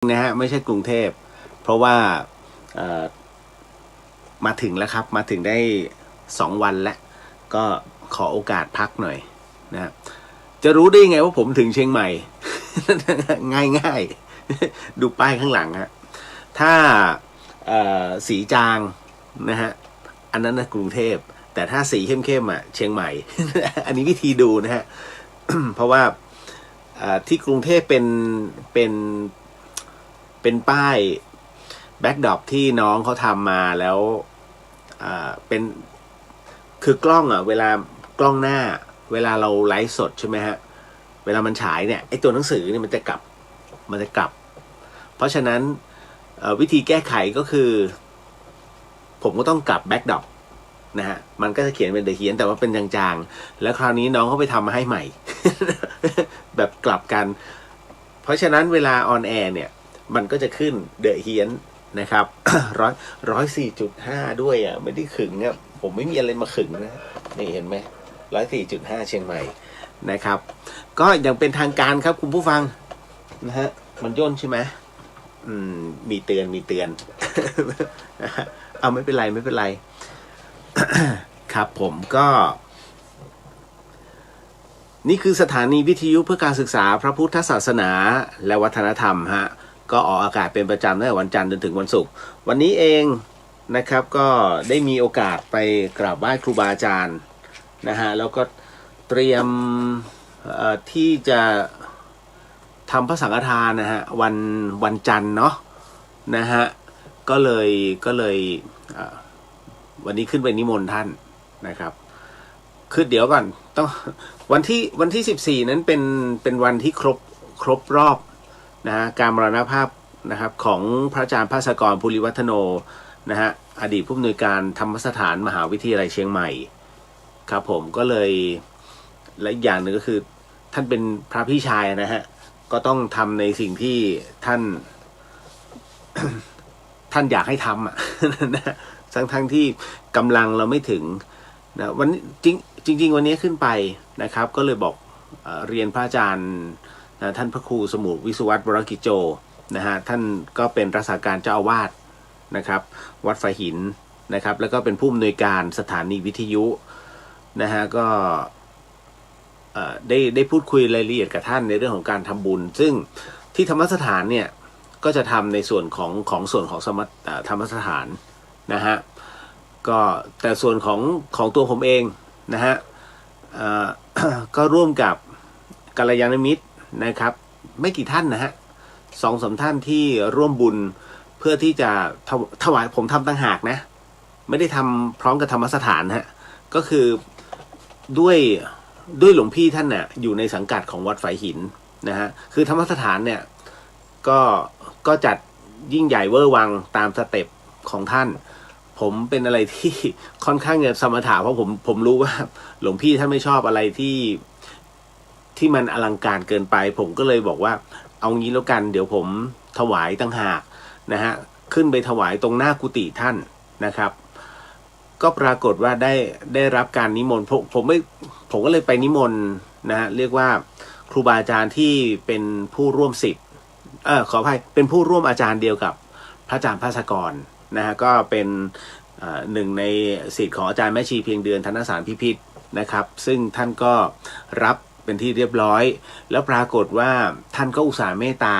นะฮะไม่ใช่กรุงเทพเพราะว่ามาถึงแล้วครับมาถึงได้2 วันแล้วก็ขอโอกาสพักหน่อยนะจะรู้ได้ไงว่าผมถึงเชียงใหม่ ง่ายๆดูป้ายข้างหลังฮะถ้าสีจางนะฮะอันนั้นนะกรุงเทพแต่ถ้าสีเข้มๆอ่ะเชียงใหม่ อันนี้วิธีดูนะฮะ เพราะว่าที่กรุงเทพเป็นป้ายแบ็กดรอปที่น้องเขาทำมาแล้วเป็นคือกล้องเวลากล้องหน้าเวลาเราไลฟ์สดใช่ไหมฮะเวลามันฉายเนี่ยไอตัวหนังสือเนี่ยมันจะกลับเพราะฉะนั้นวิธีแก้ไขก็คือผมก็ต้องกลับแบ็กดรอปนะฮะมันก็จะเขียนเป็นเดอะเฮียนแต่ว่าเป็นจางๆแล้วคราวนี้น้องเขาไปทำมาให้ใหม่ แบบกลับกันเพราะฉะนั้นเวลาออนแอร์เนี่ยมันก็จะขึ้นเดอะเฮียนนะครับ 104.5ด้วยไม่ได้ขึงผมไม่มีอะไรมาขึงนะนี่เห็นไหม104.5เชียงใหม่นะครับก็อย่างเป็นทางการครับคุณผู้ฟังนะฮะมันย่นใช่ไหมมีเตือน เอาไม่เป็นไรครับผมก็นี่คือสถานีวิทยุเพื่อการศึกษาพระพุทธศาสนาและวัฒนธรรมฮะก็ออกอากาศเป็นประจำตั้งแต่วันจันทร์จนถึงวันศุกร์วันนี้เองนะครับก็ได้มีโอกาสไปกราบไหว้ครูบาอาจารย์นะฮะแล้วก็เตรียมที่จะทำพระสังฆทานนะฮะวันจันทร์เนาะนะฮะก็เลยวันนี้ขึ้นไปนิมนต์ท่านนะครับคือเดี๋ยวก่อนต้องวันที่14นั้นเป็นวันที่ครบรอบนะฮะการมรณภาพนะครับของพระอาจารย์ภาสกรภูริวัฒโนนะฮะอดีตผู้อำนวยการธรรมสถานมหาวิทยาลัยเชียงใหม่ครับผมก็เลยและอีกอย่างหนึ่งก็คือท่านเป็นพระพี่ชายนะฮะก็ต้องทำในสิ่งที่ท่าน ท่านอยากให้ทำนะทั้งที่กำลังเราไม่ถึงนะวันจริงวันนี้ขึ้นไปนะครับก็เลยบอกเรียนพระอาจารย์นะท่านพระครูสมุวิศวัตรวรกิจโจนะฮะท่านก็เป็นรักษาการเจ้าอาวาสนะครับวัดฝายหินนะครับแล้วก็เป็นผู้อำนวยการสถานีวิทยุนะฮะก็ได้พูดคุยรายละเอียดกับท่านในเรื่องของการทำบุญซึ่งที่ธรรมสถานเนี่ยก็จะทำในส่วนของส่วนของธรรมสถานนะฮะก็แต่ส่วนของตัวผมเองนะฮะก็ร่วมกับกัลยาณมิตรนะครับไม่กี่ท่านนะฮะ2-3ท่านที่ร่วมบุญเพื่อที่จะถวายผมทำต่างหากนะไม่ได้ทำพร้อมกับธรรมสถานฮะก็คือด้วยหลวงพี่ท่านเนี่ยอยู่ในสังกัดของวัดฝายหินนะฮะคือธรรมสถานเนี่ยก็จัดยิ่งใหญ่เวอร์วังตามสเต็ปของท่านผมเป็นอะไรที่ค่อนข้างจะสมถะเพราะผมรู้ว่าหลวงพี่ท่านไม่ชอบอะไรที่มันอลังการเกินไปผมก็เลยบอกว่าเอางี้แล้วกันเดี๋ยวผมถวายต่างหากนะฮะขึ้นไปถวายตรงหน้ากุฏิท่านนะครับก็ปรากฏว่าได้รับการนิมนต์ผมก็เลยไปนิมนต์นะฮะเรียกว่าครูบาอาจารย์ที่เป็นผู้ร่วมศิษย์ขออภัยเป็นผู้ร่วมอาจารย์เดียวกับพระอาจารย์ภาสกรนะฮะก็เป็นหนึ่งในศิษย์ของอาจารย์แม่ชีเพียงเดือนธนสารพิพิธนะครับซึ่งท่านก็รับเป็นที่เรียบร้อยแล้วปรากฏว่าท่านก็อุตส่าห์เมตตา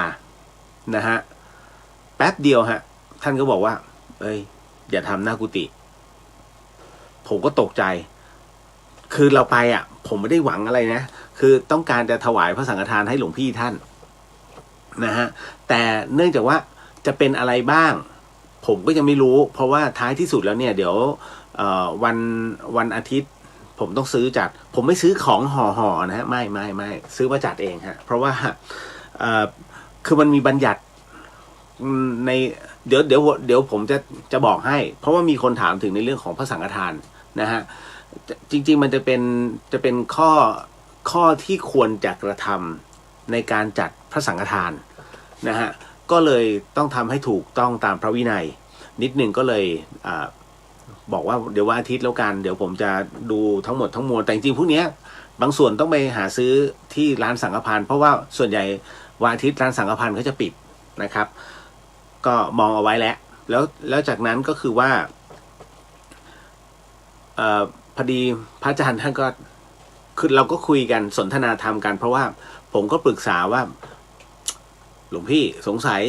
นะฮะแป๊บเดียวฮะท่านก็บอกว่าอย่าทำหน้ากุฏิผมก็ตกใจคือเราไปผมไม่ได้หวังอะไรนะคือต้องการจะถวายพระสังฆทานให้หลวงพี่ท่านนะฮะแต่เนื่องจากว่าจะเป็นอะไรบ้างผมก็ยังไม่รู้เพราะว่าท้ายที่สุดแล้วเนี่ยเดี๋ยววันอาทิตย์ผมต้องซื้อจัดผมไม่ซื้อของห่อนะฮะไม่ซื้อมาจัดเองฮะเพราะว่าคือมันมีบัญญัติในเดี๋ยวผมจะบอกให้เพราะว่ามีคนถามถึงในเรื่องของพระสังฆทานนะฮะจริงๆมันจะเป็นข้อที่ควรจะกระทำในการจัดพระสังฆทานนะฮะก็เลยต้องทำให้ถูกต้องตามพระวินัยนิดหนึ่งก็เลยบอกว่าเดี๋ยววันอาทิตย์แล้วกันเดี๋ยวผมจะดูทั้งหมดทั้งมวลแต่จริงๆพวกนี้บางส่วนต้องไปหาซื้อที่ร้านสังฆพันธ์เพราะว่าส่วนใหญ่วันอาทิตย์ร้านสังฆพันธ์เขาจะปิด นะครับ ก็มองเอาไว้แล้วจากนั้นก็คือว่าพอดีพระอาจารย์ท่านก็คือเราก็คุยกันสนทนาธรรมกันเพราะว่าผมก็ปรึกษาว่าหลวงพี่สงสัย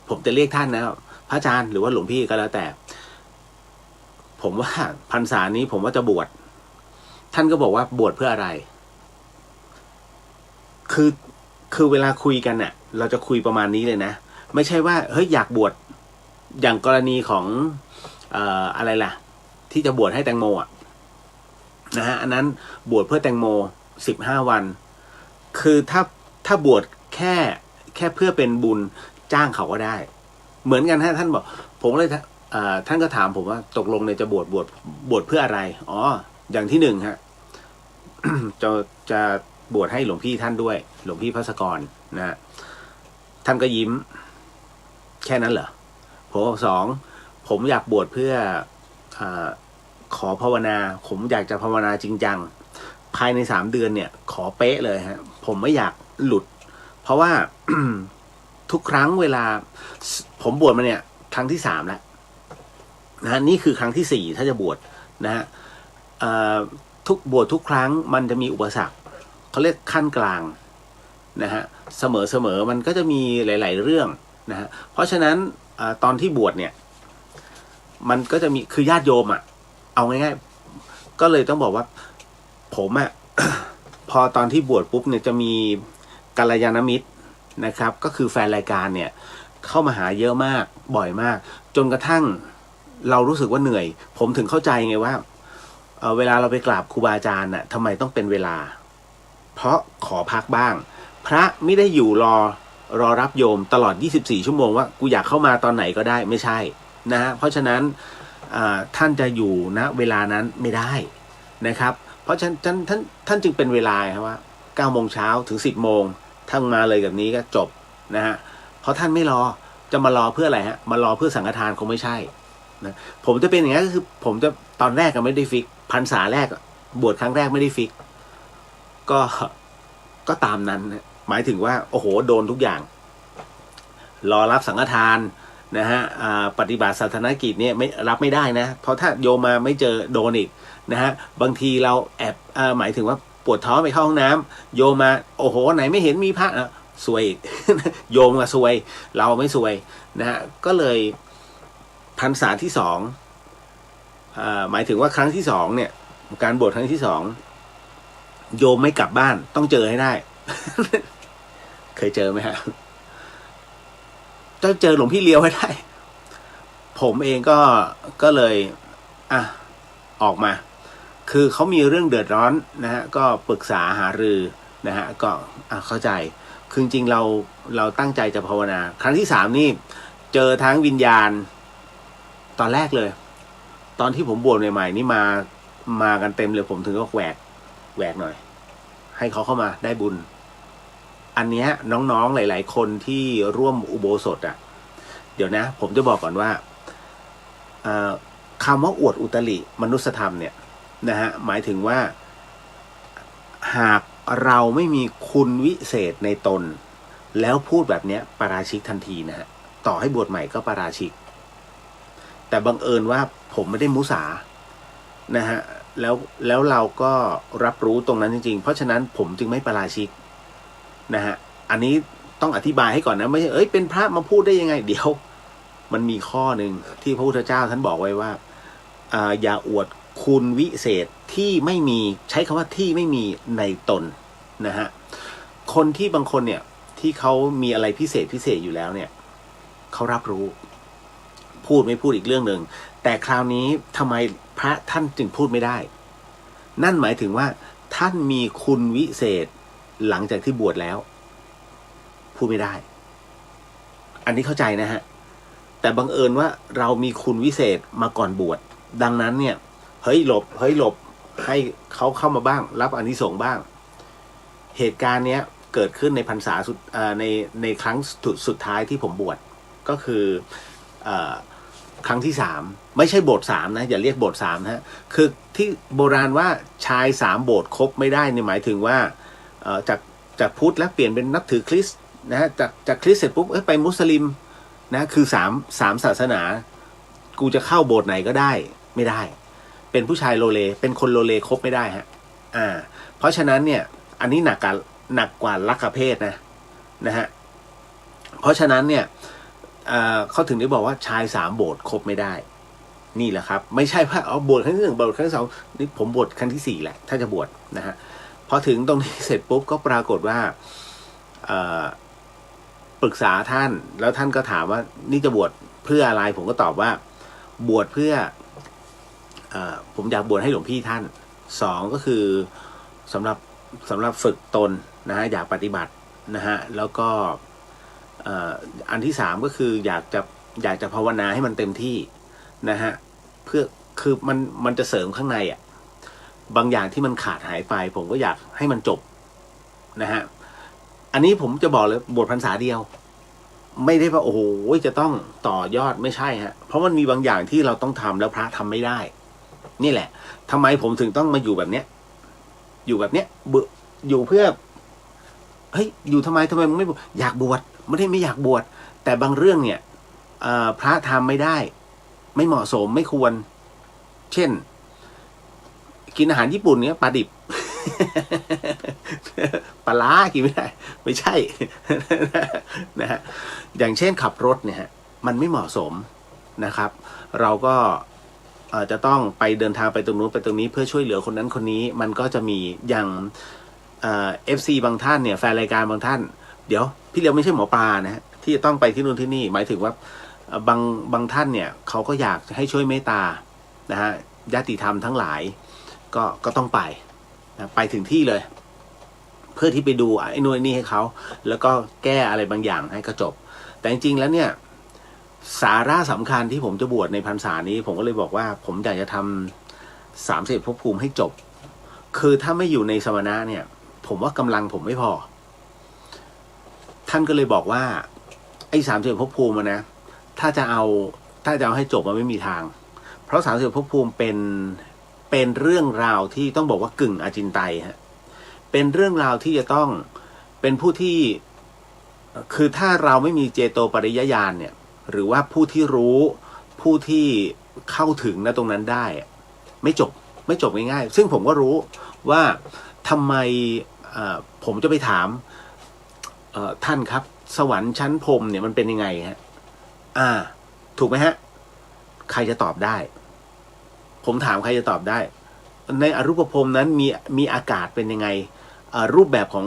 ผมจะเรียกท่านนะพระอาจารย์หรือว่าหลวงพี่ก็แล้วแต่ผมว่าพรรษานี้ผมว่าจะบวชท่านก็บอกว่าบวชเพื่ออะไรคือเวลาคุยกันเนี่ยเราจะคุยประมาณนี้เลยนะไม่ใช่ว่าเฮ้ยอยากบวชอย่างกรณีของอะไรล่ะที่จะบวชให้แตงโมนะฮะอันนั้นบวชเพื่อแตงโม15 วันคือถ้าบวชแค่เพื่อเป็นบุญจ้างเขาก็ได้เหมือนกันฮะท่านบอกผมเลยท่านก็ถามผมว่าตกลงเนี่ยจะบวชเพื่ออะไรอ๋ออย่างที่หนึ่งฮะ จะบวชให้หลวงพี่ท่านด้วยหลวงพี่ภัสกรนะฮะท่านก็ยิ้มแค่นั้นเหรอผมสองผมอยากบวชเพื่อขอภาวนาผมอยากจะภาวนาจริงจังภายใน3 เดือนเนี่ยขอเป๊ะเลยฮะผมไม่อยากหลุดเพราะว่า ทุกครั้งเวลาผมบวชมาเนี่ยครั้งที่3แล้วนะนี่คือครั้งที่4ถ้าจะบวชนะฮะบวชทุกครั้งมันจะมีอุปสรรคเขาเรียกขั้นกลางนะฮะเสมอมันก็จะมีหลายๆเรื่องนะฮะเพราะฉะนั้นตอนที่บวชเนี่ยมันก็จะมีคือญาติโยมเอาง่ายๆก็เลยต้องบอกว่าผมพอตอนที่บวชปุ๊บเนี่ยจะมีกัลยาณมิตรนะครับก็คือแฟนรายการเนี่ยเข้ามาหาเยอะมากบ่อยมากจนกระทั่งเรารู้สึกว่าเหนื่อยผมถึงเข้าใจไงว่าเวลาเราไปกราบครูบาอาจารย์ทำไมต้องเป็นเวลาเพราะขอพักบ้างพระไม่ได้อยู่รอรับโยมตลอด24 ชั่วโมงว่ากูอยากเข้ามาตอนไหนก็ได้ไม่ใช่นะฮะเพราะฉะนั้นท่านจะอยู่ณเวลานั้นไม่ได้นะครับเพราะฉะนั้นท่านจึงเป็นเวลาครับว่า9 โมงเช้าถึง10 โมงท่านมาเลยแบบนี้ก็จบนะฮะเพราะท่านไม่รอจะมารอเพื่ออะไรฮะมารอเพื่อสังฆทานคงไม่ใช่นะผมจะเป็นอย่างนี้ก็คือผมจะตอนแรกก็ไม่ได้ฟิกพรรษาแรกบวชครั้งแรกไม่ได้ฟิกก็ตามนั้นนะหมายถึงว่าโอ้โหโดนทุกอย่างรอรับสังฆทานนะฮะปฏิบัติศาสนกิจเนี่ยไม่รับไม่ได้นะเพราะถ้าโยมมาไม่เจอโดนอีกนะฮะบางทีเราแอบหมายถึงว่าปวดท้องไปเข้าห้องน้ำโยมมาโอ้โหไหนไม่เห็นมีพระซวยอีก โยมก็ซวยเราไม่ซวยนะฮะก็เลยพรรษาที่2หมายถึงว่าครั้งที่2เนี่ยการบวชครั้งที่2โยมไม่กลับบ้านต้องเจอให้ได้ เคยเจอไหมฮะต้องเจอหลวงพี่เลี้ยวให้ได้ผมเองก็เลยออกมาคือเขามีเรื่องเดือดร้อนนะฮะก็ปรึกษาหารือนะฮะก็เข้าใจคือจริงๆเราตั้งใจจะภาวนาครั้งที่3นี่เจอทั้งวิญญาณตอนแรกเลยตอนที่ผมบวชใหม่ๆนี่มากันเต็มเลยผมถึงก็แหวกหน่อยให้เขาเข้ามาได้บุญอันเนี้ยน้องๆหลายๆคนที่ร่วมอุโบสถเดี๋ยวนะผมจะบอกก่อนว่าคำว่าอวดอุตริมนุสธรรมเนี่ยนะฮะหมายถึงว่าหากเราไม่มีคุณวิเศษในตนแล้วพูดแบบเนี้ยปาราชิกทันทีนะฮะต่อให้บวชใหม่ก็ปาราชิกแต่บังเอิญว่าผมไม่ได้มุสานะฮะแล้วเราก็รับรู้ตรงนั้นจริงๆเพราะฉะนั้นผมจึงไม่ปาราชิกนะฮะอันนี้ต้องอธิบายให้ก่อนนะไม่ใช่เป็นพระมาพูดได้ยังไงเดี๋ยวมันมีข้อหนึ่งที่พระพุทธเจ้าท่านบอกไว้ว่าอย่าอวดคุณวิเศษที่ไม่มีใช้คำว่าที่ไม่มีในตนนะฮะคนที่บางคนเนี่ยที่เขามีอะไรพิเศษอยู่แล้วเนี่ยเขารับรู้พูดไม่พูดอีกเรื่องหนึ่งแต่คราวนี้ทำไมพระท่านจึงพูดไม่ได้นั่นหมายถึงว่าท่านมีคุณวิเศษหลังจากที่บวชแล้วพูดไม่ได้อันนี้เข้าใจนะฮะแต่บังเอิญว่าเรามีคุณวิเศษมาก่อนบวชดังนั้นเนี่ยเฮ้ยหลบให้เขาเข้ามาบ้างรับอานิสงส์บ้างเหตุการณ์เนี้ยเกิดขึ้นในพรรษาในครั้งสุดท้ายที่ผมบวชก็คือครั้งที่3ไม่ใช่โบสถ์3นะอย่าเรียกโบสถ์3นะฮะคือที่โบราณว่าชาย3 โบสถ์ครบไม่ได้เนี่ยหมายถึงว่าจากพุทธแล้วเปลี่ยนเป็นนับถือคริสต์ นะฮะจากคริสต์เสร็จปุ๊บไปมุสลิมนะคือสามศาสนากูจะเข้าโบสถ์ไหนก็ได้ไม่ได้เป็นผู้ชายโลเลเป็นคนโลเลคบไม่ได้ฮะเพราะฉะนั้นเนี่ยอันนี้หนักกว่าลักขเพศนะฮะเพราะฉะนั้นเนี่ยเขาถึงได้บอกว่าชาย3โบสถ์คบไม่ได้นี่แหละครับไม่ใช่ว่าบวชครั้งที่1บวชครั้งที่2นี่ผมบวชครั้งที่4แหละถ้าจะบวชนะฮะพอถึงตรงนี้เสร็จปุ๊บก็ปรากฏว่าปรึกษาท่านแล้วท่านก็ถามว่านี่จะบวชเพื่ออะไรผมก็ตอบว่าบวชเพื่อผมอยากบวชให้หลวงพี่ท่าน2ก็คือสำหรับฝึกตนนะฮะอยากปฏิบัตินะฮะแล้วก็อันที่3ก็คืออยากจะภาวนาให้มันเต็มที่นะฮะเพื่อคือมันจะเสริมข้างในบางอย่างที่มันขาดหายไปผมก็อยากให้มันจบนะฮะอันนี้ผมจะบอกเลยบวชพรรษาเดียวไม่ได้ว่าโอ้โหจะต้องต่อยอดไม่ใช่ฮะเพราะมันมีบางอย่างที่เราต้องทำแล้วพระทำไม่ได้นี่แหละทำไมผมถึงต้องมาอยู่แบบเนี้ยอยู่เพื่อเฮ้ยอยู่ทำไมมึงไม่อยากบวชไม่ได้ไม่อยากบวชแต่บางเรื่องเนี่ยพระทำไม่ได้ไม่เหมาะสมไม่ควรเช่นกินอาหารญี่ปุ่นเนี่ยปลาดิบ ปลาล้ากินไม่ได้ไม่ใช่ นะฮะอย่างเช่นขับรถเนี่ยฮะมันไม่เหมาะสมนะครับเราก็จะต้องไปเดินทางไปตรงนู้นไปตรงนี้เพื่อช่วยเหลือคนนั้นคนนี้มันก็จะมีอย่างFC บางท่านเนี่ยแฟนรายการบางท่านเดี๋ยวพี่เลี้ยวไม่ใช่หมอปลานะฮะที่จะต้องไปที่นู่นที่นี่หมายถึงว่าบางท่านเนี่ยเขาก็อยากให้ช่วยเมตตานะฮะญาติธรรมทั้งหลายก็ต้องไปนะไปถึงที่เลยเพื่อที่ไปดูไอ้นู่นนี่ให้เขาแล้วก็แก้อะไรบางอย่างให้ก็จบแต่จริงๆแล้วเนี่ยสาระสำคัญที่ผมจะบวชในพรรษานี้ผมก็เลยบอกว่าผมอยากจะทำ30ภพภูมิให้จบคือถ้าไม่อยู่ในสมณะเนี่ยผมว่ากำลังผมไม่พอท่านก็เลยบอกว่าไอ้30ภพภูมินะถ้าจะเอาให้จบมันไม่มีทางเพราะ30ภพภูมิเป็นเรื่องราวที่ต้องบอกว่ากึ่งอจินไตยฮะเป็นเรื่องราวที่จะต้องเป็นผู้ที่คือถ้าเราไม่มีเจโตปริยญาณเนี่ยหรือว่าผู้ที่รู้ผู้ที่เข้าถึงณตรงนั้นได้ไม่จบง่ายๆซึ่งผมก็รู้ว่าทำไมผมจะไปถามท่านครับสวรรค์ชั้นพรหมเนี่ยมันเป็นยังไงฮะถูกไหมฮะใครจะตอบได้ผมถามใครจะตอบได้ในอรูปภพนั้นมีอากาศเป็นยังไงรูปแบบของ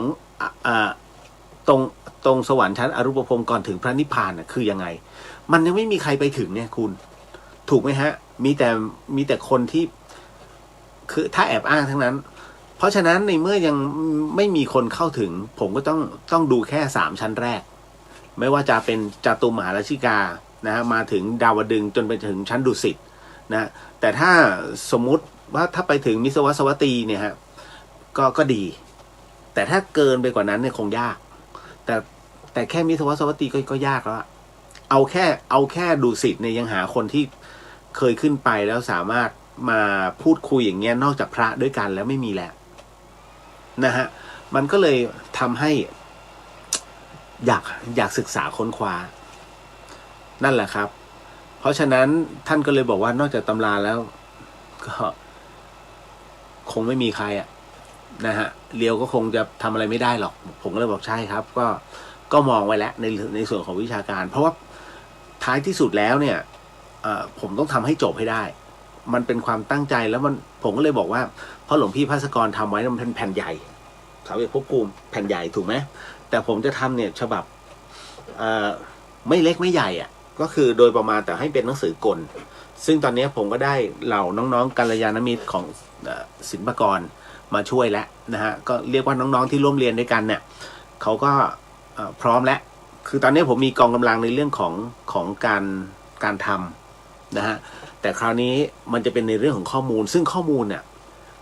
ตรงสวรรค์ชั้นอรูปภพก่อนถึงพระนิพพานคือยังไงมันยังไม่มีใครไปถึงเนี่ยคุณถูกไหมฮะมีแต่คนที่คือถ้าแอบอ้างทั้งนั้นเพราะฉะนั้นในเมื่อยังไม่มีคนเข้าถึงผมก็ต้องดูแค่3ชั้นแรกไม่ว่าจะเป็นจตุมหาราชิกานะมาถึงดาวดึงส์จนไปถึงชั้นดุสิตนะแต่ถ้าสมมุติว่าถ้าไปถึงมิสวสวัตตีเนี่ยฮะก็ดีแต่ถ้าเกินไปกว่านั้นเนี่ยคงยากแต่แค่มิสวสวัตตีก็ยากแล้วเอาแค่ดุสิตเนี่ยยังหาคนที่เคยขึ้นไปแล้วสามารถมาพูดคุยอย่างเงี้ยนอกจากพระด้วยกันแล้วไม่มีแล้วนะฮะมันก็เลยทำให้อยากศึกษาค้นคว้านั่นแหละครับเพราะฉะนั้นท่านก็เลยบอกว่านอกจากตำราแล้วก็คงไม่มีใครนะฮะเลียวก็คงจะทำอะไรไม่ได้หรอกผมก็เลยบอกใช่ครับก็มองไว้แล้วในส่วนของวิชาการเพราะว่าท้ายที่สุดแล้วเนี่ยผมต้องทำให้จบให้ได้มันเป็นความตั้งใจแล้วผมก็เลยบอกว่าเพราะหลวงพี่ภาสกรทำไว้มันเป็นแผ่นใหญ่30ภพภูมิแผ่นใหญ่ถูกไหมแต่ผมจะทำเนี่ยฉบับไม่เล็กไม่ใหญ่ก็คือโดยประมาณแต่ให้เป็นหนังสือกลซึ่งตอนนี้ผมก็ได้เหล่าน้องๆกัลยาณมิตรของศิลปากรมาช่วยแล้วนะฮะก็เรียกว่าน้องๆที่ร่วมเรียนด้วยกันเนี่ยเขาก็พร้อมแล้วคือตอนนี้ผมมีกองกำลังในเรื่องของการทำนะฮะแต่คราวนี้มันจะเป็นในเรื่องของข้อมูลซึ่งข้อมูลเนี่ย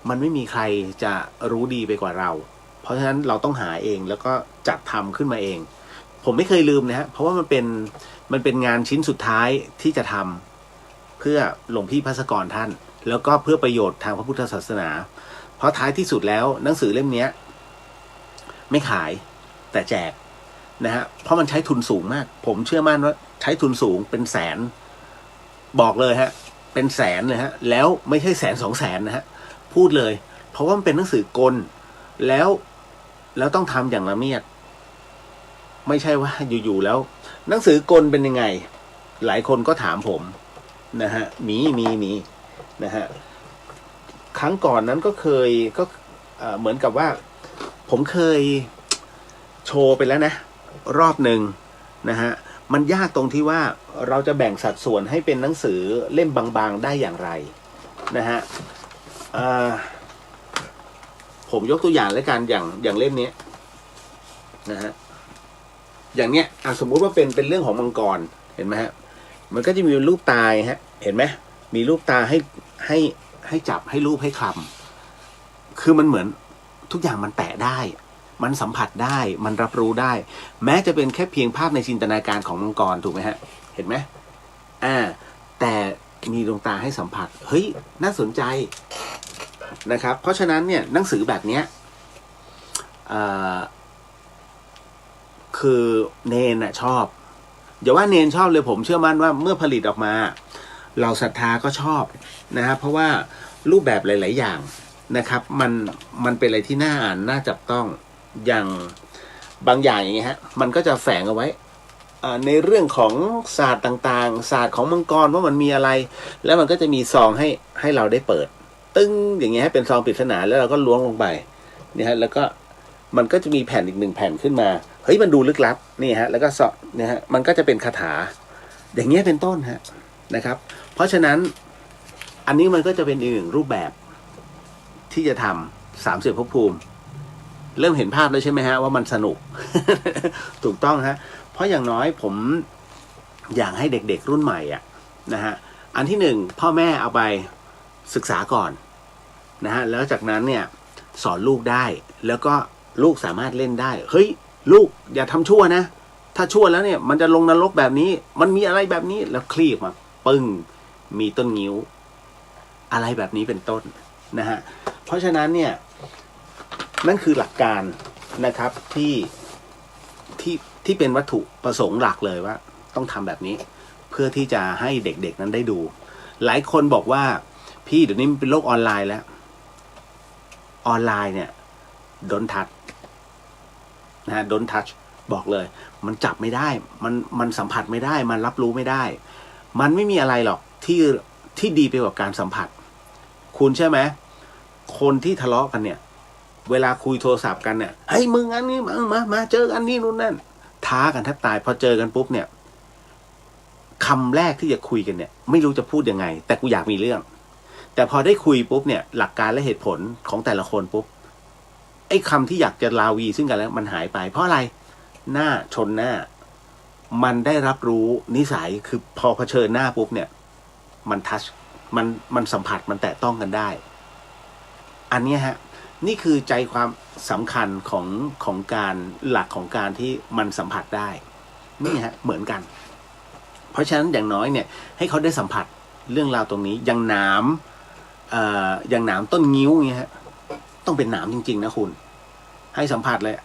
มันไม่มีใครจะรู้ดีไปกว่าเราเพราะฉะนั้นเราต้องหาเองแล้วก็จัดทำขึ้นมาเองผมไม่เคยลืมนะฮะเพราะว่ามันเป็นงานชิ้นสุดท้ายที่จะทำเพื่อหลวงพี่ภาสกรท่านแล้วก็เพื่อประโยชน์ทางพระพุทธศาสนาเพราะท้ายที่สุดแล้วหนังสือเล่มนี้ไม่ขายแต่แจก นะฮะเพราะมันใช้ทุนสูงมากผมเชื่อมั่นว่าใช้ทุนสูงเป็นแสนบอกเลยฮะเป็นแสนเลยฮะแล้วไม่ใช่แสนสองแสนนะฮะพูดเลยเพราะว่ามันเป็นหนังสือกลแล้วต้องทำอย่างละเมียดไม่ใช่ว่าอยู่ๆแล้วหนังสือกลเป็นยังไงหลายคนก็ถามผมนะฮะมีนะฮะครั้งก่อนนั้นก็เคยก็เหมือนกับว่าผมเคยโชว์ไปแล้วนะรอบหนึ่งนะฮะมันยากตรงที่ว่าเราจะแบ่งสัดส่วนให้เป็นหนังสือเล่มบางๆได้อย่างไรนะฮะผมยกตัวอย่างแล้วกันอย่างเล่มนี้นะฮะอย่างเนี้ยสมมุติว่าเป็นเรื่องของมังกรเห็นไหมฮะมันก็จะมีรูปตาฮะเห็นไหมมีรูปตาให้จับให้รูปให้คลำคือมันเหมือนทุกอย่างมันแตะได้มันสัมผัสได้มันรับรู้ได้แม้จะเป็นแค่เพียงภาพในจินตนาการของมังกรถูกไหมฮะเห็นไหมแต่มีดวงตาให้สัมผัสเฮ้ยน่าสนใจนะครับเพราะฉะนั้นเนี่ยหนังสือแบบเนี้ยคือเนนน่ะชอบอย่าว่าเนนชอบเลยผมเชื่อมั่นว่าเมื่อผลิตออกมาเราศรัทธาก็ชอบนะครับเพราะว่ารูปแบบหลายๆอย่างนะครับมันเป็นอะไรที่น่าอ่านน่าจับต้องอย่างบางอย่างอย่างเงี้ยฮะมันก็จะแฝงเอาไว้ในเรื่องของศาสตร์ต่างๆศาสตร์ของมังกรว่ามันมีอะไรแล้วมันก็จะมีซองให้เราได้เปิดตึ้งอย่างเงี้ยให้เป็นซองปริศนาแล้วเราก็ล้วงลงไปนี่ฮะแล้วก็มันก็จะมีแผ่นอีก1แผ่นขึ้นมาเฮ้ยมันดูลึกลับนี่ฮะแล้วก็เนี่ยฮะมันก็จะเป็นคาถาอย่างเงี้ยเป็นต้นฮะนะครับเพราะฉะนั้นอันนี้มันก็จะเป็นอีกหนึ่งรูปแบบที่จะทำ30ภพภูมิเริ่มเห็นภาพแล้วใช่ไหมฮะว่ามันสนุก ถูกต้องฮะเพราะอย่างน้อยผมอยากให้เด็กๆรุ่นใหม่นะฮะอันที่1พ่อแม่เอาไปศึกษาก่อนนะฮะแล้วจากนั้นเนี่ยสอนลูกได้แล้วก็ลูกสามารถเล่นได้เฮ้ยลูกอย่าทำชั่วนะถ้าชั่วแล้วเนี่ยมันจะลงนรกแบบนี้มันมีอะไรแบบนี้แล้วคลี่ออกมาปึ้งมีต้นงิ้วอะไรแบบนี้เป็นต้นนะฮะเพราะฉะนั้นเนี่ยนั่นคือหลักการนะครับที่เป็นวัตถุประสงค์หลักเลยว่าต้องทำแบบนี้เพื่อที่จะให้เด็กๆนั้นได้ดูหลายคนบอกว่าพี่เดี๋ยวนี้มันเป็นโลกออนไลน์แล้วออนไลน์เนี่ยdon't touch นะฮะdon't touch บอกเลยมันจับไม่ได้มันสัมผัสไม่ได้มันรับรู้ไม่ได้มันไม่มีอะไรหรอกที่ดีไปกว่าการสัมผัสคุณใช่ไหมคนที่ทะเลาะกันเนี่ยเวลาคุยโทรศัพท์กันเนี่ยเฮ้ยมึงอันนี้มาเจอกันนี่นู่นนั่นท้ากันแทบตายพอเจอกันปุ๊บเนี่ยคำแรกที่จะคุยกันเนี่ยไม่รู้จะพูดยังไงแต่กูอยากมีเรื่องแต่พอได้คุยปุ๊บเนี่ยหลักการและเหตุผลของแต่ละคนปุ๊บไอ้คำที่อยากจะลาวีซึ่งกันแล้วมันหายไปเพราะอะไรหน้าชนหน้ามันได้รับรู้นิสัยคือพอเผชิญหน้าปุ๊บเนี่ยมันทัชมันสัมผัสมันแตะต้องกันได้อันนี้ฮะนี่คือใจความสำคัญของการหลักของการที่มันสัมผัสได้นี่ฮะเหมือนกันเพราะฉะนั้นอย่างน้อยเนี่ยให้เขาได้สัมผัสเรื่องราวตรงนี้อย่างหนามต้นงิ้วเงี้ยฮะต้องเป็นหนามจริงๆนะคุณให้สัมผัสเลย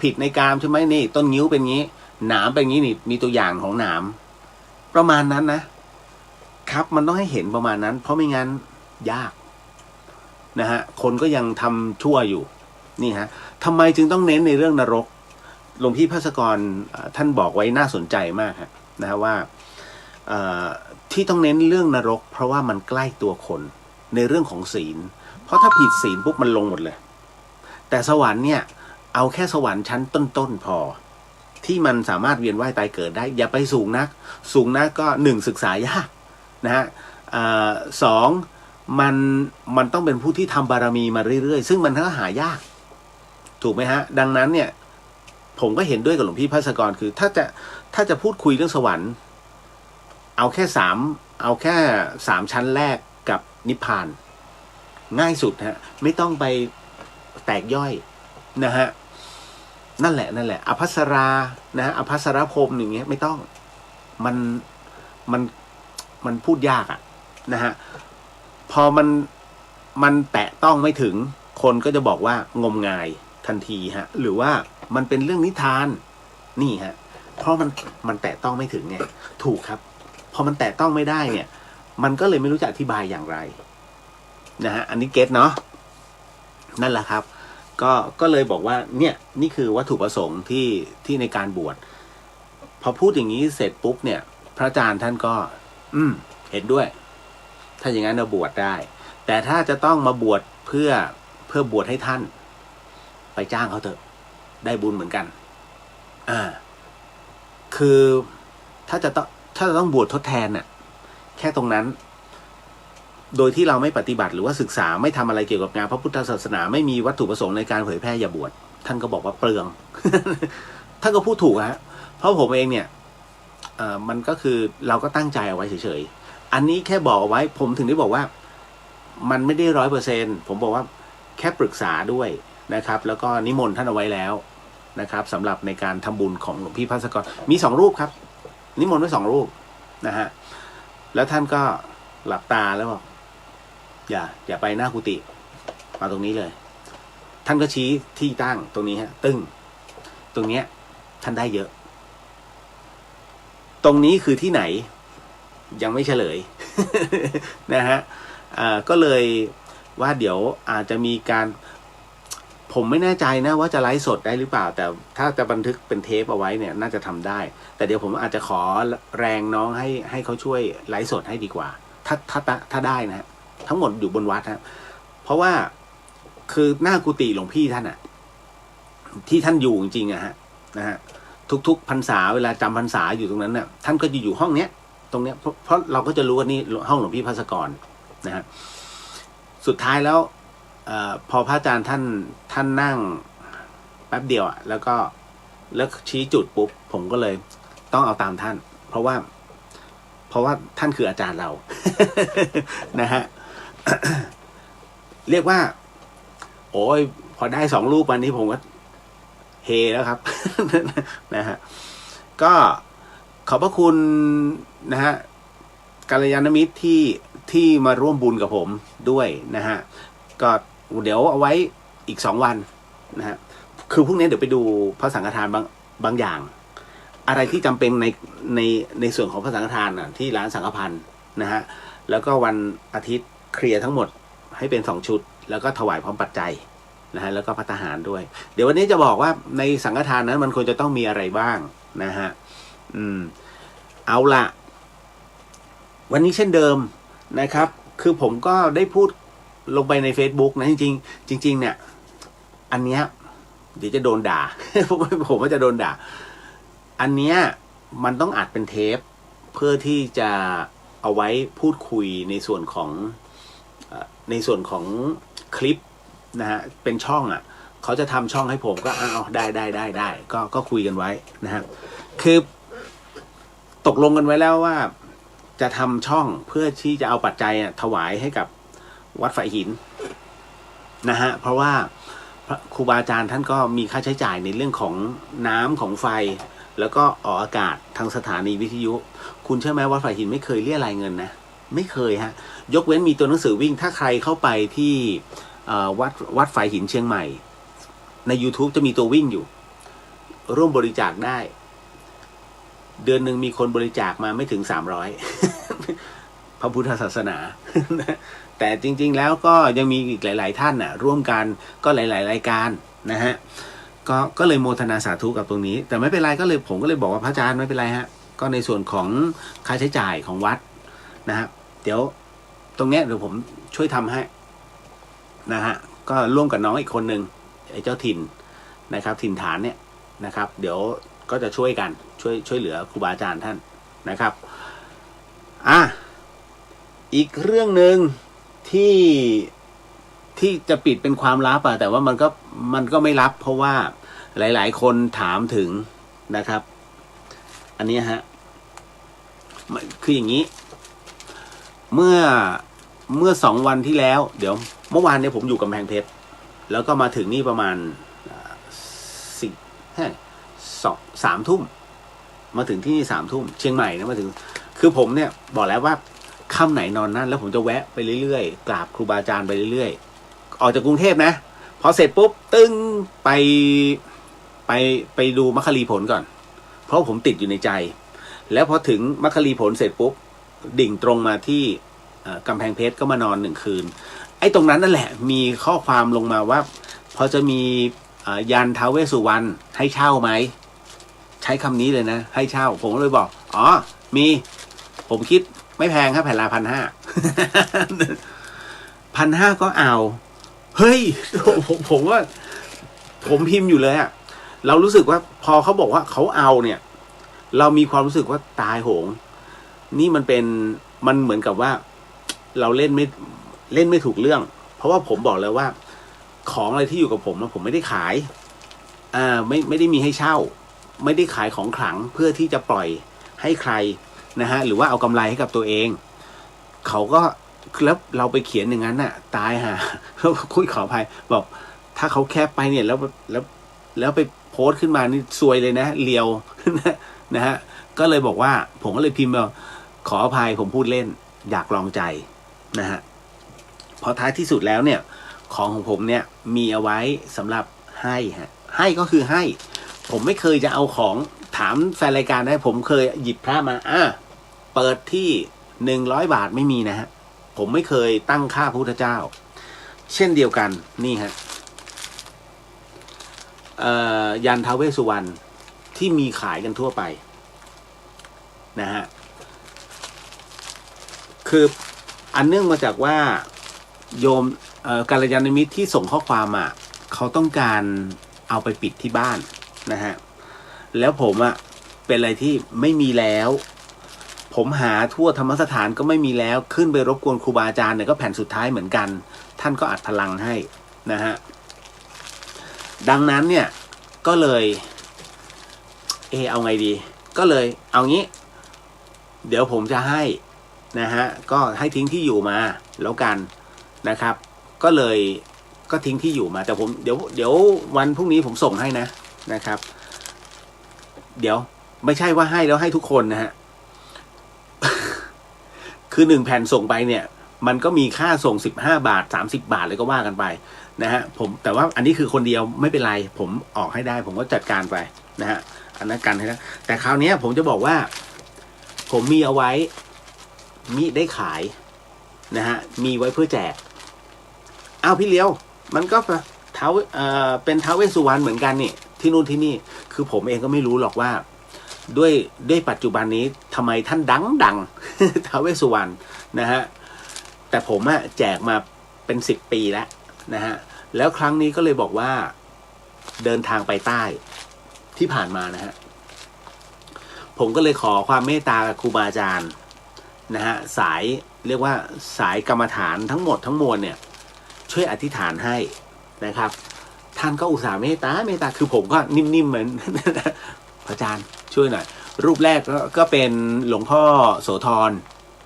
ผิดในกามใช่ไหมนี่ต้นงิ้วเป็นงี้หนามเป็นงี้นี่มีตัวอย่างของหนามประมาณนั้นนะครับมันต้องให้เห็นประมาณนั้นเพราะไม่งั้นยากนะฮะคนก็ยังทำชั่วอยู่นี่ฮะทำไมจึงต้องเน้นในเรื่องนรกหลวงพี่ภาสกรท่านบอกไว้น่าสนใจมากนะฮะว่าที่ต้องเน้นเรื่องนรกเพราะว่ามันใกล้ตัวคนในเรื่องของศีลเพราะถ้าผิดศีลปุ๊บมันลงหมดเลยแต่สวรรค์เนี่ยเอาแค่สวรรค์ชั้นต้นๆพอที่มันสามารถเวียนว่ายตายเกิดได้อย่าไปสูงนักก็1ศึกษายากนะฮะ2มันต้องเป็นผู้ที่ทำบารมีมาเรื่อยๆซึ่งมันก็หายากถูกไหมฮะดังนั้นเนี่ยผมก็เห็นด้วยกับหลวงพี่ภาสกรคือถ้าจะพูดคุยเรื่องสวรรค์เอาแค่3ชั้นแรกกับนิพพานง่ายสุดฮะไม่ต้องไปแตกย่อยนะฮะนั่นแหละอภัสรานะฮะอภัสรพรหมอย่างเงี้ยไม่ต้องมันพูดยากนะฮะพอมันแตะต้องไม่ถึงคนก็จะบอกว่างมงายทันทีฮะหรือว่ามันเป็นเรื่องนิทาน นี่ฮะเพราะมันแตะต้องไม่ถึงไงถูกครับพอมันแตะต้องไม่ได้เนี่ยมันก็เลยไม่รู้จะอธิบายอย่างไรนะฮะอันนี้เก็ตเนาะนั่นแหละครับก็เลยบอกว่าเนี่ยนี่คือวัตถุประสงค์ที่ในการบวชพอพูดอย่างนี้เสร็จปุ๊บเนี่ยพระอาจารย์ท่านก็เห็นด้วยถ้าอย่างนั้นเราบวชได้แต่ถ้าจะต้องมาบวชเพื่อบวชให้ท่านไปจ้างเขาเถอะได้บุญเหมือนกันคือถ้าจะต้องบวชทดแทนน่ะแค่ตรงนั้นโดยที่เราไม่ปฏิบัติหรือว่าศึกษาไม่ทำอะไรเกี่ยวกับงานพระพุทธศาสนาไม่มีวัตถุประสงค์ในการเผยแพร่อย่าบวชท่านก็บอกว่าเปลือง ท่านก็พูดถูกฮะเพราะผมเองเนี่ยมันก็คือเราก็ตั้งใจเอาไว้เฉยๆอันนี้แค่บอกเอาไว้ผมถึงได้บอกว่ามันไม่ได้100%ผมบอกว่าแค่ปรึกษาด้วยนะครับแล้วก็นิมนต์ท่านเอาไว้แล้วนะครับสำหรับในการทำบุญของหลวงพี่ภัสกรมี2 รูปครับนิมนต์ไว้2 รูปนะฮะแล้วท่านก็หลับตาแล้วบอกอย่าไปหน้ากุฏิมาตรงนี้เลยท่านก็ชี้ที่ตั้งตรงนี้ฮะตึ้งตรงเนี้ยท่านได้เยอะตรงนี้คือที่ไหนยังไม่เฉลย นะฮะก็เลยว่าเดี๋ยวอาจจะมีการผมไม่แน่ใจนะว่าจะไลฟ์สดได้หรือเปล่าแต่ถ้าจะบันทึกเป็นเทปเอาไว้เนี่ยน่าจะทำได้แต่เดี๋ยวผมอาจจะขอแรงน้องให้เขาช่วยไลฟ์สดให้ดีกว่าถ้าได้นะทั้งหมดอยู่บนวัดฮะเพราะว่าคือหน้ากุฏิหลวงพี่ท่านอะที่ท่านอยู่จริงๆอะฮะนะฮะทุกๆพรรษาเวลาจำพรรษาอยู่ตรงนั้นเนี่ยท่านก็จะอยู่ห้องเนี้ยตรงเนี้ยเพราะเราก็จะรู้ว่านี่ห้องหลวงพี่ภัสกรนะฮะสุดท้ายแล้วพอพระอาจารย์ท่านนั่งแป๊บเดียวอะแล้วชี้จุดปุ๊บผมก็เลยต้องเอาตามท่านเพราะว่าท่านคืออาจารย์เรา นะฮะ เรียกว่าโอ้ยพอได้2 รูปวันนี้ผมก็เฮแล้วครับ นะฮะก็ขอบพระคุณนะฮะกัลยาณมิตรที่มาร่วมบุญกับผมด้วยนะฮะก็เดี๋ยวเอาไว้อีก2 วันนะฮะคือพรุ่งนี้เดี๋ยวไปดูพระสังฆทานบางอย่างอะไรที่จำเป็นในส่วนของพระสังฆทานนะที่ร้านสังฆพันธ์นะฮะแล้วก็วันอาทิตย์เคลียร์ทั้งหมดให้เป็น2 ชุดแล้วก็ถวายพร้อมปัจจัยนะฮะแล้วก็ภัตตาหารด้วยเดี๋ยววันนี้จะบอกว่าในสังฆทานนั้นมันควรจะต้องมีอะไรบ้างนะฮะเอาละวันนี้เช่นเดิมนะครับคือผมก็ได้พูดลงไปใน Facebook นะจริงเนี่ยอันเนี้ยเดี๋ยวจะโดนด่า ผมว่าจะโดนด่าอันเนี้ยมันต้องอัดเป็นเทปเพื่อที่จะเอาไว้พูดคุยในส่วนของคลิปนะฮะเป็นช่องอ่ะเขาจะทำช่องให้ผมก็เอาได้ก็คุยกันไว้นะฮะคือตกลงกันไว้แล้วว่าจะทำช่องเพื่อที่จะเอาปัจจัยถวายให้กับวัดฝายหินนะฮะเพราะว่าครูบาอาจารย์ท่านก็มีค่าใช้จ่ายในเรื่องของน้ำของไฟแล้วก็ออกอากาศทางสถานีวิทยุคุณเชื่อไหมวัดฝายหินไม่เคยเรียรายเงินนะไม่เคยฮะยกเว้นมีตัวหนังสือวิ่งถ้าใครเข้าไปที่วัดฝายหินเชียงใหม่ใน YouTube จะมีตัววิ่งอยู่ร่วมบริจาคได้เดือนหนึ่งมีคนบริจาคมาไม่ถึง300 พระพุทธศาสนา แต่จริงๆแล้วก็ยังมีอีกหลายๆท่านน่ะร่วมกันก็หลายๆรายการนะฮะก็เลยโมทนาสาธุกับตรงนี้แต่ไม่เป็นไรผมก็เลยบอกว่าพระอาจารย์ไม่เป็นไรฮะก็ในส่วนของค่าใช้จ่ายของวัดนะฮะเดี๋ยวตรงเนี้ยเดี๋ยวผมช่วยทำให้นะฮะก็ร่วมกับน้องอีกคนหนึ่งไอ้เจ้าถิ่นนะครับถิ่นฐานเนี่ยนะครับเดี๋ยวก็จะช่วยกันช่วยเหลือครูบาอาจารย์ท่านนะครับอีกเรื่องหนึ่งที่จะปิดเป็นความลับแต่ว่ามันก็ไม่ลับเพราะว่าหลายๆคนถามถึงนะครับอันนี้ฮะคืออย่างนี้เมื่อ2 วันที่แล้วเดี๋ยวเมื่อวานเนี่ยผมอยู่กำแพงเพชรแล้วก็มาถึงนี่ประมาณ3 ทุ่มมาถึงที่นี่3 ทุ่มเชียงใหม่นะมาถึงคือผมเนี่ยบอกแล้วว่าค่ำไหนนอนนั่นแล้วผมจะแวะไปเรื่อยๆกราบครูบาอาจารย์ไปเรื่อยๆออกจากกรุงเทพนะพอเสร็จปุ๊บตึ้งไปดูมัคคลีผลก่อน เพราะผมติดอยู่ในใจ แล้วพอถึงมัคคลีผลเสร็จปุ๊บดิ่งตรงมาที่กำแพงเพชรก็มานอน1 คืนไอ้ตรงนั้นนั่นแหละมีข้อความลงมาว่าพอจะมียันท้าวเวสสุวรรณให้เช่าไหมใช้คำนี้เลยนะให้เช่าผมก็เลยบอกอ๋อมีผมคิดไม่แพงครับแผ่นละ1,500 1,500ก็เอาเฮ้ยผมว่าผมพิมพ์อยู่เลยอะเรารู้สึกว่าพอเขาบอกว่าเขาเอาเนี่ยเรามีความรู้สึกว่าตายโหงนี่มันเหมือนกับว่าเราเล่นไม่ถูกเรื่องเพราะว่าผมบอกแล้วว่าของอะไรที่อยู่กับผมนะผมไม่ได้ขายไม่ได้มีให้เช่าไม่ได้ขายของขลังเพื่อที่จะปล่อยให้ใครนะฮะหรือว่าเอากำไรให้กับตัวเองเขาก็แล้วเราไปเขียนอย่างนั้นน่ะตายฮะคุยขออภัยบอกถ้าเขาแคปไปเนี่ยแล้วไปโพสต์ขึ้นมานี่ซวยเลยนะเลียวนะฮะก็เลยบอกว่าผมก็เลยพิมพ์ว่าขออภัยผมพูดเล่นอยากลองใจนะฮะพอท้ายที่สุดแล้วเนี่ยของผมเนี่ยมีเอาไว้สำหรับให้ฮะให้ก็คือให้ผมไม่เคยจะเอาของถามแฟนรายการได้ผมเคยหยิบพระมาเปิดที่100 บาทไม่มีนะฮะผมไม่เคยตั้งค่าพระพุทธเจ้าเช่นเดียวกันนี่ฮะยันท้าวเวสสุวรรณที่มีขายกันทั่วไปนะฮะคืออันเนื่องมาจากว่าโยมกัลยาณมิตรที่ส่งข้อความมาเขาต้องการเอาไปปิดที่บ้านนะฮะแล้วผมเป็นอะไรที่ไม่มีแล้วผมหาทั่วธรรมสถานก็ไม่มีแล้วขึ้นไปรบกวนครูบาอาจารย์เนี่ยก็แผ่นสุดท้ายเหมือนกันท่านก็อัดพลังให้นะฮะดังนั้นเนี่ยก็เลยเอาไงดีก็เลยเอางี้เดี๋ยวผมจะให้นะฮะก็ให้ทิ้งที่อยู่มาแล้วกันนะครับก็ทิ้งที่อยู่มาแต่ผมเดี๋ยววันพรุ่งนี้ผมส่งให้นะครับเดี๋ยวไม่ใช่ว่าให้แล้วให้ทุกคนนะฮะ คือ1 แผ่นส่งไปเนี่ยมันก็มีค่าส่ง15 บาท30 บาทเลยก็ว่ากันไปนะฮะผมแต่ว่าอันนี้คือคนเดียวไม่เป็นไรผมออกให้ได้ผมก็จัดการไปนะฮะอันนั้นกันให้นะแต่คราวนี้ผมจะบอกว่าผมมีเอาไว้มิได้ขายนะฮะมีไว้เพื่อแจกพี่เลี้ยวมันก็เป็นท้าวเวสสุวรรณเหมือนกันนี่ที่นู่นที่นี่คือผมเองก็ไม่รู้หรอกว่าด้วยปัจจุบันนี้ทำไมท่านดังท้าวเวสสุวรรณนะฮะแต่ผมแจกมาเป็น10 ปีแล้วนะฮะแล้วครั้งนี้ก็เลยบอกว่าเดินทางไปใต้ที่ผ่านมานะฮะผมก็เลยขอความเมตตาครูบาอาจารย์นะฮะสายเรียกว่าสายกรรมฐานทั้งหมดทั้งมวลเนี่ยช่วยอธิษฐานให้นะครับท่านก็อุตส่าห์เมตตาคือผมก็นิ่มๆเหมือนพระอาจารย์ช่วยหน่อยรูปแรกก็เป็นหลวงพ่อโสธร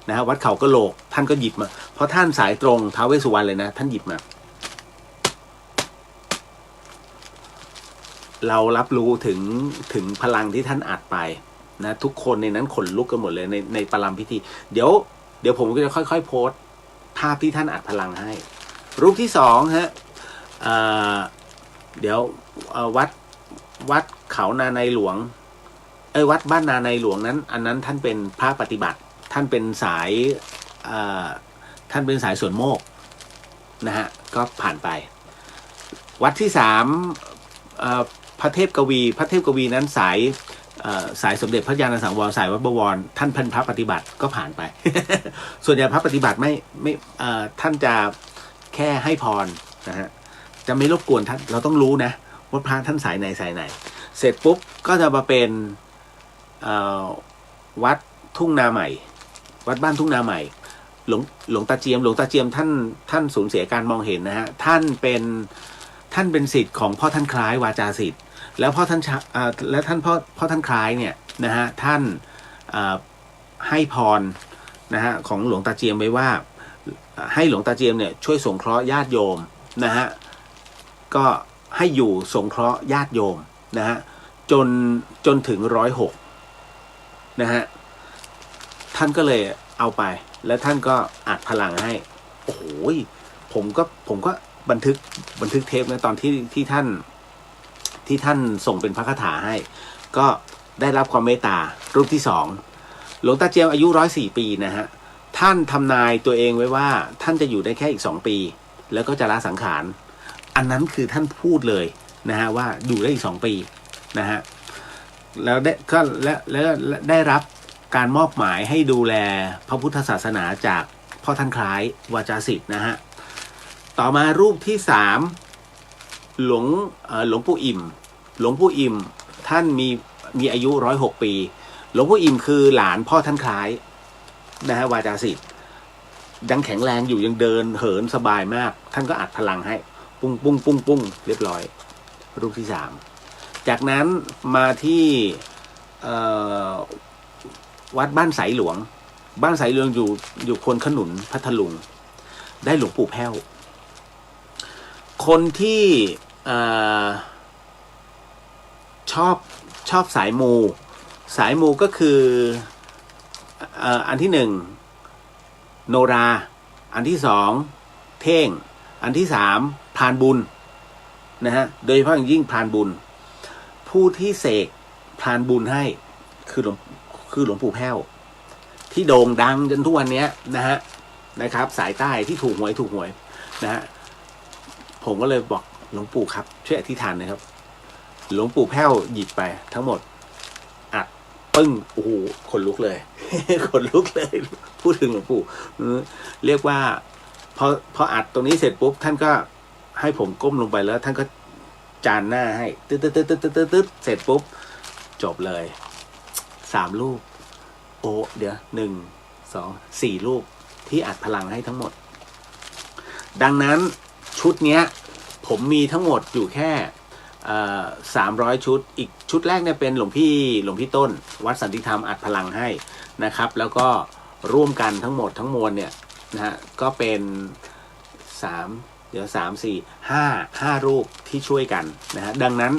นะฮะวัดเขากะโหลกท่านก็หยิบมาเพราะท่านสายตรงท้าวเวสสุวรรณเลยนะท่านหยิบมาเรารับรู้ถึงพลังที่ท่านอัดไปนะทุกคนในนั้นขนลุกกันหมดเลยในปรามพิธีเดี๋ยวผมก็จะค่อยๆโพสต์ภาพที่ท่านอัดพลังให้รูปที่2ฮะเดี๋ยววัดเขานาในหลวงวัดบ้านนาในหลวงนั้นอันนั้นท่านเป็นพระปฏิบัติท่านเป็นสายสวนโมกนะฮะก็ผ่านไปวัดที่3พระเทพกวีนั้นสายสมเด็จพระญาณสังวรสายวัดบวรท่านเป็นพระปฏิบัติก็ผ่านไป ส่วนใหญ่พระปฏิบัติไม่ท่านจะแค่ให้พรนะฮะจะไม่รบกวนท่านเราต้องรู้นะว่าพระท่านสายไหนเสร็จปุ๊บก็จะมาเป็นวัดทุ่งนาใหม่วัดบ้านทุ่งนาใหม่หลวงตาเจียมท่านสูญเสียการมองเห็นนะฮะท่านเป็นศิษย์ของพ่อท่านคล้ายวาจาศิษย์แล้วพ่อท่านพ่อท่านคล้ายเนี่ยนะฮะท่านให้พรนะฮะของหลวงตาเจียมไว้ว่าให้หลวงตาเจียมเนี่ยช่วยสงเคราะห์ญาติโยมนะฮะก็ให้อยู่สงเคราะห์ญาติโยมนะฮะจนถึง106นะฮะท่านก็เลยเอาไปแล้วท่านก็อัดพลังให้โอ้โหผมก็บันทึกเทปนะตอนที่ท่านส่งเป็นพระคาถาให้ก็ ได้รับความเมตตารูปที่สองหลวงตาเจียมอายุ104 ปีนะฮะท่านทำนายตัวเองไว้ว่าท่านจะอยู่ได้แค่อีก2 ปีแล้วก็จะละสังขารอันนั้นคือท่านพูดเลยนะฮะว่าอยู่ได้อีก2 ปีนะฮะแล้วได้รับการมอบหมายให้ดูแลพระพุทธศาสนาจากพ่อท่านคล้ายวาจาศิษย์นะฮะต่อมารูปที่3หลวงปู่อิ่มหลวงปู่อิ่มท่านมีอายุ106 ปีหลวงปู่อิ่มคือหลานพ่อท่านคล้ายนะฮะวาจาศิษย์ยังแข็งแรงอยู่ยังเดินเหินสบายมากท่านก็อัดพลังให้ปุ้งปุ้งปุ้งปุ้งเรียบร้อยรูปที่3จากนั้นมาที่วัดบ้านสายหลวงอยู่คนขนุนพัทลุงได้หลวงปู่แพ้วคนที่ชอบสายมูก็คืออันที่1โนราอันที่2เท่งอันที่3พรานบุญนะฮะโดยเฉพาะอย่างยิ่งพรานบุญผู้ที่เสกพรานบุญให้คือหลวงปู่แพ้วที่โด่งดังจนทุกวันนี้นะครับสายใต้ที่ถูกหวยนะฮะผมก็เลยบอกหลวงปู่ครับช่วยอธิษฐานนะครับหลวงปู่แพ้วหยิบไปทั้งหมดอัดปึ้งโอ้โหขนลุกเลย ขนลุกเลยพูดถึงหลวงปู่เรียกว่าพออัดตรงนี้เสร็จปุ๊บท่านก็ให้ผมก้มลงไปแล้วท่านก็จานหน้าให้ตึ๊ดเสร็จปุ๊บจบเลย3 รูปโอ้เดี๋ยว1 2 4 รูปที่อัดพลังให้ทั้งหมดดังนั้นชุดเนี้ยผมมีทั้งหมดอยู่แค่300 ชุดอีกชุดแรกเนี่ยเป็นหลวงพี่ต้นวัดสันติธรรมอัดพลังให้นะครับแล้วก็ร่วมกันทั้งหมดทั้งมวลเนี่ยนะฮะก็เป็น5 รูปที่ช่วยกันนะฮะดังนั้น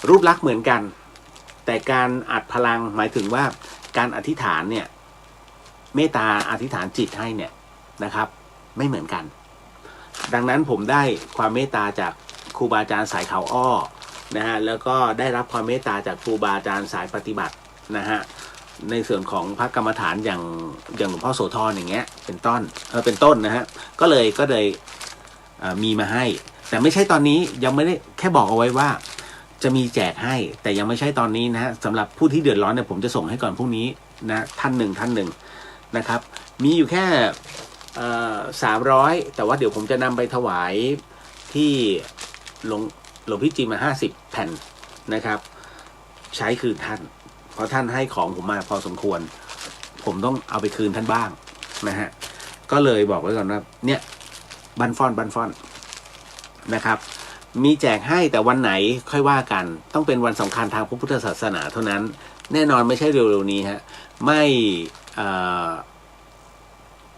รูปลักษณ์เหมือนกันแต่การอัดพลังหมายถึงว่าการอธิษฐานเนี่ยเมตตาอธิษฐานจิตให้เนี่ยนะครับไม่เหมือนกันดังนั้นผมได้ความเมตตาจากครูบาอาจารย์สายเขาอ้อนะฮะแล้วก็ได้รับความเมตตาจากครูบาอาจารย์สายปฏิบัตินะฮะในส่วนของพระกรรมฐานอย่างหลวงพ่อโสธรอย่างเงี้ยเป็นต้นนะฮะก็เลยมีมาให้แต่ไม่ใช่ตอนนี้ยังไม่ได้แค่บอกเอาไว้ว่าจะมีแจกให้แต่ยังไม่ใช่ตอนนี้นะฮะสำหรับผู้ที่เดือดร้อนเนี่ยผมจะส่งให้ก่อนพรุ่งนี้นะท่านหนึ่งนะครับมีอยู่แค่300แต่ว่าเดี๋ยวผมจะนำไปถวายที่หลวงพี่จีมา50 แผ่นนะครับใช้คืนท่านเพราะท่านให้ของผมมาพอสมควรผมต้องเอาไปคืนท่านบ้างนะฮะก็เลยบอกไว้ก่อนว่าเนี่ยบันฟอนนะครับมีแจกให้แต่วันไหนค่อยว่ากันต้องเป็นวันสำคัญทางพระพุทธศาสนาเท่านั้นแน่นอนไม่ใช่เร็วๆนี้ฮะไม่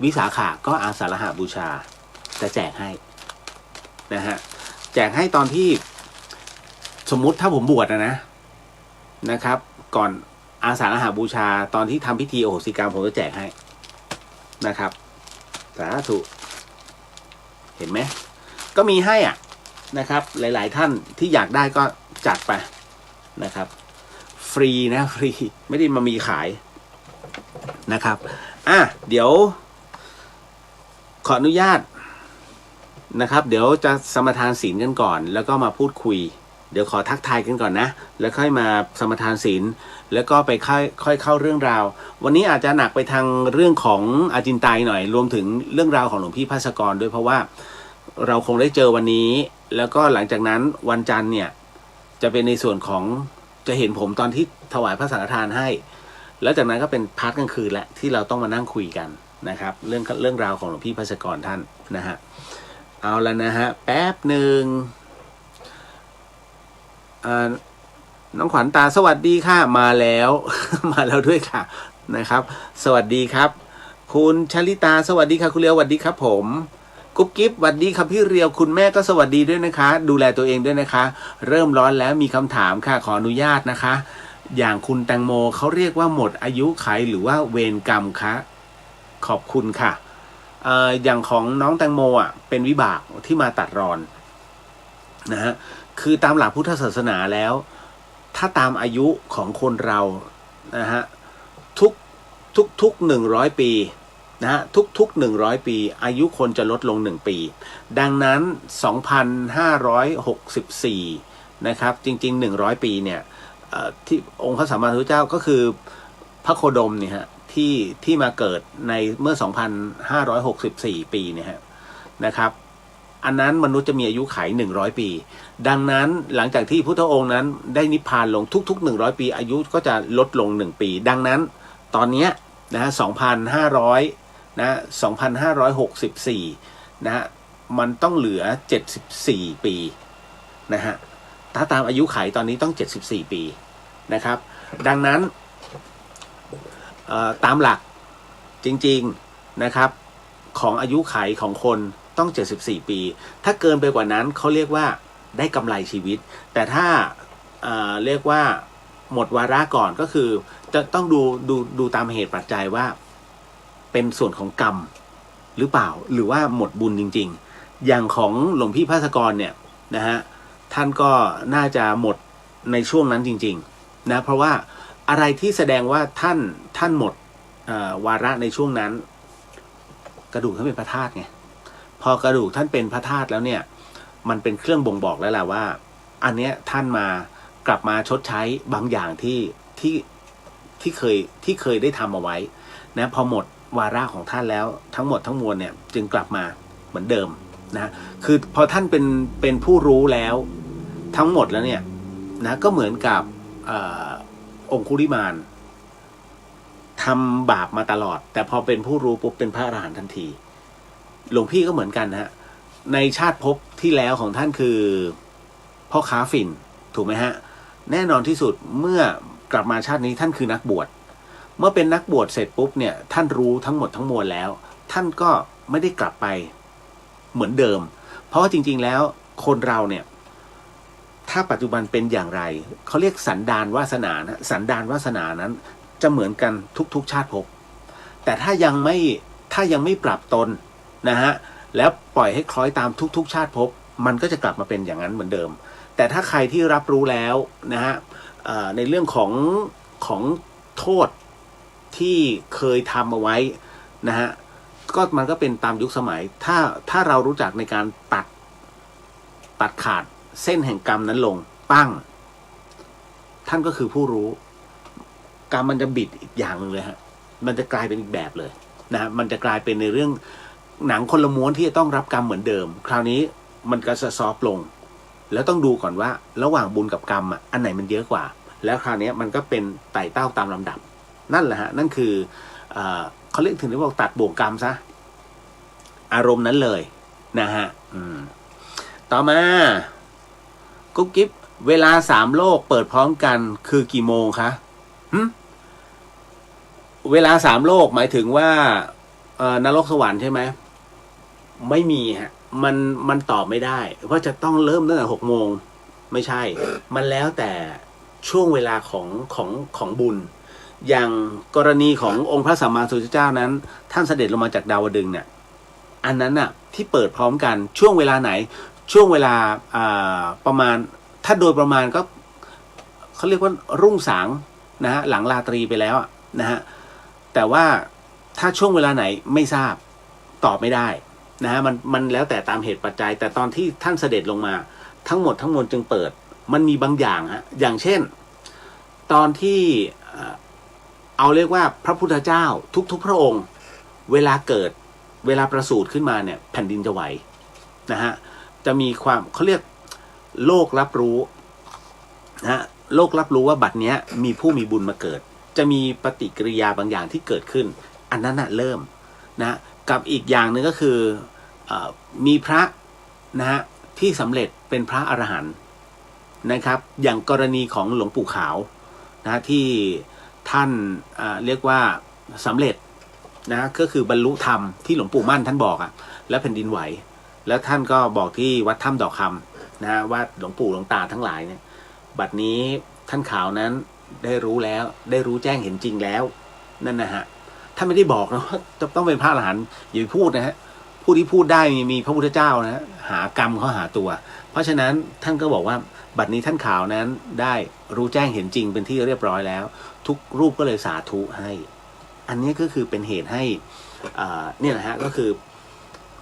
วิสาขะก็อาสาฬหบูชาจะแจกให้นะฮะแจกให้ตอนที่สมมุติถ้าผมบวชนะครับก่อนอาสาฬหบูชาตอนที่ทำพิธีโอโหสิกรรมผมจะแจกให้นะครับสาธุเห็นไหมก็มีให้นะครับหลายๆท่านที่อยากได้ก็จัดไปนะครับฟรีนะฟรีไม่ได้มามีขายนะครับเดี๋ยวขออนุญาตนะครับเดี๋ยวจะสมทานศีลกันก่อนแล้วก็มาพูดคุยเดี๋ยวขอทักทายกันก่อนนะแล้วค่อยมาสมทานศีลแล้วก็ไปค่อยเข้าเรื่องราววันนี้อาจจะหนักไปทางเรื่องของอาจินไตยหน่อยรวมถึงเรื่องราวของหลวงพี่ภาสกรด้วยเพราะว่าเราคงได้เจอวันนี้แล้วก็หลังจากนั้นวันจันทร์เนี่ยจะเป็นในส่วนของจะเห็นผมตอนที่ถวายพระสังฆทานให้แล้วจากนั้นก็เป็นพาร์ทกลางคืนแหละที่เราต้องมานั่งคุยกันนะครับเรื่องราวของหลวงพี่ภาสกรท่านนะฮะเอาละนะฮะแป๊บหนึ่งน้องขวัญตาสวัสดีค่ะมาแล้ว มาแล้วด้วยค่ะนะครับสวัสดีครับคุณชลิตาสวัสดีค่ะคุณเรียวสวัสดีครับผมกุ๊บกิ๊บสวัสดีครับพี่เรียวคุณแม่ก็สวัสดีด้วยนะคะดูแลตัวเองด้วยนะคะเริ่มร้อนแล้วมีคำถามค่ะขออนุญาตนะคะอย่างคุณแตงโมเขาเรียกว่าหมดอายุไขหรือว่าเวรกรรมคะขอบคุณค่ะอย่างของน้องแตงโมเป็นวิบากที่มาตัดรอนนะฮะคือตามหลักพุทธศาสนาแล้ว ถ้าตามอายุของคนเรานะฮะทุก100 ปีนะฮะทุก100 ปีอายุคนจะลดลง1 ปีดังนั้น 2,564 นะครับจริงๆ100 ปีเนี่ยที่องค์พระสัมมาสัมพุทธเจ้าก็คือพระโคดมเนี่ยฮะที่มาเกิดในเมื่อ 2,564 ปีเนี่ยฮะนะครับอันนั้นมนุษย์จะมีอายุขัย100 ปีดังนั้นหลังจากที่พุทธองค์นั้นได้นิพพานลงทุก100 ปีอายุก็จะลดลง1 ปีดังนั้นตอนนี้นะฮะ2,500นะ2,564นะฮะมันต้องเหลือ74 ปีนะฮะถ้าตามอายุขัยตอนนี้ต้อง74 ปีนะครับดังนั้นตามหลักจริงๆนะครับของอายุขัยของคนต้อง74 ปีถ้าเกินไปกว่านั้นเขาเรียกว่าได้กำไรชีวิตแต่ถ้าเรียกว่าหมดวาระก่อนก็คือจะต้องดูตามเหตุปัจจัยว่าเป็นส่วนของกรรมหรือเปล่าหรือว่าหมดบุญจริงๆอย่างของหลวงพี่ภาสกรเนี่ยนะฮะท่านก็น่าจะหมดในช่วงนั้นจริงๆนะเพราะว่าอะไรที่แสดงว่าท่านหมดวาระในช่วงนั้นกระดูกท่านเป็นพระธาตุไงพอกระดูกท่านเป็นพระธาตุแล้วเนี่ยมันเป็นเครื่องบ่งบอกแล้วแหละว่าอันเนี้ยท่านกลับมาชดใช้บางอย่างที่เคยได้ทำเอาไว้นะพอหมดวาระของท่านแล้วทั้งหมดทั้งมวลเนี่ยจึงกลับมาเหมือนเดิมนะคือพอท่านเป็นผู้รู้แล้วทั้งหมดแล้วเนี่ยนะก็เหมือนกับองคุลิมานทำบาปมาตลอดแต่พอเป็นผู้รู้ปุ๊บเป็นพระอรหันต์ทันทีหลวงพี่ก็เหมือนกันนะฮะในชาติภพที่แล้วของท่านคือพ่อค้าฝิ่นถูกไหมฮะแน่นอนที่สุดเมื่อกลับมาชาตินี้ท่านคือนักบวชเมื่อเป็นนักบวชเสร็จปุ๊บเนี่ยท่านรู้ทั้งหมดทั้งมวลแล้วท่านก็ไม่ได้กลับไปเหมือนเดิมเพราะว่าจริงๆแล้วคนเราเนี่ยถ้าปัจจุบันเป็นอย่างไรเขาเรียกสันดานวาสนานะสันดานวาสนานั้นจะเหมือนกันทุกชาติภพแต่ถ้ายังไม่ปรับตนนะฮะแล้วปล่อยให้คล้อยตามทุกชาติภพมันก็จะกลับมาเป็นอย่างนั้นเหมือนเดิมแต่ถ้าใครที่รับรู้แล้วนะฮะในเรื่องของโทษที่เคยทำเอาไว้นะฮะก็มันก็เป็นตามยุคสมัยถ้าเรารู้จักในการตัดขาดเส้นแห่งกรรมนั้นลงปั้งท่านก็คือผู้รู้กรรมมันจะบิดอีกอย่างหนึ่งเลยฮะมันจะกลายเป็นอีกแบบเลยนะมันจะกลายเป็นในเรื่องหนังคนละม้วนที่จะต้องรับกรรมเหมือนเดิมคราวนี้มันก็จะซอฟลงแล้วต้องดูก่อนว่าระหว่างบุญกับกรรมอันไหนมันเยอะกว่าแล้วคราวนี้มันก็เป็นไต่เต้าตามลำดับนั่นแหละฮะนั่นคือเขาเรียกถึงที่บอกตัดบ่วงกรรมซะอารมณ์นั้นเลยนะฮะต่อมากุ๊บกิ๊บเวลา3 โลกเปิดพร้อมกันคือกี่โมงคะเวลา3 โลกหมายถึงว่านรกสวรรค์ใช่ไหมไม่มีฮะมันตอบไม่ได้ว่าจะต้องเริ่มตั้งแต่6 โมงไม่ใช่มันแล้วแต่ช่วงเวลาของบุญอย่างกรณีขององค์พระสัมมาสัมพุทธเจ้านั้นท่านเสด็จลงมาจากดาวดึงส์เนี่ยอันนั้นน่ะที่เปิดพร้อมกันช่วงเวลาไหนช่วงเวลาประมาณถ้าโดยประมาณก็เขาเรียกว่ารุ่งสางนะฮะหลังราตรีไปแล้วนะฮะแต่ว่าถ้าช่วงเวลาไหนไม่ทราบตอบไม่ได้นะฮะมันแล้วแต่ตามเหตุปัจจัยแต่ตอนที่ท่านเสด็จลงมาทั้งหมดทั้งมวลจึงเปิดมันมีบางอย่างฮะอย่างเช่นตอนที่เอาเรียกว่าพระพุทธเจ้าทุกพระองค์เวลาเกิดเวลาประสูติขึ้นมาเนี่ยแผ่นดินจะไหวนะฮะจะมีความเขาเรียกโลกรับรู้นะฮะโลกรับรู้ว่าบัดเนี้ยมีผู้มีบุญมาเกิดจะมีปฏิกิริยาบางอย่างที่เกิดขึ้นอันนั้นน่ะเริ่มนะกับอีกอย่างหนึ่งก็คือมีพระนะฮะที่สำเร็จเป็นพระอรหันต์นะครับอย่างกรณีของหลวงปู่ขาวนะที่ท่านเรียกว่าสำเร็จนะก็คือบรรลุธรรมที่หลวงปู่มั่นท่านบอกแล้วแผ่นดินไหวแล้วท่านก็บอกที่วัดถ้ำดอกคำนะว่าหลวงปู่หลวงตาทั้งหลายเนี่ยบัดนี้ท่านขาวนั้นได้รู้แล้วได้รู้แจ้งเห็นจริงแล้วนั่นนะฮะท่านไม่ได้บอกนะว่าจะต้องเป็นพระอรหันต์อย่าไปพูดนะฮะผู้ที่พูดได้มีพระพุทธเจ้านะฮะ หากรรมเขาหาตัว เพราะฉะนั้นท่านก็บอกว่าบัดนี้ท่านขาวนั้นได้รู้แจ้งเห็นจริงเป็นที่เรียบร้อยแล้วทุกรูปก็เลยสาธุให้อันนี้ก็คือเป็นเหตุให้เนี่ยนะฮะก็คือ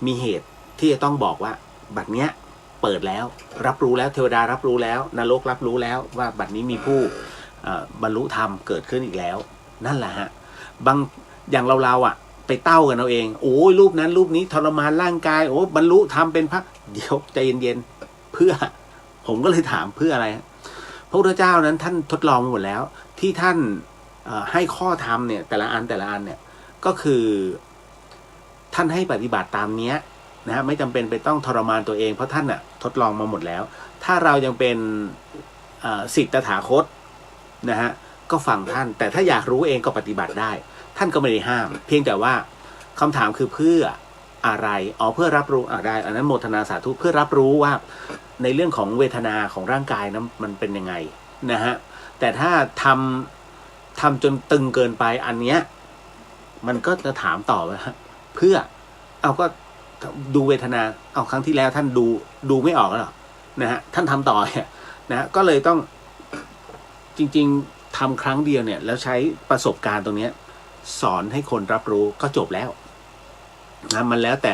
มีเหตุที่จะต้องบอกว่าบัดเนี้ยเปิดแล้วรับรู้แล้วเทวดารับรู้แล้วนรกรับรู้แล้วว่าบัดนี้มีผู้บรรลุธรรมเกิดขึ้นอีกแล้วนั่นแหละฮะบางอย่างเราอ่ะไปเต้ากันเอาเองโอ้ยรูปนั้นรูปนี้ทรมานร่างกายโอ้บรรลุธรรมเป็นพระเดี๋ยวใจเย็นๆเพื่อผมก็เลยถามเพื่ออะไรพระพุทธเจ้านั้นท่านทดลองมาหมดแล้วที่ท่านให้ข้อธรรมเนี่ยแต่ละอันเนี่ยก็คือท่านให้ปฏิบัติตามเนี้ยนะฮะไม่จำเป็นไปต้องทรมานตัวเองเพราะท่านทดลองมาหมดแล้วถ้าเรายังเป็นศิษย์ตถาคตนะฮะก็ฟังท่านแต่ถ้าอยากรู้เองก็ปฏิบัติได้ท่านก็ไม่ได้ห้ามเพียงแต่ว่าคำถามคือเพื่ออะไรเพื่อรับรู้ได้อันนั้นโมทนาสาธุเพื่อรับรู้ว่าในเรื่องของเวทนาของร่างกายนั้นมันเป็นยังไงนะฮะแต่ถ้าทำจนตึงเกินไปอันเนี้ยมันก็จะถามต่อว่าเพื่อก็ดูเวทนาครั้งที่แล้วท่านดูไม่ออกแล้วหรอนะฮะท่านทำต่อนะฮะก็เลยต้องจริงๆทำครั้งเดียวเนี่ยแล้วใช้ประสบการณ์ตรงนี้สอนให้คนรับรู้ก็จบแล้วนะมันแล้วแต่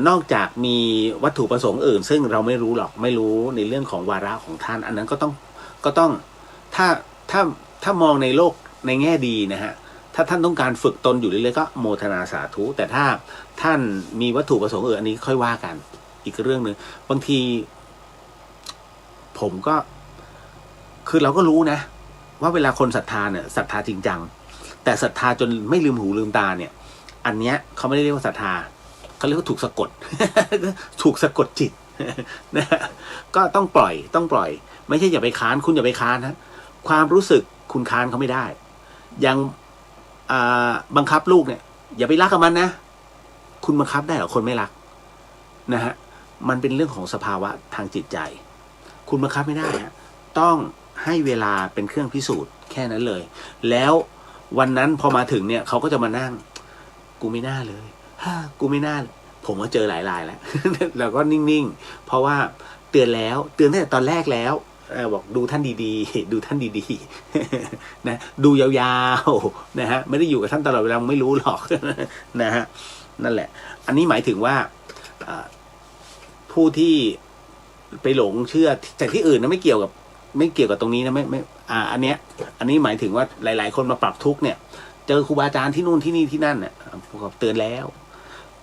นอกจากมีวัตถุประสงค์อื่นซึ่งเราไม่รู้หรอกไม่รู้ในเรื่องของวาระของท่านอันนั้นก็ต้องถ้ามองในโลกในแง่ดีนะฮะถ้าท่านต้องการฝึกตนอยู่เรื่อยๆก็โมทนาสาธุแต่ถ้าท่านมีวัตถุประสงค์อื่นอันนี้ค่อยว่ากันอีกเรื่องหนึ่งบางทีผมก็คือเราก็รู้นะว่าเวลาคนศรัทธาเนี่ยศรัทธาจริงจังแต่ศรัทธาจนไม่ลืมหูลืมตาเนี่ยอันเนี้ยเขาไม่ได้เรียกว่าศรัทธาเขาเรียกว่าถูกสะกด ถูกสะกดจิตนะก็ต้องปล่อยไม่ใช่อย่าไปค้านคุณอย่าไปค้านนะความรู้สึกคุณค้านเขาไม่ได้ยังบังคับลูกเนี่ยอย่าไปรักกับมันนะคุณบังคับได้เหรอคนไม่รักนะฮะมันเป็นเรื่องของสภาวะทางจิตใจคุณบังคับไม่ได้ฮะต้องให้เวลาเป็นเครื่องพิสูจน์แค่นั้นเลยแล้ววันนั้นพอมาถึงเนี่ยเขาก็จะมานั่งกูไม่น่าเลยกูไม่น่าผมก็เจอหลายรายแล้ว แล้วก็นิ่งๆเพราะว่าเตือนตั้งแต่ตอนแรกแล้วบอกดูท่านดีๆดูท่านดีๆนะดูยาวๆนะฮะไม่ได้อยู่กับท่านตลอดเวลาไม่รู้หรอก นะฮะนั่นแหละอันนี้หมายถึงว่าผู้ที่ไปหลงเชื่อจากที่อื่นนะไม่เกี่ยวกับตรงนี้นะไม่อันนี้หมายถึงว่าหลายๆคนมาปรับทุกข์เนี่ยเจอครูบาอาจารย์ที่นู่นที่นี่ที่นั่นเนี่ยผมเตือนแล้ว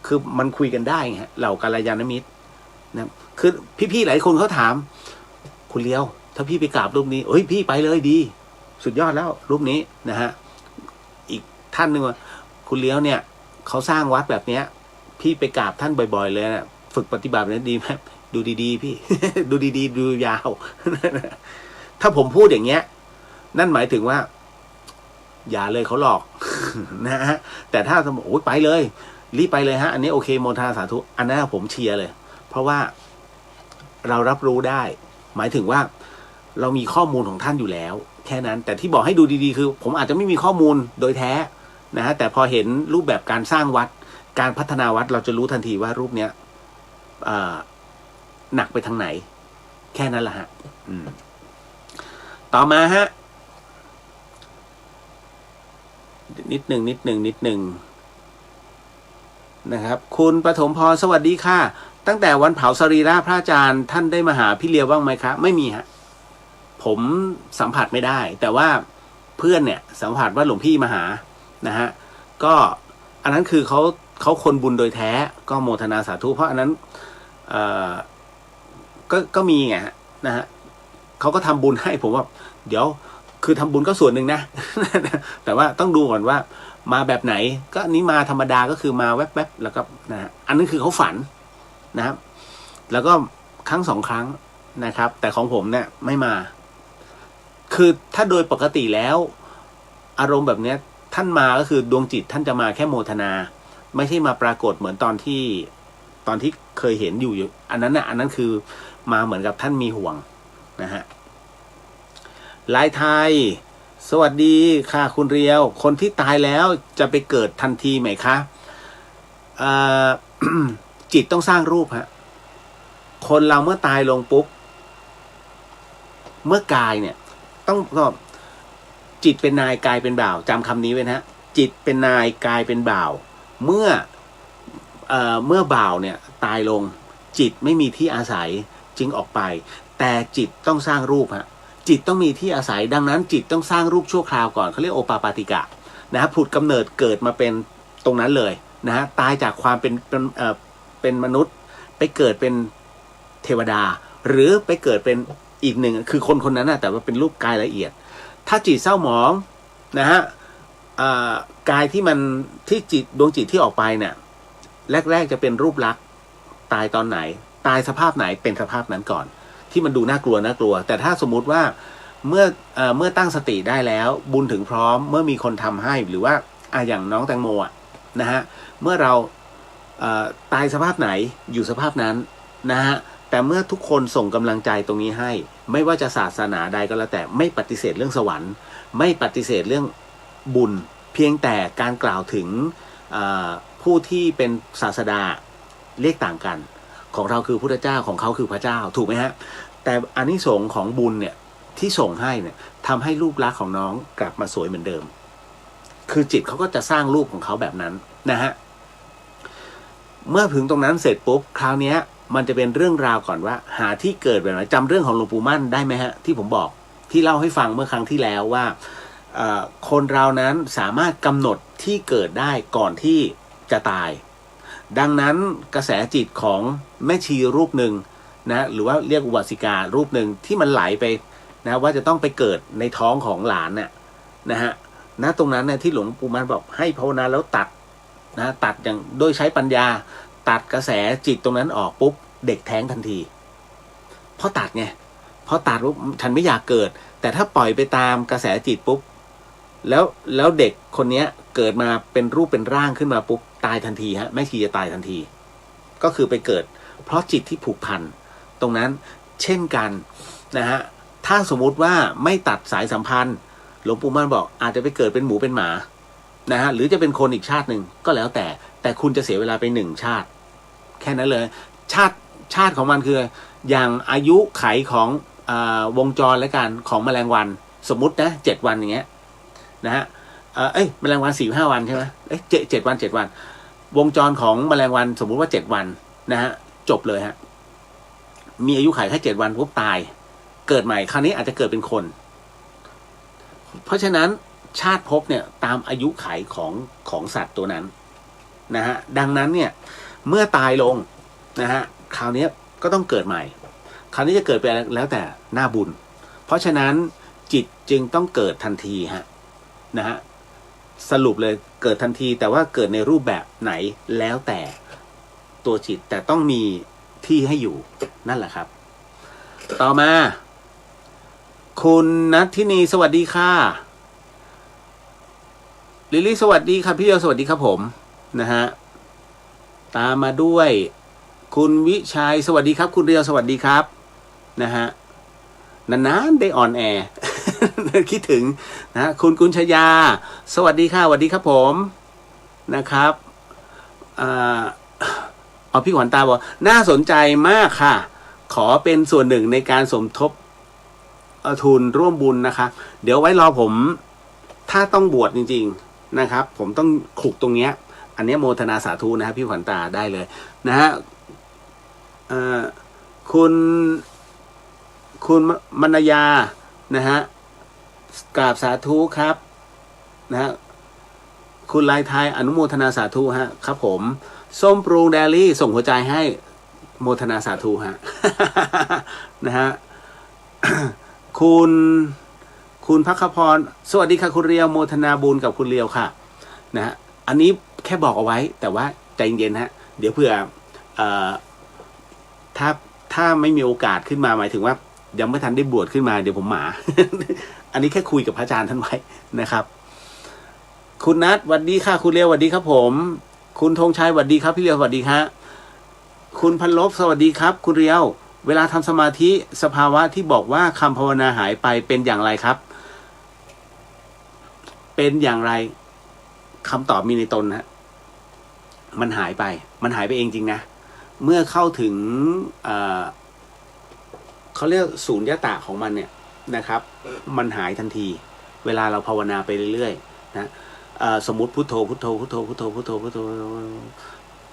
คือมันคุยกันได้ฮะเหล่ากัลยาณมิตรนะคือพี่ๆหลายคนเขาถามคุณเลี้ยวถ้าพี่ไปกราบรูปนี้เฮ้ยพี่ไปเลยดีสุดยอดแล้วรูปนี้นะฮะอีกท่านหนึ่งว่าคุณเลี้ยวเนี่ยเขาสร้างวัดแบบเนี้ยพี่ไปกราบท่านบ่อยๆเลยนะฝึกปฏิบัตินี้ดีไหมดูดีๆพี่ ดูดีๆดูยาว ถ้าผมพูดอย่างเงี้ยนั่นหมายถึงว่าอย่าเลยเขาหลอก นะฮะแต่ถ้าสมมติโอ้ยไปเลยรีบไปเลยฮะอันนี้โอเคโมทนาสาธุอันนั้นผมเชียร์เลยเพราะว่าเรารับรู้ได้หมายถึงว่าเรามีข้อมูลของท่านอยู่แล้วแค่นั้นแต่ที่บอกให้ดูดีๆคือผมอาจจะไม่มีข้อมูลโดยแท้นะฮะแต่พอเห็นรูปแบบการสร้างวัดการพัฒนาวัดเราจะรู้ทันทีว่ารูปเนี้ยหนักไปทางไหนแค่นั้นแหละฮะต่อมาฮะนิดหนึ่งนะครับคุณปฐมพรสวัสดีค่ะตั้งแต่วันเผาสรีระพระอาจารย์ท่านได้มาหาพี่เลียวบ้างไหมครับไม่มีฮะผมสัมผัสไม่ได้แต่ว่าเพื่อนเนี่ยสัมผัสว่าหลวงพี่มาหานะฮะก็อันนั้นคือเขาคนบุญโดยแท้ก็โมทนาสาธุเพราะอันนั้นก็มีไงนะฮะเขาก็ทำบุญให้ผมว่าเดี๋ยวคือทำบุญก็ส่วนหนึ่งนะ แต่ว่าต้องดูก่อนว่ามาแบบไหนก็นี้มาธรรมดาก็คือมาแวบๆแล้วก็นะฮะอันนั้นคือเขาฝันนะครับแล้วก็ครั้ง2 ครั้งนะครับแต่ของผมเนี่ยไม่มาคือถ้าโดยปกติแล้วอารมณ์แบบเนี้ยท่านมาก็คือดวงจิตท่านจะมาแค่โมทนาไม่ใช่มาปรากฏเหมือนตอนที่เคยเห็นอยู่อันนั้นคือมาเหมือนกับท่านมีห่วงนะฮะลายไทยสวัสดีค่ะคุณเรียวคนที่ตายแล้วจะไปเกิดทันทีไหมคะ จิตต้องสร้างรูปฮะ คนเราเมื่อตายลงปุ๊บเมื่อกายเนี่ยต้องจิตเป็นนายกายเป็นบ่าวจำคำนี้ไว้นะฮะจิตเป็นนายกายเป็นบ่าวเมื่อบ่าวเนี่ยตายลงจิตไม่มีที่อาศัยจึงออกไปแต่จิตต้องสร้างรูปฮะจิตต้องมีที่อาศัยดังนั้นจิตต้องสร้างรูปชั่วคราวก่อนเขาเรียกโอปาปาติกะนะฮะผุดกำเนิดเกิดมาเป็นตรงนั้นเลยนะฮะตายจากความเป็นมนุษย์ไปเกิดเป็นเทวดาหรือไปเกิดเป็นอีกหนึ่งคือคนคนนั้นนะแต่ว่าเป็นรูปกายละเอียดถ้าจิตเศร้าหมองนะฮะกายที่จิตดวงจิตที่ออกไปเนี่ยแรกๆจะเป็นรูปลักษณ์ตายตอนไหนตายสภาพไหนเป็นสภาพนั้นก่อนที่มันดูน่ากลัวแต่ถ้าสมมุติว่าเมื่อตั้งสติได้แล้วบุญถึงพร้อมเมื่อมีคนทำให้หรือว่าอย่างน้องแตงโมนะฮะเมื่อเราตายสภาพไหนอยู่สภาพนั้นนะฮะแต่เมื่อทุกคนส่งกำลังใจตรงนี้ให้ไม่ว่าจะศาสนาใดก็แล้วแต่ไม่ปฏิเสธเรื่องสวรรค์ไม่ปฏิเสธเรื่องบุญเพียงแต่การกล่าวถึงผู้ที่เป็นศาสดาเรียกต่างกันของเราคือพุทธเจ้าของเขาคือพระเจ้าถูกไหมฮะแต่อานิสงส์ของบุญเนี่ยที่ส่งให้เนี่ยทำให้รูปลักษณ์ของน้องกลับมาสวยเหมือนเดิมคือจิตเขาก็จะสร้างรูปของเขาแบบนั้นนะฮะเมื่อถึงตรงนั้นเสร็จปุ๊บคราวนี้มันจะเป็นเรื่องราวก่อนว่าหาที่เกิดแบบไหนจำเรื่องของหลวงปู่มั่นได้ไหมฮะที่ผมบอกที่เล่าให้ฟังเมื่อครั้งที่แล้วว่าคนเรานั้นสามารถกำหนดที่เกิดได้ก่อนที่จะตายดังนั้นกระแสจิตของแม่ชีรูปหนึ่งนะหรือว่าเรียกอุบาสิการูปหนึ่งที่มันไหลไปนะว่าจะต้องไปเกิดในท้องของหลานน่ะนะฮะณตรงนั้นเนี่ยที่หลวงปู่มั่นบอกให้ภาวนาแล้วตัดนะตัดอย่างโดยใช้ปัญญาตัดกระแสจิตตรงนั้นออกปุ๊บเด็กแท้งทันทีเพราะตัดไงเพราะตัดปุ๊บฉันไม่อยากเกิดแต่ถ้าปล่อยไปตามกระแสจิตปุ๊บแล้วเด็กคนนี้เกิดมาเป็นรูปเป็นร่างขึ้นมาปุ๊บตายทันทีฮะแม่ชีจะตายทันทีก็คือไปเกิดเพราะจิตที่ผูกพันตรงนั้นเช่นกันนะฮะถ้าสมมุติว่าไม่ตัดสายสัมพันธ์หลวงปู่มั่นบอกอาจจะไปเกิดเป็นหมูเป็นหมานะฮะหรือจะเป็นคนอีกชาติหนึ่งก็แล้วแต่คุณจะเสียเวลาไปหนึ่งชาติแค่นั้นเลยชาติของมันคืออย่างอายุไขของวงจรและการของแมลงวันสมมุตินะ7 วันอย่างเงี้ยนะฮะแมลงวัน4-5 วันใช่ไหม7 วันวงจรของแมลงวันสมมุติว่า7 วันนะฮะจบเลยฮะมีอายุไขแค่7 วันปุ๊บตายเกิดใหม่คราวนี้อาจจะเกิดเป็นคนเพราะฉะนั้นชาติภพเนี่ยตามอายุไขของสัตว์ตัวนั้นนะฮะดังนั้นเนี่ยเมื่อตายลงนะฮะคราวนี้ก็ต้องเกิดใหม่คราวนี้จะเกิดไปแล้วแต่หน้าบุญเพราะฉะนั้นจิตจึงต้องเกิดทันทีฮะนะฮะสรุปเลยเกิดทันทีแต่ว่าเกิดในรูปแบบไหนแล้วแต่ตัวจิตแต่ต้องมีที่ให้อยู่นั่นแหละครับต่อมาคุณนัทธินีสวัสดีค่ะลิลลี่สวัสดีครับพี่เดียวสวัสดีครับผมนะฮะตามมาด้วยคุณวิชัยสวัสดีครับคุณเรียวสวัสดีครับนะฮะนานๆได้ออนแอร์ คิดถึงนะคุณกุญชยาสวัสดีค่ะสวัสดีครับผมนะครับพี่ขวัญตาบอกน่าสนใจมากค่ะขอเป็นส่วนหนึ่งในการสมทบทุนร่วมบุญนะคะเดี๋ยวไว้รอผมถ้าต้องบวชจริงๆนะครับผมต้องขลุกตรงเนี้ยอันนี้โมทนาสาธุนะครับพี่ขวัญตาได้เลยนะฮะคุณมณยานะฮะกราบสาธุครับนะฮะคุณลายไทยอนุโมทนาสาธุฮะครับผมส้มปรุงเดลี่ส่งหัวใจให้โมทนาสาธุฮะ นะฮะ คุณพักขพรสวัสดีค่ะคุณเรียวโมทนาบุญกับคุณเรียวค่ะนะฮะอันนี้แค่บอกเอาไว้แต่ว่าใจเย็นฮะเดี๋ยวเผื่อถ้าไม่มีโอกาสขึ้นมาหมายถึงว่ายังไม่ทันได้บวชขึ้นมาเดี๋ยวผมหมา อันนี้แค่คุยกับพระอาจารย์ท่านไว้นะครับคุณนัทสวัสดีค่ะคุณเรียวสวัสดีครับผมคุณธงชัยสวัสดีครับพี่เรียวสวัสดีครับคุณพันลบสวัสดีครับคุณเรียวเวลาทำสมาธิสภาวะที่บอกว่าคำภาวนาหายไปเป็นอย่างไรครับเป็นอย่างไรคำตอบมีในตนฮะมันหายไปเองจริงนะ เมื่อเข้าถึงเขาเรียกศูนย์ยตะของมันเนี่ยนะครับมันหายทันทีเวลาเราภาวนาไปเรื่อยๆนะสมมติพุทโธพุทโธพุทโธพุทโธพุทโธพุทโธ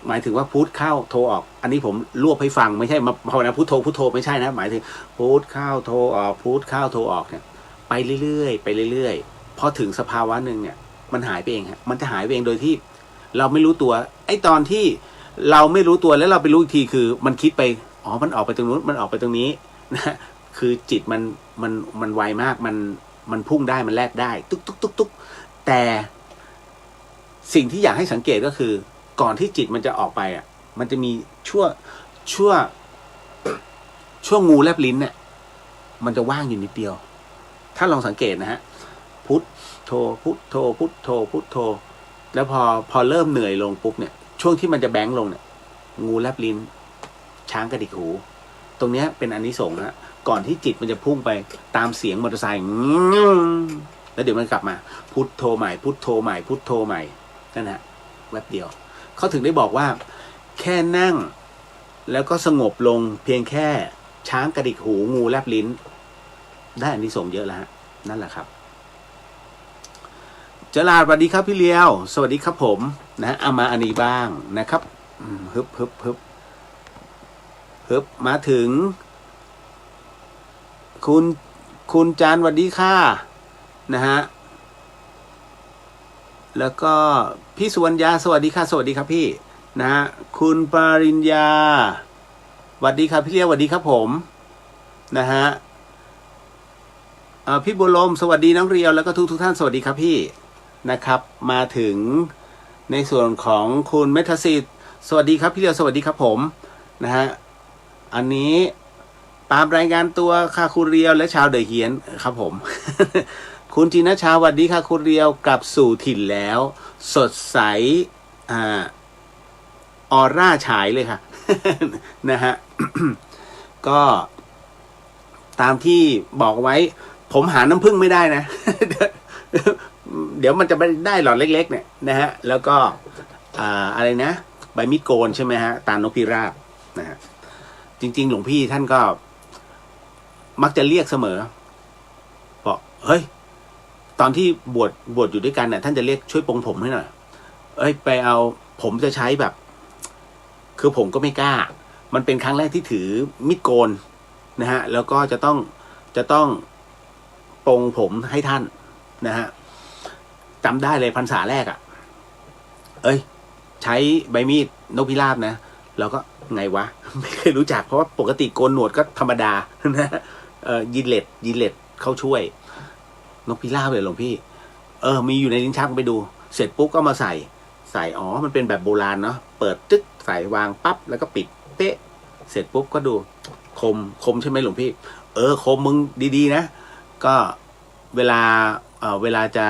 หมายถึงว่าพุทเข้าโธออกอันนี้ผมรวบให้ฟังไม่ใช่มาภาวนาพุทโธพุทโธไม่ใช่นะหมายถึงพุทเข้าโธออกพุทเข้าโธออกเนี่ยไปเรื่อยๆไปเรื่อยๆพอถึงสภาวะหนึ่งเนี่ยมันหายไปเองฮะมันจะหายไปเองโดยที่เราไม่รู้ตัวไอ้ตอนที่เราไม่รู้ตัวแล้วเราไปรู้อีกทีคือมันคิดไปอ๋อมันออกไปตรงนู้นมันออกไปตรงนี้นะคือจิตมันไวมากมันพุ่งได้มันแลกได้ตุ๊กตุ๊กตุ๊กตุ๊กแต่สิ่งที่อยากให้สังเกตก็คือก่อนที่จิตมันจะออกไปอ่ะมันจะมีชั่วงูแลบลิ้นเนี่ยมันจะว่างอยู่นิดเดียวถ้าลองสังเกตนะฮะพุทโธพุทโธพุทโธพุทโธแล้วพอเริ่มเหนื่อยลงปุ๊บเนี่ยช่วงที่มันจะแบงค์ลงเนี่ยงูแลบลิ้นช้างกระดิกหูตรงเนี้ยเป็นอานิสงส์ฮะก่อนที่จิตมันจะพุ่งไปตามเสียงมอเตอร์ไซค์แล้วเดี๋ยวมันกลับมาพุทโธใหม่พุทโธใหม่พุทโธใหม่นั่นฮะแวบเดียวเขาถึงได้บอกว่าแค่นั่งแล้วก็สงบลงเพียงแค่ช้างกระดิกหูงูแลบลิ้นได้อานิสงส์เยอะแล้วฮะนั่นแหละครับเจริญสวัสดีครับพี่เลี้ยวสวัสดีครับผมนะเอามาอันนี้บ้างนะครับฮึบมาถึงคุณจานสวัสดีค่ะนะฮะแล้วก็พี่สุวรรณยาสวัสดีค่ะสวัสดีครับพี่นะฮะคุณปริญญาสวัสดีครับพี่เลี้ยวสวัสดีครับผมนะฮะพี่บุญลมสวัสดีน้องเรียวแล้วก็ทุกท่านสวัสดีครับพี่นะครับมาถึงในส่วนของคุณเมธสิทธิ์สวัสดีครับพี่เลี้ยวสวัสดีครับผมนะฮะอันนี้ตามรายงานตัวค่ะคุณเรียวและชาวเดอะเฮียนครับผม คุณจีน่าชาสวัสดีค่ะคุณเรียวกลับสู่ถิ่นแล้วสดใสออร่าฉายเลยค่ะ นะฮะ ก็ตามที่บอกไว้ผมหาน้ำผึ้งไม่ได้นะ เดี๋ยวมันจะไม่ได้หลอดเล็กๆเนี่ยนะฮะแล้วก็อะไรนะใบมีดโกนใช่ไหมฮะตาลนกพิราบนะฮะจริงๆหลวงพี่ท่านก็มักจะเรียกเสมอบอกเฮ้ยตอนที่บวชอยู่ด้วยกันเนี่ยท่านจะเรียกช่วยปรงผมให้หน่อยไปเอาผมจะใช้แบบคือผมก็ไม่กล้ามันเป็นครั้งแรกที่ถือมีดโกนนะฮะแล้วก็จะต้องปรงผมให้ท่านนะฮะจำได้เลยพรรษาแรกอ่ะใช้ใบมีดนกพิราบนะเราก็ไงวะไม่เคยรู้จักเพราะว่าปกติโกนหนวดก็ธรรมดานะยีนเล็ดเข้าช่วยนกพิราบเลยหลวงพี่มีอยู่ในลิ้นชักไปดูเสร็จปุ๊บก็มาใส่อ๋อมันเป็นแบบโบราณเนาะเปิดตึ๊กใส่วางปั๊บแล้วก็ปิดเป๊ะเสร็จปุ๊บก็ดูคมใช่ไหมหลวงพี่คมมึงดีๆนะก็เวลาจะ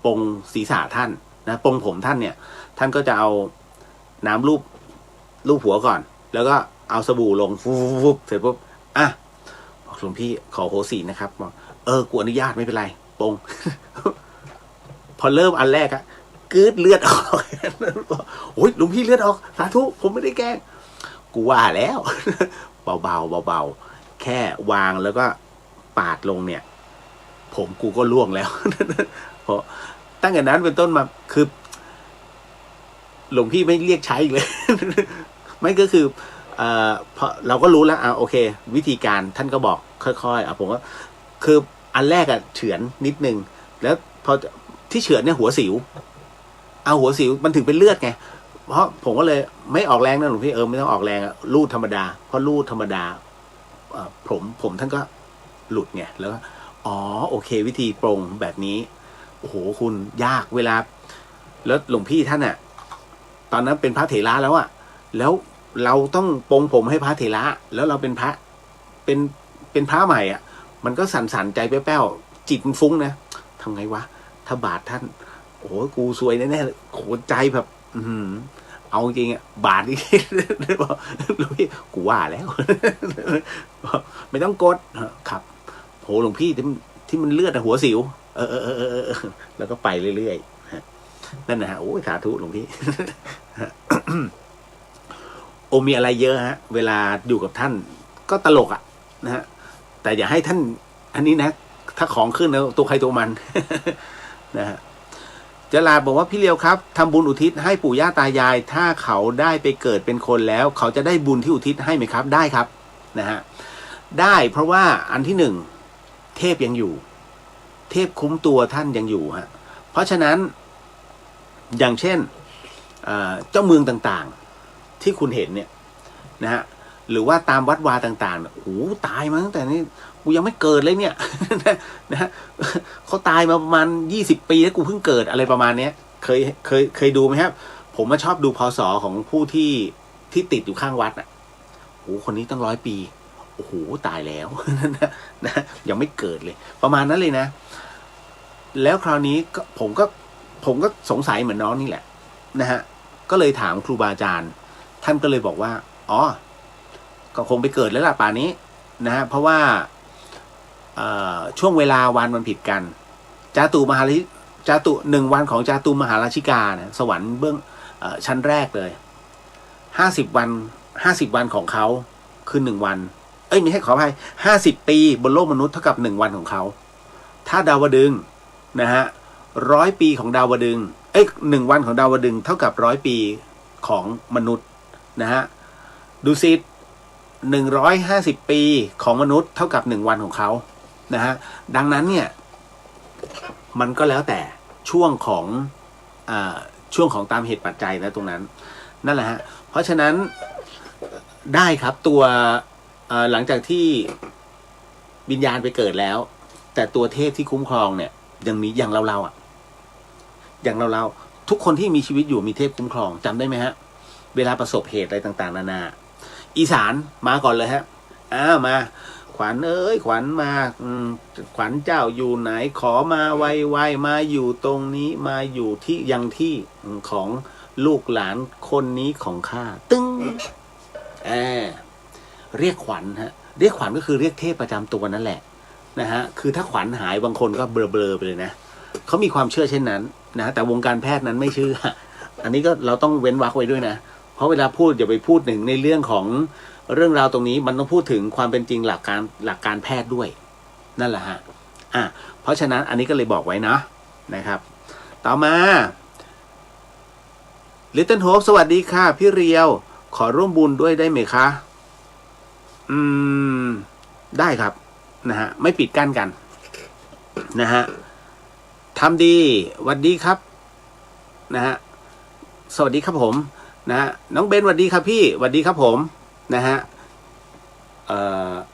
ปรงศีรษะท่านนะปรงผมท่านเนี่ยท่านก็จะเอาน้ำลูบหัวก่อนแล้วก็เอาสบู่ลงฟุบเสร็จปุ๊บบอกหลวงพี่ขอโหสินะครับบอกกูอนุญาตไม่เป็นไรปรง พอเริ่มอันแรกอะกืดเลือดออก โอ้ยหลวงพี่เลือดออกสาธุผมไม่ได้แกล้งกูว่าแล้ว เบาแค่วางแล้วก็ปาดลงเนี่ยผมกูก็ล่วงแล้ว เพราะตั้งแต่นั้นเป็นต้นมาคือหลวงพี่ไม่เรียกใช้อีกเลย ไม่ก็คือพอเราก็รู้แล้วโอเควิธีการท่านก็บอกค่อยๆผมก็คืออันแรกเฉือนนิดนึงแล้วพอที่เฉือนเนี่ยหัวสิวหัวสิวมันถึงเป็นเลือดไงเพราะผมก็เลยไม่ออกแรงนะหลวงพี่ไม่ต้องออกแรงลูดธรรมดาเพราะลูดธรรมดาผมท่านก็หลุดไงแล้วโอเควิธีปรงแบบนี้โอ้โหคุณยากเวลาแล้วหลวงพี่ท่านตอนนั้นเป็นพระเถระแล้วแล้วเราต้องปรงผมให้พระเถระแล้วเราเป็นพระเป็นพระใหม่มันก็สั่นใจแป้วๆจิตฟุ้งนะทำไงวะถ้าบาทท่านโอ้โหกูซวยแน่ๆโหใจแบบเอาจริงบาทนี่บอกหลวงพี่กูว่าแล้ว ไม่ต้องกดครับโหหลวงพี่ที่มันเลือดหัวสิวแล้วก็ไปเรื่อยๆนั่นนะฮะโอ้ยสาธุหลวงพี่ โอมีอะไรเยอะฮะเวลาอยู่กับท่านก็ตลกนะฮะแต่อย่าให้ท่านอันนี้นะถ้าของขึ้นแล้วตัวใครตัวมัน นะฮะจลาดบอกว่าพี่เลียวครับทำบุญอุทิศให้ปู่ย่าตายาย ถ้าเขาได้ไปเกิดเป็นคนแล้ว เขาจะได้บุญที่อุทิศให้ไหมครับได้ครับนะฮะได้เพราะว่าอันที่หนึ่งเทพยังอยู่เทพคุ้มตัวท่านยังอยู่ฮะเพราะฉะนั้นอย่างเช่นเจ้าเมืองต่างๆที่คุณเห็นเนี่ยนะฮะหรือว่าตามวัดวาต่างๆโอ้ตายมาตั้งแต่นี้กูยังไม่เกิดเลยเนี่ย นะฮะเขาตายมาประมาณ20 ปีแล้วกูเพิ่งเกิดอะไรประมาณเนี้ยเคยดูไหมครับผมมาชอบดูพศของผู้ที่ติดอยู่ข้างวัดโอ้คนนี้ตั้ง100 ปีโอ้โหตายแล้ว นะยังไม่เกิดเลยประมาณนั้นเลยนะแล้วคราวนี้ผมก็สงสัยเหมือนน้องนี่แหละนะฮะก็เลยถามครูบาอาจารย์ท่านก็เลยบอกว่าอ๋อก็คงไปเกิดแล้วล่ะป่านนี้นะฮะเพราะว่าช่วงเวลาวันมันผิดกันจาตุ1 วันของจาตุมหาราชิกานะสวรรค์เบื้องชั้นแรกเลย50 วันของเขาคือ1 วันไม่ให้ขออภัย50 ปีบนโลกมนุษย์เท่ากับ1 วันของเขาถ้าดาวดึงส์นะฮะ100 ปีของดาวดึงส์1 วันของดาวดึงส์เท่ากับ100 ปีของมนุษย์นะฮะดุสิต150 ปีของมนุษย์เท่ากับ1 วันของเขานะฮะดังนั้นเนี่ยมันก็แล้วแต่ช่วงของตามเหตุปัจจัยนะตรงนั้นนั่นแหละฮะเพราะฉะนั้นได้ครับตัวหลังจากที่วิญญาณไปเกิดแล้วแต่ตัวเทพที่คุ้มครองเนี่ยยังมีอย่างเราอย่างเราทุกคนที่มีชีวิตอยู่มีเทพคุ้มครองจำได้ไหมฮะเวลาประสบเหตุอะไรต่างๆนานาอีสานมาก่อนเลยฮะมาขวัญขวัญมาขวัญเจ้าอยู่ไหนขอมาไวๆมาอยู่ตรงนี้มาอยู่ที่ยังที่ของลูกหลานคนนี้ของข้าตึ้งเรียกขวัญฮะเรียกขวัญก็คือเรียกเทพประจำตัวนั่นแหละนะฮะคือถ้าขวัญหายบางคนก็เบลอไปเลยนะเขามีความเชื่อเช่นนั้นนะแต่วงการแพทย์นั้นไม่เชื่ออันนี้ก็เราต้องเว้นวรรคไว้ด้วยนะเพราะเวลาพูดอย่าไปพูดถึงในเรื่องของเรื่องราวตรงนี้มันต้องพูดถึงความเป็นจริงหลักการแพทย์ด้วยนั่นแหละฮะเพราะฉะนั้นอันนี้ก็เลยบอกไว้นะครับต่อมา Little Hope สวัสดีค่ะพี่เรียวขอร่วมบุญด้วยได้ไหมคะได้ครับนะฮะไม่ปิดกั้นกันนะฮะทำดีสวัสดีครับนะฮะสวัสดีครับผมนะฮะน้องเบนสวัสดีครับพี่สวัสดีครับผมนะฮะ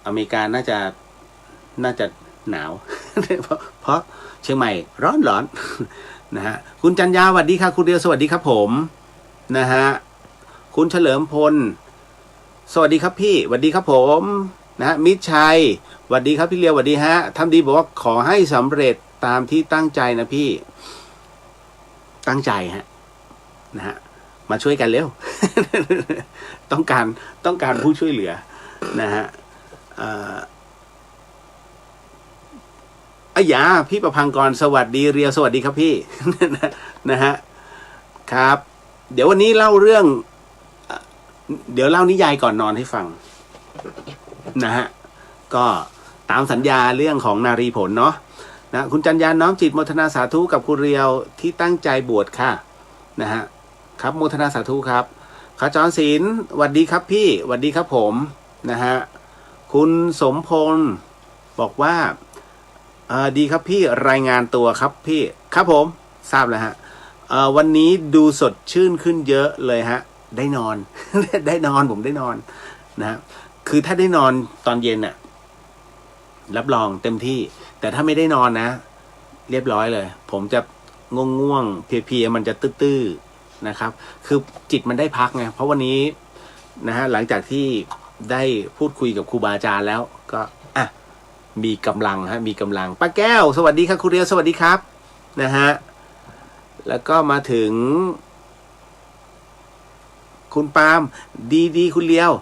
อเมริกาน่าจะหนาว เพราะเชียงใหม่ร้อนนะฮะคุณจันยาสวัสดีค่ะคุณเดียวสวัสดีครับผมนะฮะคุณเฉลิมพลสวัสดีครับพี่สวัสดีครับผมนะฮะมิตรชัยสวัสดีครับพี่เลียวสวัสดีฮะทำดีบอกว่าขอให้สำเร็จตามที่ตั้งใจนะพี่ตั้งใจฮะนะฮะมาช่วยกันเร็ว ต้องการผู้ช่วยเหลือนะฮะยาพี่ประพังกรสวัสดีเรียวสวัสดีครับพี่ นะฮะครับเดี๋ยววันนี้เล่าเรื่องเดี๋ยวเล่านิยายก่อนนอนให้ฟังนะฮะก็ตามสัญญาเรื่องของนารีผลเนาะนะคุณจันยาน้อมจิตโมทนาสาธุกับคุณเรียวที่ตั้งใจบวชค่ะนะฮะครับโมทนาสาธุครับขจรศิลป์สวัสดีครับพี่สวัสดีครับผมนะฮะคุณสมพลบอกว่าดีครับพี่รายงานตัวครับพี่ครับผมทราบแล้วฮะวันนี้ดูสดชื่นขึ้นเยอะเลยฮะได้นอน ได้นอนผมได้นอนนะคือถ้าได้นอนตอนเย็นน่ะรับรองเต็มที่แต่ถ้าไม่ได้นอนนะเรียบร้อยเลยผมจะง่วงเพลียมันจะตื้อๆนะครับคือจิตมันได้พักไงเพราะวันนี้นะฮะหลังจากที่ได้พูดคุยกับครูบาอาจารย์แล้วก็มีกำลังมีกำลังป้าแก้วสวัสดีครับครูเรียวสวัสดีครับนะฮะแล้วก็มาถึงคุณปาล์มดีคุณเลียว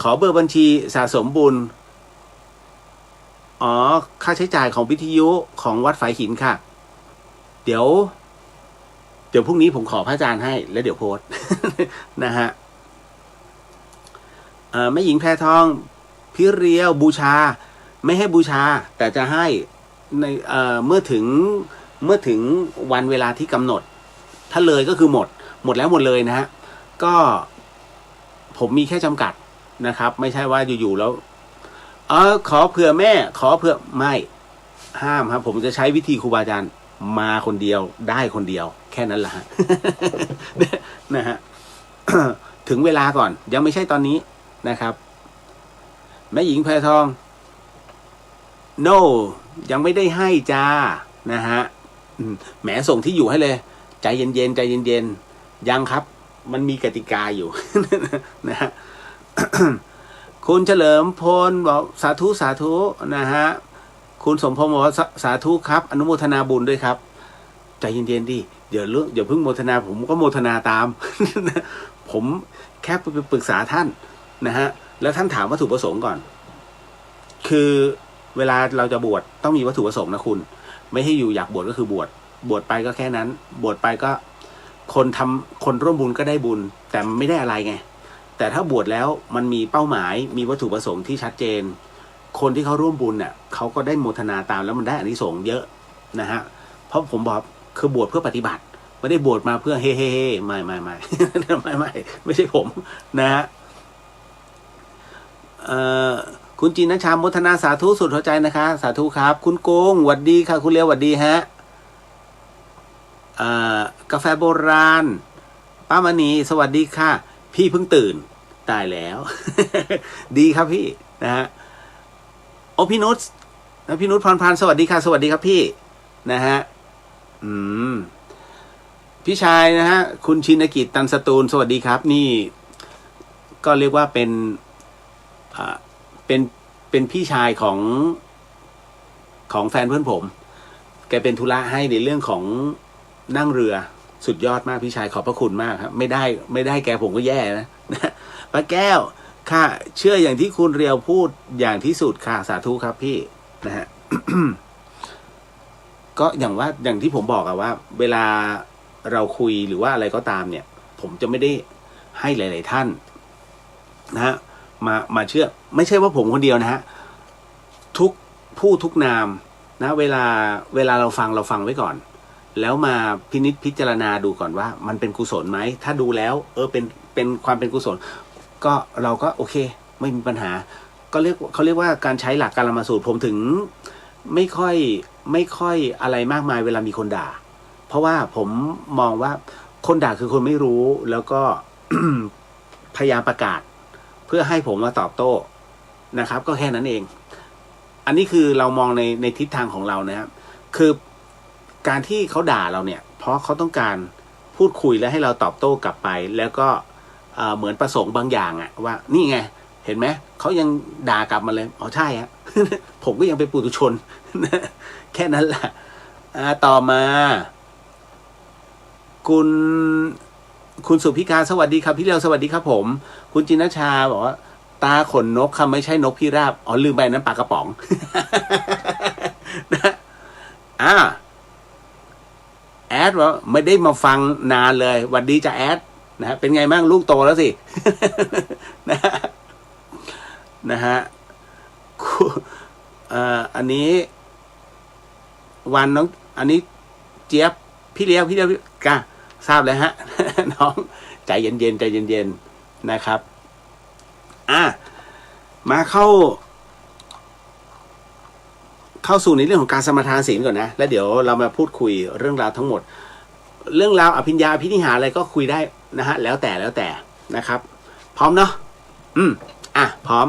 ขอเบอร์บัญชีสะสมบุญค่าใช้จ่ายของวิทยุของวัดฝายหินค่ะเดี๋ยวพรุ่งนี้ผมขอพระอาจารย์ให้แล้วเดี๋ยวโพสต์ นะฮะ แม่หญิงแพรทองพี่เรียวบูชาไม่ให้บูชาแต่จะให้ในเมื่อถึงวันเวลาที่กำหนดถ้าเลยก็คือหมดแล้วหมดเลยนะฮะก็ผมมีแค่จำกัดนะครับไม่ใช่ว่าอยู่ๆแล้วขอเผื่อแม่ขอเผื่อไม่ห้ามครับผมจะใช้วิธีครูบาอาจารย์มาคนเดียวได้คนเดียวแค่นั้นแหละฮะ นะฮะ ถึงเวลาก่อนยังไม่ใช่ตอนนี้นะครับแม่หญิงแพรทอง no ยังไม่ได้ให้จ้านะฮะแหมส่งที่อยู่ให้เลยใจเย็นๆใจเย็นๆยังครับมันมีกติกาอยู่ นะฮะ คุณเฉลิมพลบอกสาธุสาธุนะฮะคุณสมพงศ์บอกว่าสาธุครับอนุโมทนาบุญด้วยครับใจเย็นๆดิเดี๋ยวเพิ่งโมทนาผมก็โมทนาตาม ผมแค่ไปปรึกษาท่านนะฮะแล้วท่านถามวัตถุประสงค์ก่อนคือเวลาเราจะบวชต้องมีวัตถุประสงค์นะคุณไม่ให้อยู่อยากบวชก็คือบวชไปก็แค่นั้นบวชไปก็คนร่วมบุญก็ได้บุญแต่ไม่ได้อะไรไงแต่ถ้าบวชแล้วมันมีเป้าหมายมีวัตถุประสงค์ที่ชัดเจนคนที่เขาร่วมบุญเนี่ยเขาก็ได้โมทนาตามแล้วมันได้อานิสงส์เยอะนะฮะเพราะผมบอกคือบวชเพื่อปฏิบัติไม่ได้บวชมาเพื่อเฮ่ๆไม่ไม่ใช่ผมนะฮะคุณจีนชาโมทนาสาธุสุดหัวใจนะคะสาธุครับคุณโกงหวัดดีค่ะคุณเลียวหวัดดีฮะกาแฟโบราณป้ามณีสวัสดีค่ะพี่เพิ่งตื่นตายแล้ว ดีครับพี่นะฮะโอพี่นุชนะพี่นุชพรพันธ์สวัสดีค่ะสวัสดีครับพี่นะฮะพี่ชายนะฮะคุณชินกิจตันสตูลสวัสดีครับนี่ก็เรียกว่าเป็นพี่ชายของแฟนเพื่อนผมแกเป็นธุระให้ในเรื่องของนั่งเรือสุดยอดมากพี่ชายขอบพระคุณมากครับไม่ได้แกผมก็แย่นะป้าแก้วค่ะเชื่ออย่างที่คุณเรียวพูดอย่างที่สุดค่ะสาธุครับพี่นะฮะ ก็อย่างที่ผมบอกอะว่าเวลาเราคุยหรือว่าอะไรก็ตามเนี่ยผมจะไม่ได้ให้หลายๆท่านนะฮะมาเชื่อไม่ใช่ว่าผมคนเดียวนะฮะทุกผู้ทุกนามนะเวลาเราฟังไว้ก่อนแล้วมาพินิจพิจารณาดูก่อนว่ามันเป็นกุศลไหมถ้าดูแล้วเป็นความเป็นกุศลก็เราก็โอเคไม่มีปัญหาก็เขาเรียกว่าการใช้หลักการละมาสูตรผมถึงไม่ค่อยอะไรมากมายเวลามีคนด่าเพราะว่าผมมองว่าคนด่าคือคนไม่รู้แล้วก็ พยายามประกาศเพื่อให้ผมมาตอบโต้นะครับก็แค่นั้นเองอันนี้คือเรามองในทิศทางของเรานะครับคือการที่เขาด่าเราเนี่ยเพราะเขาต้องการพูดคุยและให้เราตอบโต้กลับไปแล้วก็เหมือนประสงค์บางอย่างอะว่านี่ไงเห็นไหมเขายังด่ากลับมาเลยอ๋อใช่ฮะ ผมก็ยังเป็นปุถุชน แค่นั้นแหละต่อมาคุณสุพิการสวัสดีครับพี่เลียวสวัสดีครับผมคุณจินชาบอกว่าตาขนนกค่ะไม่ใช่นกพิราบอ๋อลืมไปนั้นปลากระป๋อง นะแอดว่าไม่ได้มาฟังนานเลยหวัดดีจ้ะแอดนะฮะเป็นไงบ้างลูกโตแล้วสิ นะฮะอันนี้วันน้องอันนี้เจี๊ยบพี่เลี้ยวกะทราบเลยฮะ น้องใจเย็นนะครับมาเข้าสู่ในเรื่องของการสมาทานศีลก่อนนะแล้วเดี๋ยวเรามาพูดคุยเรื่องราวทั้งหมดเรื่องราวอภิญญาอภินิหารอะไรก็คุยได้นะฮะแล้วแต่นะครับพร้อมเนาะพร้อม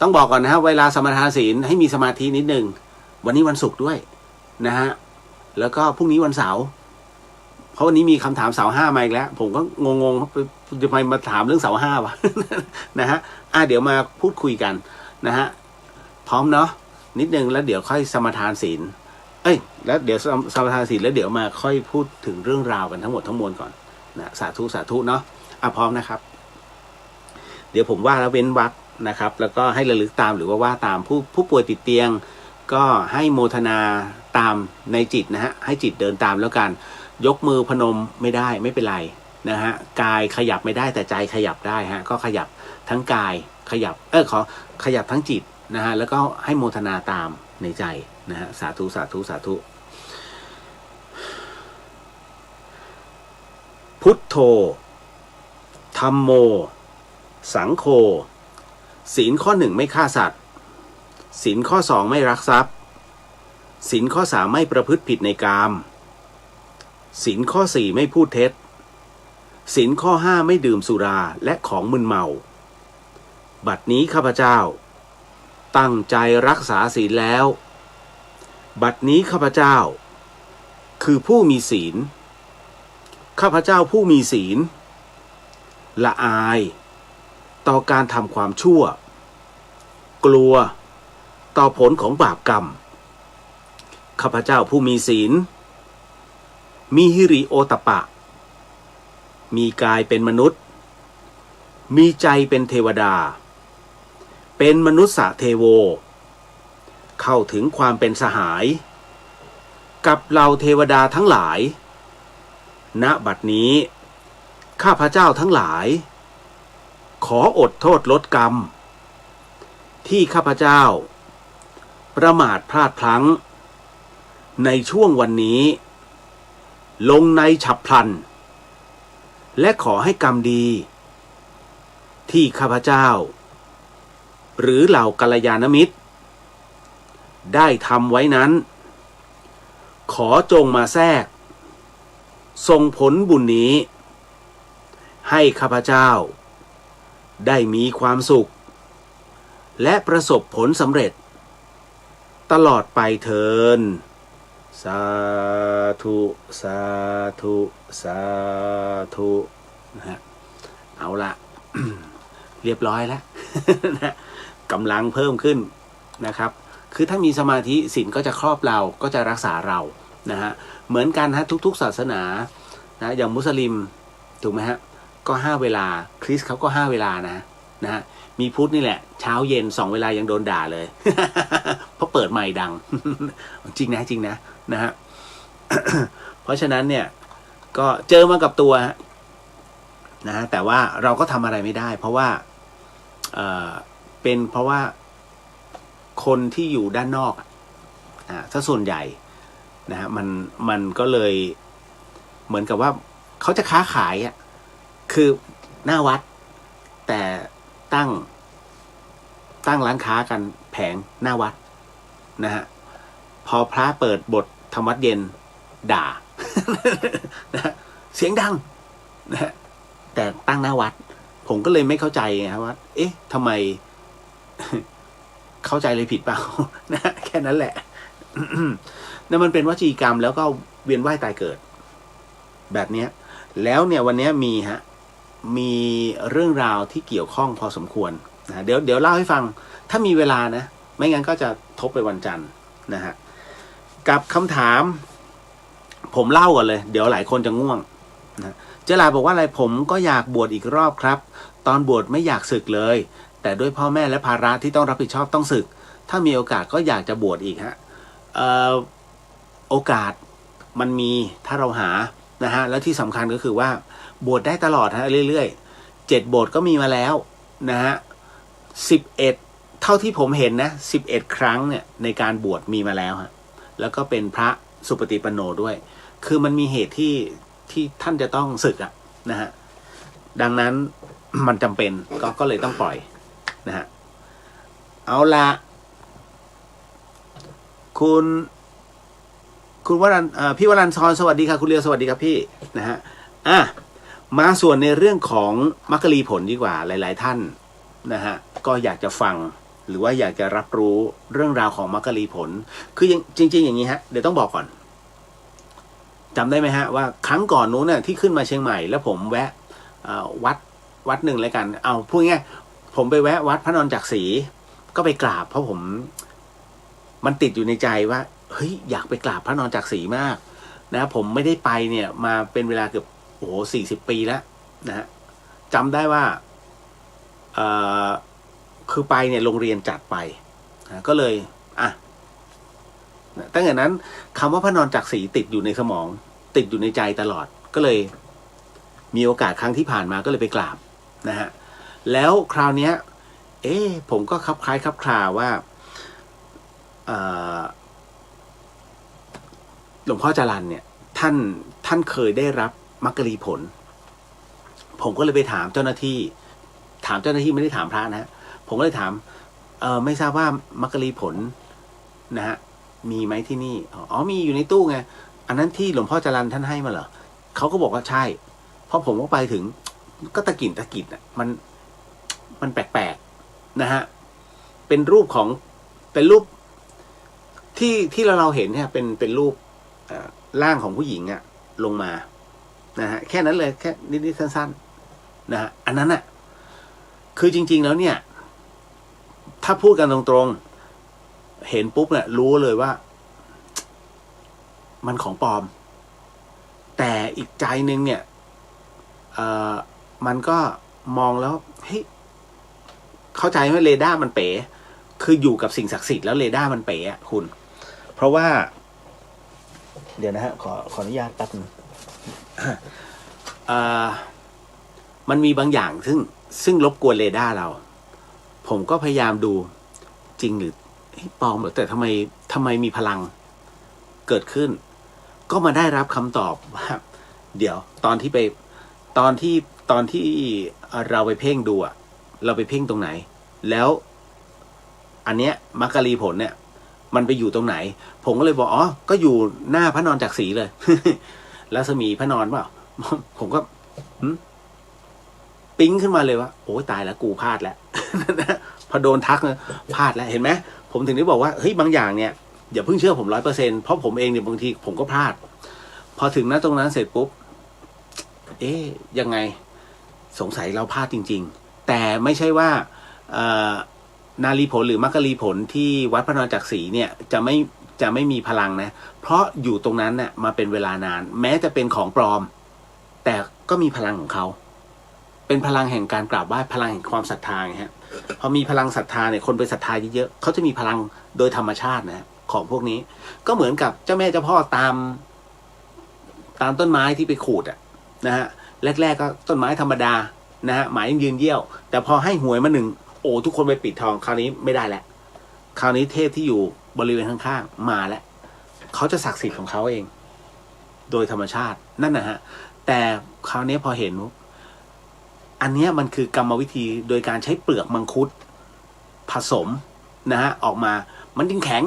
ต้องบอกก่อนนะฮะเวลาสมาทานศีลให้มีสมาธินิดนึงวันนี้วันศุกร์ด้วยนะฮะแล้วก็พรุ่งนี้วันเสาร์เพราะวันนี้มีคำถามเสาร์5มาอีกแล้วผมก็งงจะมาถามเรื่องเสาร์5วะ นะฮะเดี๋ยวมาพูดคุยกันนะฮะพร้อมเนาะนิดนึงแล้วเดี๋ยวค่อยสมาทานศีลแล้วเดี๋ยวสมาทานศีลแล้วเดี๋ยวมาค่อยพูดถึงเรื่องราวกันทั้งหมดทั้งมวลก่อนนะสาธุเนาะพร้อมนะครับเดี๋ยวผมว่าแล้วเว้นวรรคนะครับแล้วก็ให้ระลึกตามหรือว่าตามผู้ป่วยติดเตียงก็ให้โมทนาตามในจิตนะฮะให้จิตเดินตามแล้วกันยกมือพนมไม่ได้ไม่เป็นไรนะฮะกายขยับไม่ได้แต่ใจขยับได้ฮะก็ขยับ ทั้งกายขยับขอขยับทั้งจิตนะฮะแล้วก็ให้โมทนาตามในใจนะฮะสาธุสาธุสาธุพุทโธธัมโมสังโฆศีลข้อ 1ไม่ฆ่าสัตว์ศีลข้อ 2ไม่ลักทรัพย์ศีลข้อ 3ไม่ประพฤติผิดในกามศีลข้อ 4ไม่พูดเท็จศีลข้อ 5ไม่ดื่มสุราและของมึนเมาบัดนี้ข้าพเจ้าตั้งใจรักษาศีลแล้วบัดนี้ข้าพเจ้าคือผู้มีศีลข้าพเจ้าผู้มีศีลละอายต่อการทำความชั่วกลัวต่อผลของบาปกรรมข้าพเจ้าผู้มีศีลมีหิริโอตปะมีกายเป็นมนุษย์มีใจเป็นเทวดาเป็นมนุษย์เทโวเข้าถึงความเป็นสหายกับเหล่าเทวดาทั้งหลายณบัดนี้ข้าพเจ้าทั้งหลายขออดโทษลดกรรมที่ข้าพเจ้าประมาทพลาดพลั้งในช่วงวันนี้ลงในฉับพลันและขอให้กรรมดีที่ข้าพเจ้าหรือเหล่ากัลยาณมิตรได้ทำไว้นั้นขอจงมาแทรกส่งผลบุญนี้ให้ข้าพเจ้าได้มีความสุขและประสบผลสำเร็จตลอดไปเถิดสาธุสาธุสาธุนะฮะเอาละ เรียบร้อยแล้ว นะกำลังเพิ่มขึ้นนะครับคือถ้ามีสมาธิศีลก็จะครอบเราก็จะรักษาเรานะฮะเหมือนกันฮะทุกๆศาสนานะอย่างมุสลิมถูกไหมฮะก็5เวลาคริสต์เขาก็5เวลานะฮะมีพุทธนี่แหละเช้าเย็น2เวลายังโดนด่าเลย เพราะเปิดใหม่ดัง จริงนะนะฮะ เพราะฉะนั้นเนี่ยก็เจอมากับตัวนะฮะแต่ว่าเราก็ทำอะไรไม่ได้เพราะว่าเป็นเพราะว่าคนที่อยู่ด้านนอกถ้าส่วนใหญ่นะฮะมันก็เลยเหมือนกับว่าเขาจะค้าขายคือหน้าวัดแต่ตั้งร้านค้ากันแผงหน้าวัดนะฮะพอพระเปิดบทธรรมวัดเย็นด่า นะเสียงดังนะแต่ตั้งหน้าวัดผมก็เลยไม่เข้าใจครับว่าเอ๊ะทำไม เข้าใจเลยผิดเปล่า นะแค่นั้นแหละ นั่นมันเป็นวจีกรรมแล้วก็เวียนว่ายตายเกิดแบบเนี้ยแล้วเนี่ยวันนี้มีเรื่องราวที่เกี่ยวข้องพอสมควรนะเดี๋ยวเล่าให้ฟังถ้ามีเวลานะไม่งั้นก็จะทบไปวันจันทร์นะฮะกับคำถามผมเล่าก่อนเลยเดี๋ยวหลายคนจะง่วงนะเจลาบอกว่าอะไรผมก็อยากบวชอีกรอบครับตอนบวชไม่อยากสึกเลยแต่ด้วยพ่อแม่และภาระที่ต้องรับผิดชอบต้องสึกถ้ามีโอกาสก็อยากจะบวชอีกฮะโอกาสมันมีถ้าเราหานะฮะแล้วที่สำคัญก็คือว่าบวชได้ตลอดฮะเรื่อยๆ7โบสถ์ก็มีมาแล้วนะฮะ11เท่าที่ผมเห็นนะ11ครั้งเนี่ยในการบวชมีมาแล้วฮะแล้วก็เป็นพระสุปฏิปันโนด้วยคือมันมีเหตุที่ท่านจะต้องสึกนะฮะดังนั้นมันจำเป็นก็เลยต้องปล่อยนะฮะเอาละคุณวรันพี่วรันทรสวัสดีครับคุณเลียวสวัสดีครับพี่นะฮะมาส่วนในเรื่องของมรรคลีผลดีกว่าหลายๆท่านนะฮะก็อยากจะฟังหรือว่าอยากจะรับรู้เรื่องราวของมรรคลีผลคือจริงๆอย่างนี้ฮะเดี๋ยวต้องบอกก่อนจำได้ไหมฮะว่าครั้งก่อนนู้นน่ะที่ขึ้นมาเชียงใหม่แล้วผมแวะวัดหนึ่งเลยกันเอาพูดง่ายผมไปแวะวัดพระนอนจักรีก็ไปกราบเพราะมันติดอยู่ในใจว่าเฮ้ยอยากไปกราบพระนอนจักรีมากนะผมไม่ได้ไปเนี่ยมาเป็นเวลาเกือบ40 ปีแล้วนะฮะจำได้ว่าคือไปเนี่ยโรงเรียนจัดไปก็เลยตั้งแต่นั้นคำว่าพระนอนจักรีติดอยู่ในสมองติดอยู่ในใจตลอดก็เลยมีโอกาสครั้งที่ผ่านมาก็เลยไปกราบนะฮะ แล้วคราวเนี้ยผมก็คลับคล้ายคลับคลาว่าหลวงพ่อจรัญเนี่ยท่านเคยได้รับมรรคลีผลผมก็เลยไปถามเจ้าหน้าที่ไม่ได้ถามพระนะผมก็เลยถามไม่ทราบว่ามรรคลีผลนะฮะมีไหมที่นี่อ๋อมีอยู่ในตู้ไงอันนั้นที่หลวงพ่อจรัญท่านให้มาเหรอเขาก็บอกว่าใช่เพราะผมก็ไปถึงก็ตะกิดอ่ะมันแปลกๆนะฮะเป็นรูปที่เราเห็นเนี่ยเป็นรูปร่างของผู้หญิงอะลงมานะฮะแค่นั้นเลยแค่นิดๆสั้นๆนะฮะอันนั้นอะคือจริงๆแล้วเนี่ยถ้าพูดกันตรงๆเห็นปุ๊บเนี่ยรู้เลยว่ามันของปลอมแต่อีกใจนึงเนี่ยมันก็มองแล้วเฮ้ยเข้าใจไหมเรดาร์มันเป๋คืออยู่กับสิ่งศักดิ์สิทธิ์แล้วเรดาร์มันเป๋อะคุณเพราะว่าเดี๋ยวนะฮะขออนุญาตแป๊บนึงมันมีบางอย่างซึ่งรบกวนเรดาร์เราผมก็พยายามดูจริงหรือปลอมแต่ทำไมมีพลังเกิดขึ้นก็มาได้รับคำตอบว่าเดี๋ยวตอนที่เราไปเพ่งดูอะเราไปเพ่งตรงไหนแล้วอันเนี้ยมรรคลีผลเนี่ยมันไปอยู่ตรงไหนผมก็เลยบอกอ๋อก็อยู่หน้าพระนอนจักรีเลย รัศมีพระนอนเปล่า ผมก็ปิ๊งขึ้นมาเลยว่าโอ้ยตายแล้วกูพลาดแล้ว พอโดนทักนะพลาดแล้วเห็นไหมผมถึงได้บอกว่าเฮ้ยบางอย่างเนี่ยอย่าเพิ่งเชื่อผม100%เพราะผมเองเนี่ยบางทีผมก็พลาดพอถึงตรงนั้นเสร็จปุ๊บยังไงสงสัยเราพลาดจริงๆแต่ไม่ใช่ว่านารีผลหรือมรรคลีผลที่วัดพระนอนจักรีเนี่ยจะไม่มีพลังนะเพราะอยู่ตรงนั้นเนี่ยมาเป็นเวลานานแม้จะเป็นของปลอมแต่ก็มีพลังของเขาเป็นพลังแห่งการกราบไหว้พลังแห่งความศรัทธาไงฮะพอมีพลังศรัทธาเนี่ยคนไปศรัทธาเยอะๆเขาจะมีพลังโดยธรรมชาตินะของพวกนี้ก็เหมือนกับเจ้าแม่เจ้าพ่อตามต้นไม้ที่ไปขูดอ่ะนะฮะแรกๆก็ต้นไม้ธรรมดานะฮะหมายยืนเยี่ยวแต่พอให้หวยมา1ทุกคนไปปิดทองคราวนี้ไม่ได้แล้วคราวนี้เทพที่อยู่บริเวณข้างๆมาแล้วเขาจะศักดิ์สิทธิ์ของเขาเองโดยธรรมชาตินั่นนะฮะแต่คราวนี้พอเห็นอันนี้มันคือกรรมวิธีโดยการใช้เปลือกมังคุดผสมนะฮะออกมามันจึงแข็ง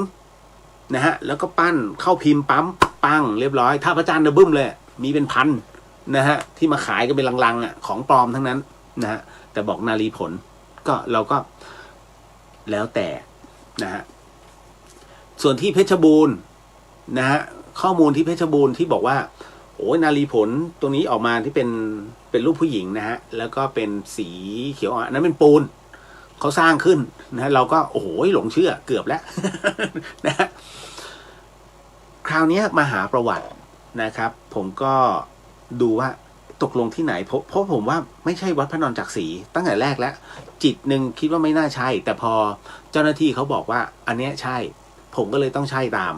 นะฮะแล้วก็ปั้นเข้าพิมพ์ปั๊มปังเรียบร้อยถ้าพระจันทร์บึ้มเลยมีเป็นพันนะฮะที่มาขายกันเป็นลังๆอ่ะของปลอมทั้งนั้นนะฮะแต่บอกนารีผลก็เราก็แล้วแต่นะฮะส่วนที่เพชรบูรณ์นะฮะข้อมูลที่เพชรบูรณ์ที่บอกว่าโอ้ยนารีผลตัวนี้ออกมาที่เป็นรูปผู้หญิงนะฮะแล้วก็เป็นสีเขียวอันนั้นเป็นปูนเขาสร้างขึ้นนะเราก็โอ้โหหลงเชื่อเกือบแล้ว นะฮะคราวนี้มาหาประวัตินะครับผมก็ดูว่าตกลงที่ไหนเพราะผมว่าไม่ใช่วัดพระนอนจักรีตั้งแต่แรกแล้วจิตหนึ่งคิดว่าไม่น่าใช่แต่พอเจ้าหน้าที่เขาบอกว่าอันเนี้ยใช่ผมก็เลยต้องใช่ตาม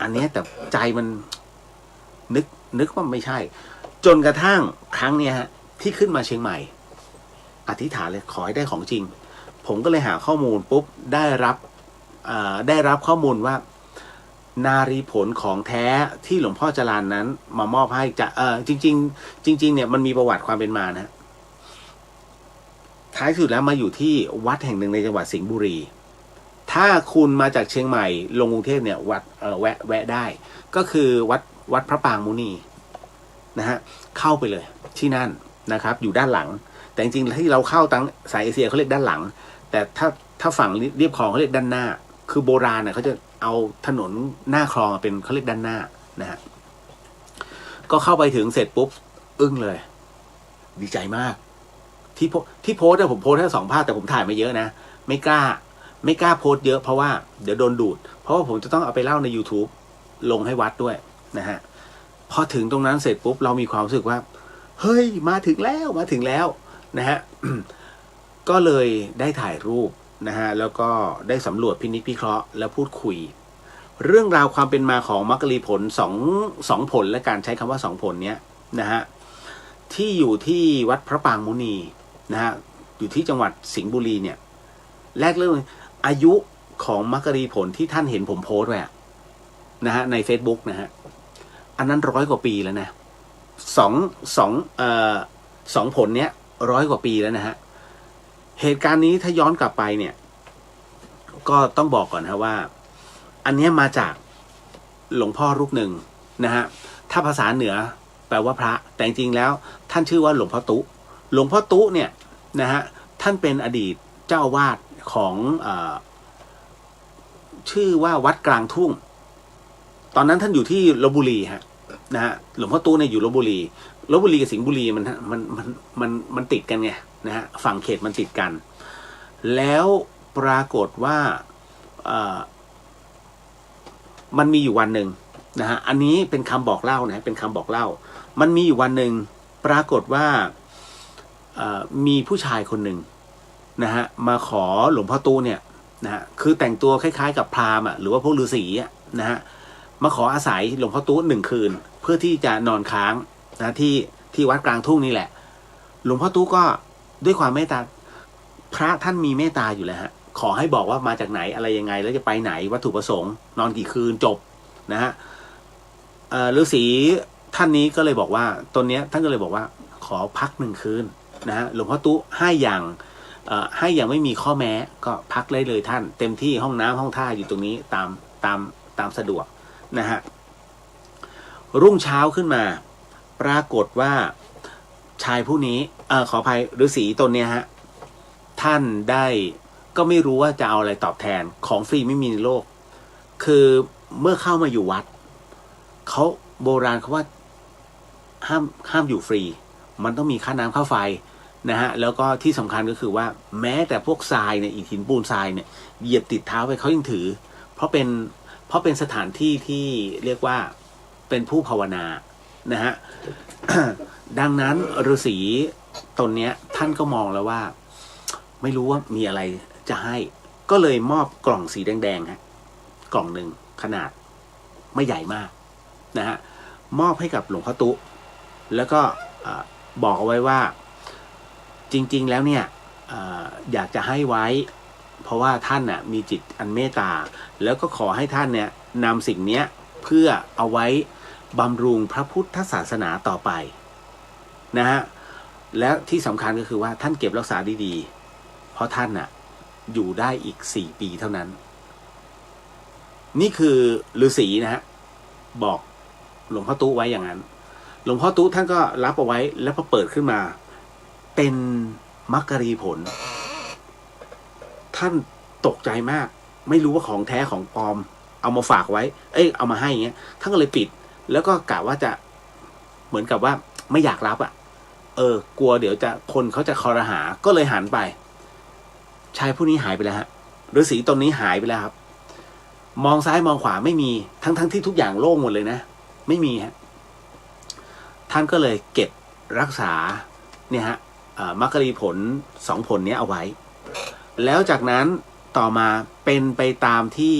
อันเนี้ยแต่ใจมันนึกว่าไม่ใช่จนกระทั่งครั้งเนี้ยฮะที่ขึ้นมาเชียงใหม่อธิษฐานเลยขอให้ได้ของจริงผมก็เลยหาข้อมูลปุ๊บได้รับข้อมูลว่านารีผลของแท้ที่หลวงพ่อจรัญนั้นมามอบให้จะจริงเนี่ยมันมีประวัติความเป็นมานะท้ายสุดแล้วมาอยู่ที่วัดแห่งหนึ่งในจังหวัดสิงห์บุรีถ้าคุณมาจากเชียงใหม่ลงกรุงเทพเนี่ยวัดแวะได้ก็คือวัดพระปางมุนีนะฮะเข้าไปเลยที่นั่นนะครับอยู่ด้านหลังแต่จริงๆที่เราเข้าตั้งสายเอเชียเขาเรียกด้านหลังแต่ถ้าฝั่งเรียบคลองเขาเรียกด้านหน้าคือโบราณเนี่ยเขาจะเอาถนนหน้าคลองเป็นเขาเรียกด้านหน้านะฮะก็เข้าไปถึงเสร็จปุ๊บอึ้งเลยดีใจมากที่โพสต์ผมโพสต์แค่2 ภาพแต่ผมถ่ายมาเยอะนะไม่กล้าโพสต์เยอะเพราะว่าเดี๋ยวโดนดูดเพราะว่าผมจะต้องเอาไปเล่าใน YouTube ลงให้วัดด้วยนะฮะพอถึงตรงนั้นเสร็จปุ๊บเรามีความรู้สึกว่าเฮ้ยมาถึงแล้วนะฮะ ก็เลยได้ถ่ายรูปนะฮะแล้วก็ได้สำรวจพินิจพิเคราะห์แล้วพูดคุยเรื่องราวความเป็นมาของมรรคลีผลสองผลและการใช้คำว่า2 ผลเนี้ยนะฮะที่อยู่ที่วัดพระปางมุนีนะฮะ อยู่ที่จังหวัดสิงห์บุรีเนี่ยแรกเริ่มอายุของมักกะรีผลที่ท่านเห็นผมโพสต์ไว้นะฮะใน Facebook นะฮะอันนั้น100 กว่าปีแล้วนะสองผลเนี้ย100 กว่าปีแล้วนะฮะเหตุการณ์นี้ถ้าย้อนกลับไปเนี่ยก็ต้องบอกก่อนนะว่าอันนี้มาจากหลวงพ่อรูปหนึ่งนะฮะถ้าภาษาเหนือแปลว่าพระแต่จริงๆแล้วท่านชื่อว่าหลวงพ่อตุหลวงพ่อตุเนี่ยนะฮะท่านเป็นอดีตเจ้าอาวาสของชื่อว่าวัดกลางทุ่งตอนนั้นท่านอยู่ที่ลพบุรีฮะนะฮะหลวงพ่อตุเนี่ยอยู่ลพบุรีกับสิงห์บุรีมันติดกันไงนะฮะฝั่งเขตมันติดกันแล้วปรากฏว่ามันมีอยู่วันหนึ่งนะฮะอันนี้เป็นคำบอกเล่านะเป็นคำบอกเล่ามันมีอยู่วันหนึ่งปรากฏว่ามีผู้ชายคนหนึ่งนะฮะมาขอหลวงพ่อตู้เนี่ยนะฮะคือแต่งตัวคล้ายๆกับพราหมณ์หรือว่าพวกฤาษีนะฮะมาขออาศัยหลวงพ่อตู้1 คืนเพื่อที่จะนอนค้างนะที่วัดกลางทุ่งนี่แหละหลวงพ่อตู้ก็ด้วยความเมตตาพระท่านมีเมตตาอยู่แล้วฮะขอให้บอกว่ามาจากไหนอะไรยังไงแล้วจะไปไหนวัตถุประสงค์นอนกี่คืนจบนะฮะฤาษีท่านนี้ก็เลยบอกว่าตนเนี้ยท่านก็เลยบอกว่าขอพัก1 คืนนะฮะหลวงพ่อตู้ให้อย่างไม่มีข้อแม้ก็พักเลยท่านเต็มที่ห้องน้ำห้องท่าอยู่ตรงนี้ตามสะดวกนะฮะรุ่งเช้าขึ้นมาปรากฏว่าชายผู้นี้ขออภัยฤาษีตนเนี้ยฮะท่านได้ก็ไม่รู้ว่าจะเอาอะไรตอบแทนของฟรีไม่มีในโลกคือเมื่อเข้ามาอยู่วัดเขาโบราณเขาว่าห้ามอยู่ฟรีมันต้องมีค่าน้ำค่าไฟนะฮะแล้วก็ที่สำคัญก็คือว่าแม้แต่พวกทรายเนี่ยอิฐหินปูนทรายเนี่ยเหยียบติดเท้าไปเขายังถือเพราะเป็นสถานที่ที่เรียกว่าเป็นผู้ภาวนานะฮะ ดังนั้นฤาษีตนเนี้ยท่านก็มองแล้วว่าไม่รู้ว่ามีอะไรจะให้ก็เลยมอบกล่องสีแดงๆฮะกล่องหนึ่งขนาดไม่ใหญ่มากนะฮะมอบให้กับหลวงพ่อตุแล้วก็บอกเอาไว้ว่าจริงๆแล้วเนี่ยอยากจะให้ไว้เพราะว่าท่านน่ะมีจิตอันเมตตาแล้วก็ขอให้ท่านเนี่ยนำสิ่งนี้เพื่อเอาไว้บำรุงพระพุทธศาสนาต่อไปนะฮะและที่สำคัญก็คือว่าท่านเก็บรักษาดีๆเพราะท่านน่ะอยู่ได้อีก4 ปีเท่านั้นนี่คือฤาษีนะฮะบอกหลวงพ่อตู้ไว้อย่างนั้นหลวงพ่อตู้ท่านก็รับเอาไว้แล้วพอเปิดขึ้นมาเป็นมักกะรีผลท่านตกใจมากไม่รู้ว่าของแท้ของปลอมเอามาฝากไว้เอามาให้อย่างเงี้ยท่านก็เลยปิดแล้วก็กะว่าจะเหมือนกับว่าไม่อยากรับกลัวเดี๋ยวจะคนเขาจะคอรหาก็เลยหันไปชายผู้นี้หายไปแล้วฮะฤาษีตนนี้หายไปแล้วครับมองซ้ายมองขวาไม่มีทั้งที่ทุกอย่างโล่งหมดเลยนะไม่มีฮะท่านก็เลยเก็บรักษาเนี่ยฮะมักกะรีผล2 ผลนี้เอาไว้แล้วจากนั้นต่อมาเป็นไปตามที่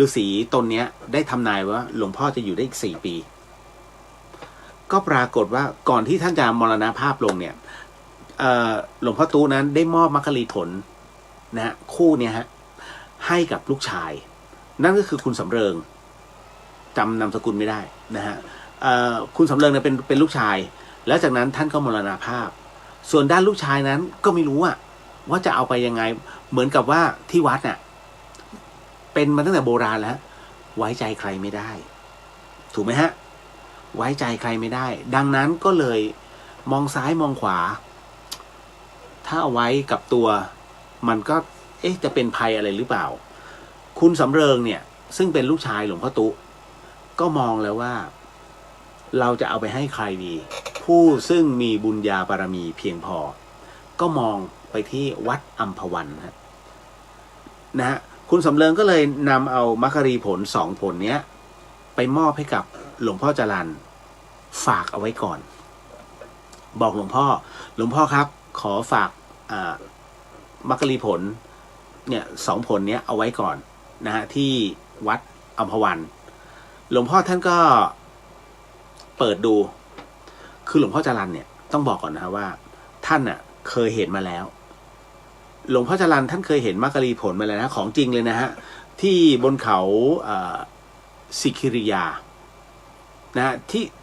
ฤาษีตนนี้ได้ทำนายว่าหลวงพ่อจะอยู่ได้อีก4 ปีก็ปรากฏว่าก่อนที่ท่านจะมรณภาพลงเนี่ยหลวงพ่อตู้นั้นได้มอบมักกะรีผลนะฮะคู่เนี่ยฮะให้กับลูกชายนั่นก็คือคุณสำเริงจำนามสกุลไม่ได้นะฮะคุณสำเริงเนี่ยเป็นลูกชายแล้วจากนั้นท่านก็มรณภาพส่วนด้านลูกชายนั้นก็ไม่รู้ว่าจะเอาไปยังไงเหมือนกับว่าที่วัดน่ะเป็นมาตั้งแต่โบราณแล้วไว้ใจใครไม่ได้ถูกไหมฮะไว้ใจใครไม่ได้ดังนั้นก็เลยมองซ้ายมองขวาถ้าเอาไว้กับตัวมันก็จะเป็นภัยอะไรหรือเปล่าคุณสำเริงเนี่ยซึ่งเป็นลูกชายหลวงพ่อตุก็มองแล้วว่าเราจะเอาไปให้ใครดีผู้ซึ่งมีบุญญาบารมีเพียงพอก็มองไปที่วัดอัมพวันนะฮะคุณสำเริงก็เลยนำเอามักกะรีผล2 ผลเนี้ยไปมอบให้กับหลวงพ่อจรัญฝากเอาไว้ก่อนบอกหลวงพ่อครับขอฝากมักกะรีผลเนี่ย2 ผลเนี้ยเอาไว้ก่อนนะฮะที่วัดอัมพวันหลวงพ่อท่านก็เปิดดูคือหลวงพ่อจรัญเนี่ยต้องบอกก่อนนะว่าท่าน ท่านเคยเห็นมาแล้วหลวงพ่อจรัญท่านเคยเห็นมัคคลีผลมาแล้วนะของจริงเลยนะฮะที่บนเขาสิคิริยานะ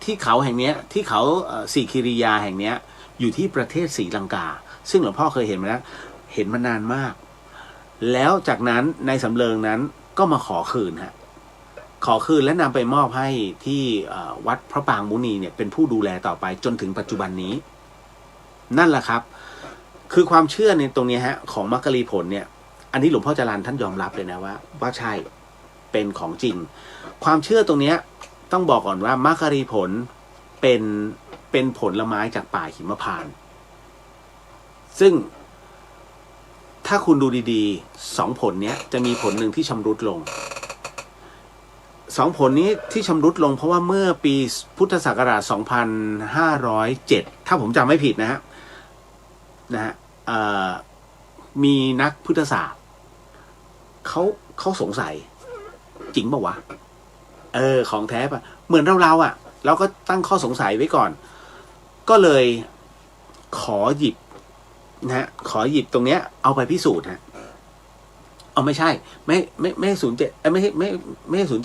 ที่เขาแห่งเนี้ยที่เขาสิคิริยาแห่งเนี้ยอยู่ที่ประเทศศรีลังกาซึ่งหลวงพ่อเคยเห็นมาแล้วเห็นมานานมากแล้วจากนั้นในสำเริงนั้นก็มาขอคืนฮะขอคืนและนำไปมอบให้ที่วัดพระปางมุนีเนี่ยเป็นผู้ดูแลต่อไปจนถึงปัจจุบันนี้นั่นแหละครับคือความเชื่อในตรงนี้ฮะของมัคคลีผลเนี่ยอันนี้หลวงพ่อจรัญท่านยอมรับเลยนะว่าใช่เป็นของจริงความเชื่อตรงนี้ต้องบอกก่อนว่ามัคคลีผลเป็นผลไม้จากป่าหิมพานต์ซึ่งถ้าคุณดูดีๆสองผลนี้จะมีผลหนึ่งที่ชำรุดลงสองผลนี้ที่ชำรุดลงเพราะว่าเมื่อปีพุทธศักราช 2507 ถ้าผมจำไม่ผิดนะฮะมีนักพุทธศาสตร์เขาสงสัยจริงป่าววะของแท้ป่ะเหมือนเราเราก็ตั้งข้อสงสัยไว้ก่อนก็เลยขอหยิบขอหยิบตรงเนี้ยเอาไปพิสูจน์ฮะเอาไม่ใช่ไม่07ไม่ใช่07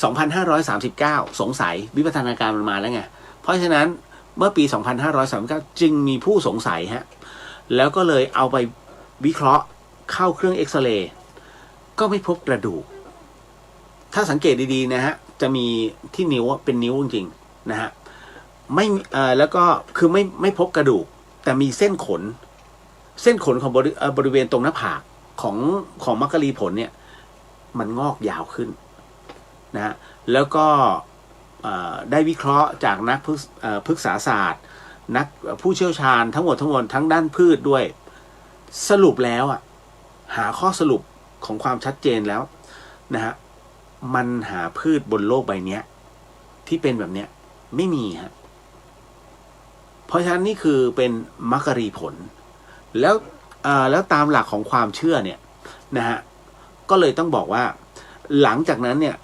2539สงสัยวิวัฒนาการมันมาแล้วไงเพราะฉะนั้นเมื่อปี 2539 จึงมีผู้สงสัยฮะแล้วก็เลยเอาไปวิเคราะห์เข้าเครื่องเอ็กซเรย์ก็ไม่พบกระดูกถ้าสังเกตดีๆนะฮะจะมีที่นิ้วเป็นนิ้วจริงๆนะฮะแล้วก็คือไม่พบกระดูกแต่มีเส้นขนของบริเวณตรงหน้าผากของมัคคลีผลเนี่ยมันงอกยาวขึ้นนะฮะแล้วก็ได้วิเคราะห์จากนักพฤกษศาสตร์นักผู้เชี่ยวชาญทั้งหมดทั้งด้านพืชด้วยสรุปแล้วหาข้อสรุปของความชัดเจนแล้วนะฮะมันหาพืชบนโลกใบนี้ที่เป็นแบบเนี้ยไม่มีฮะเพราะฉะนั้นนี่คือเป็นมัคคลีผลแล้วตามหลักของความเชื่อเนี่ยนะฮะก็เลยต้องบอกว่าหลังจากนั้นเนี่ย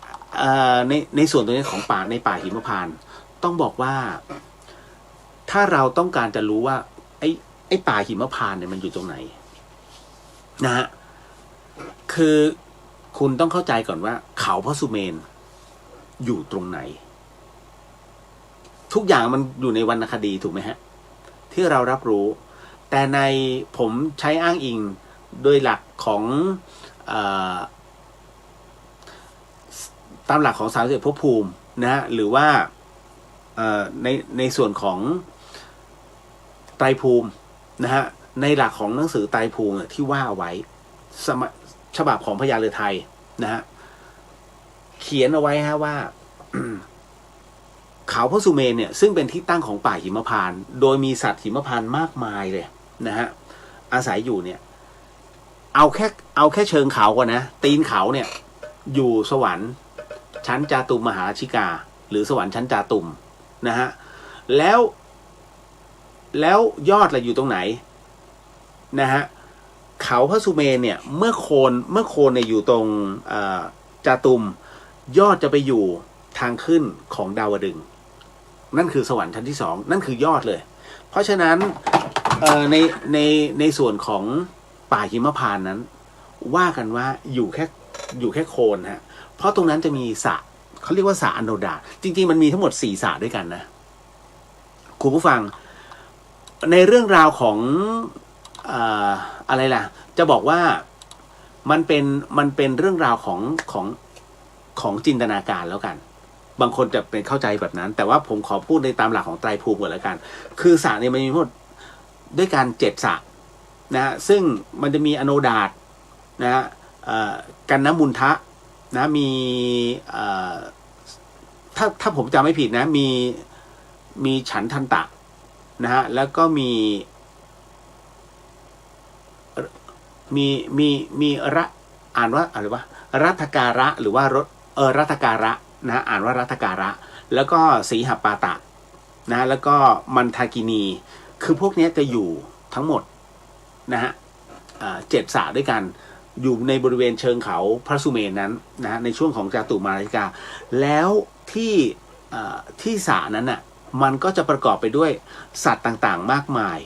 ในส่วนตรงนี้ของในป่าหิมพานต์ต้องบอกว่าถ้าเราต้องการจะรู้ว่าไอ้ป่าหิมพานต์เนี่ยมันอยู่ตรงไหนนะฮะคือคุณต้องเข้าใจก่อนว่าเขาพระสุเมนอยู่ตรงไหนทุกอย่างมันอยู่ในวรรณคดีถูกไหมฮะที่เรารับรู้แต่ในผมใช้อ้างอิงโดยหลักของตามหลักของ31ภพภูมินะฮะหรือว่าในส่วนของไตรภูมินะฮะในหลักของหนังสือไตรภูมิที่ว่าไว้ฉบับของพญาฤทัยนะฮะเขียนเอาไว้ฮะว่า เขาพระสุเมนเนี่ยซึ่งเป็นที่ตั้งของป่าหิมพานต์โดยมีสัตว์หิมพานต์มากมายเลยนะฮะอาศัยอยู่เนี่ยเอาแค่เชิงเขาก่อนนะตีนเขาเนี่ยอยู่สวรรค์ชั้นจาตุมมหาชิกาหรือสวรรค์ชั้นจาตุมนะฮะแล้วยอดอะไรอยู่ตรงไหนนะฮะเขาพระสุเมนเนี่ยเมื่อโคนเนี่ยอยู่ตรงจาตุมยอดจะไปอยู่ทางขึ้นของดาวดึงส์นั่นคือสวรรค์ชั้นที่2นั่นคือยอดเลยเพราะฉะนั้นในส่วนของป่าหิมพานต์นั้นว่ากันว่าอยู่แค่โคนฮะเพราะตรงนั้นจะมีสระเขาเรียกว่าสระอโนดาตจริงๆมันมีทั้งหมด4สระด้วยกันนะคุณผู้ฟังในเรื่องราวของอะไรล่ะจะบอกว่ามันเป็นเรื่องราวของจินตนาการแล้วกันบางคนจะเป็นเข้าใจแบบนั้นแต่ว่าผมขอพูดในตามหลักของไตรภูมิก่อนแล้วกันคือสระเนี่ยมันมีทั้งหมดด้วยกัน7สระนะซึ่งมันจะมีอโนดาตนะกันน้ำมุนทะนะมีถ้าผมจำไม่ผิดนะมีฉันทันตะนะฮะแล้วก็มีระอ่านว่าอะไรวะรัตการะหรือว่ารัตการะนะอ่านว่ารัตการะแล้วก็สีหปาตะนะแล้วก็มันทากินีคือพวกนี้จะอยู่ทั้งหมดนะฮะ7 สระด้วยกันอยู่ในบริเวณเชิงเขาพระสุเมนนั้นนะในช่วงของจาตุมมหาชิกาแล้วที่สระนั้นน่ะมันก็จะประกอบไปด้วยสัตว์ต่างๆมากมาย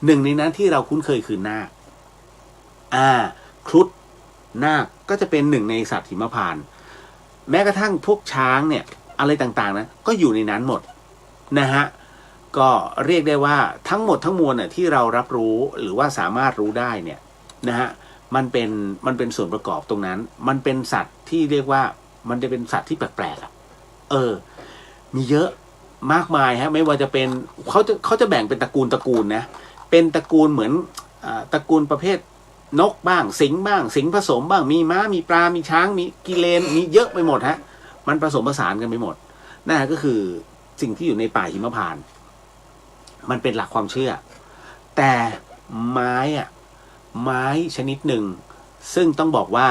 หนึ่งในนั้นที่เราคุ้นเคยคือนาคครุฑนาคก็จะเป็นหนึ่งในสัตว์หิมพานต์แม้กระทั่งพวกช้างเนี่ยอะไรต่างๆนะก็อยู่ในนั้นหมดนะฮะก็เรียกได้ว่าทั้งหมดทั้งมวลน่ะที่เรารับรู้หรือว่าสามารถรู้ได้เนี่ยนะฮะมันเป็นส่วนประกอบตรงนั้นมันเป็นสัตว์ที่เรียกว่ามันจะเป็นสัตว์ที่แปลกๆมีเยอะมากมายฮะไม่ว่าจะเป็นเขาจะแบ่งเป็นตระกูลนะเป็นตระกูลเหมือนตระกูลประเภทนกบ้างสิงบ้างสิงผสมบ้างมีม้ามีปลามีช้างมีกิเลนมีเยอะไปหมดฮะมันผสมผสานกันไปหมดนั่นก็คือสิ่งที่อยู่ในป่าหิมพานต์มันเป็นหลักความเชื่อแต่ไม้ชนิดหนึ่งซึ่งต้องบอกว่า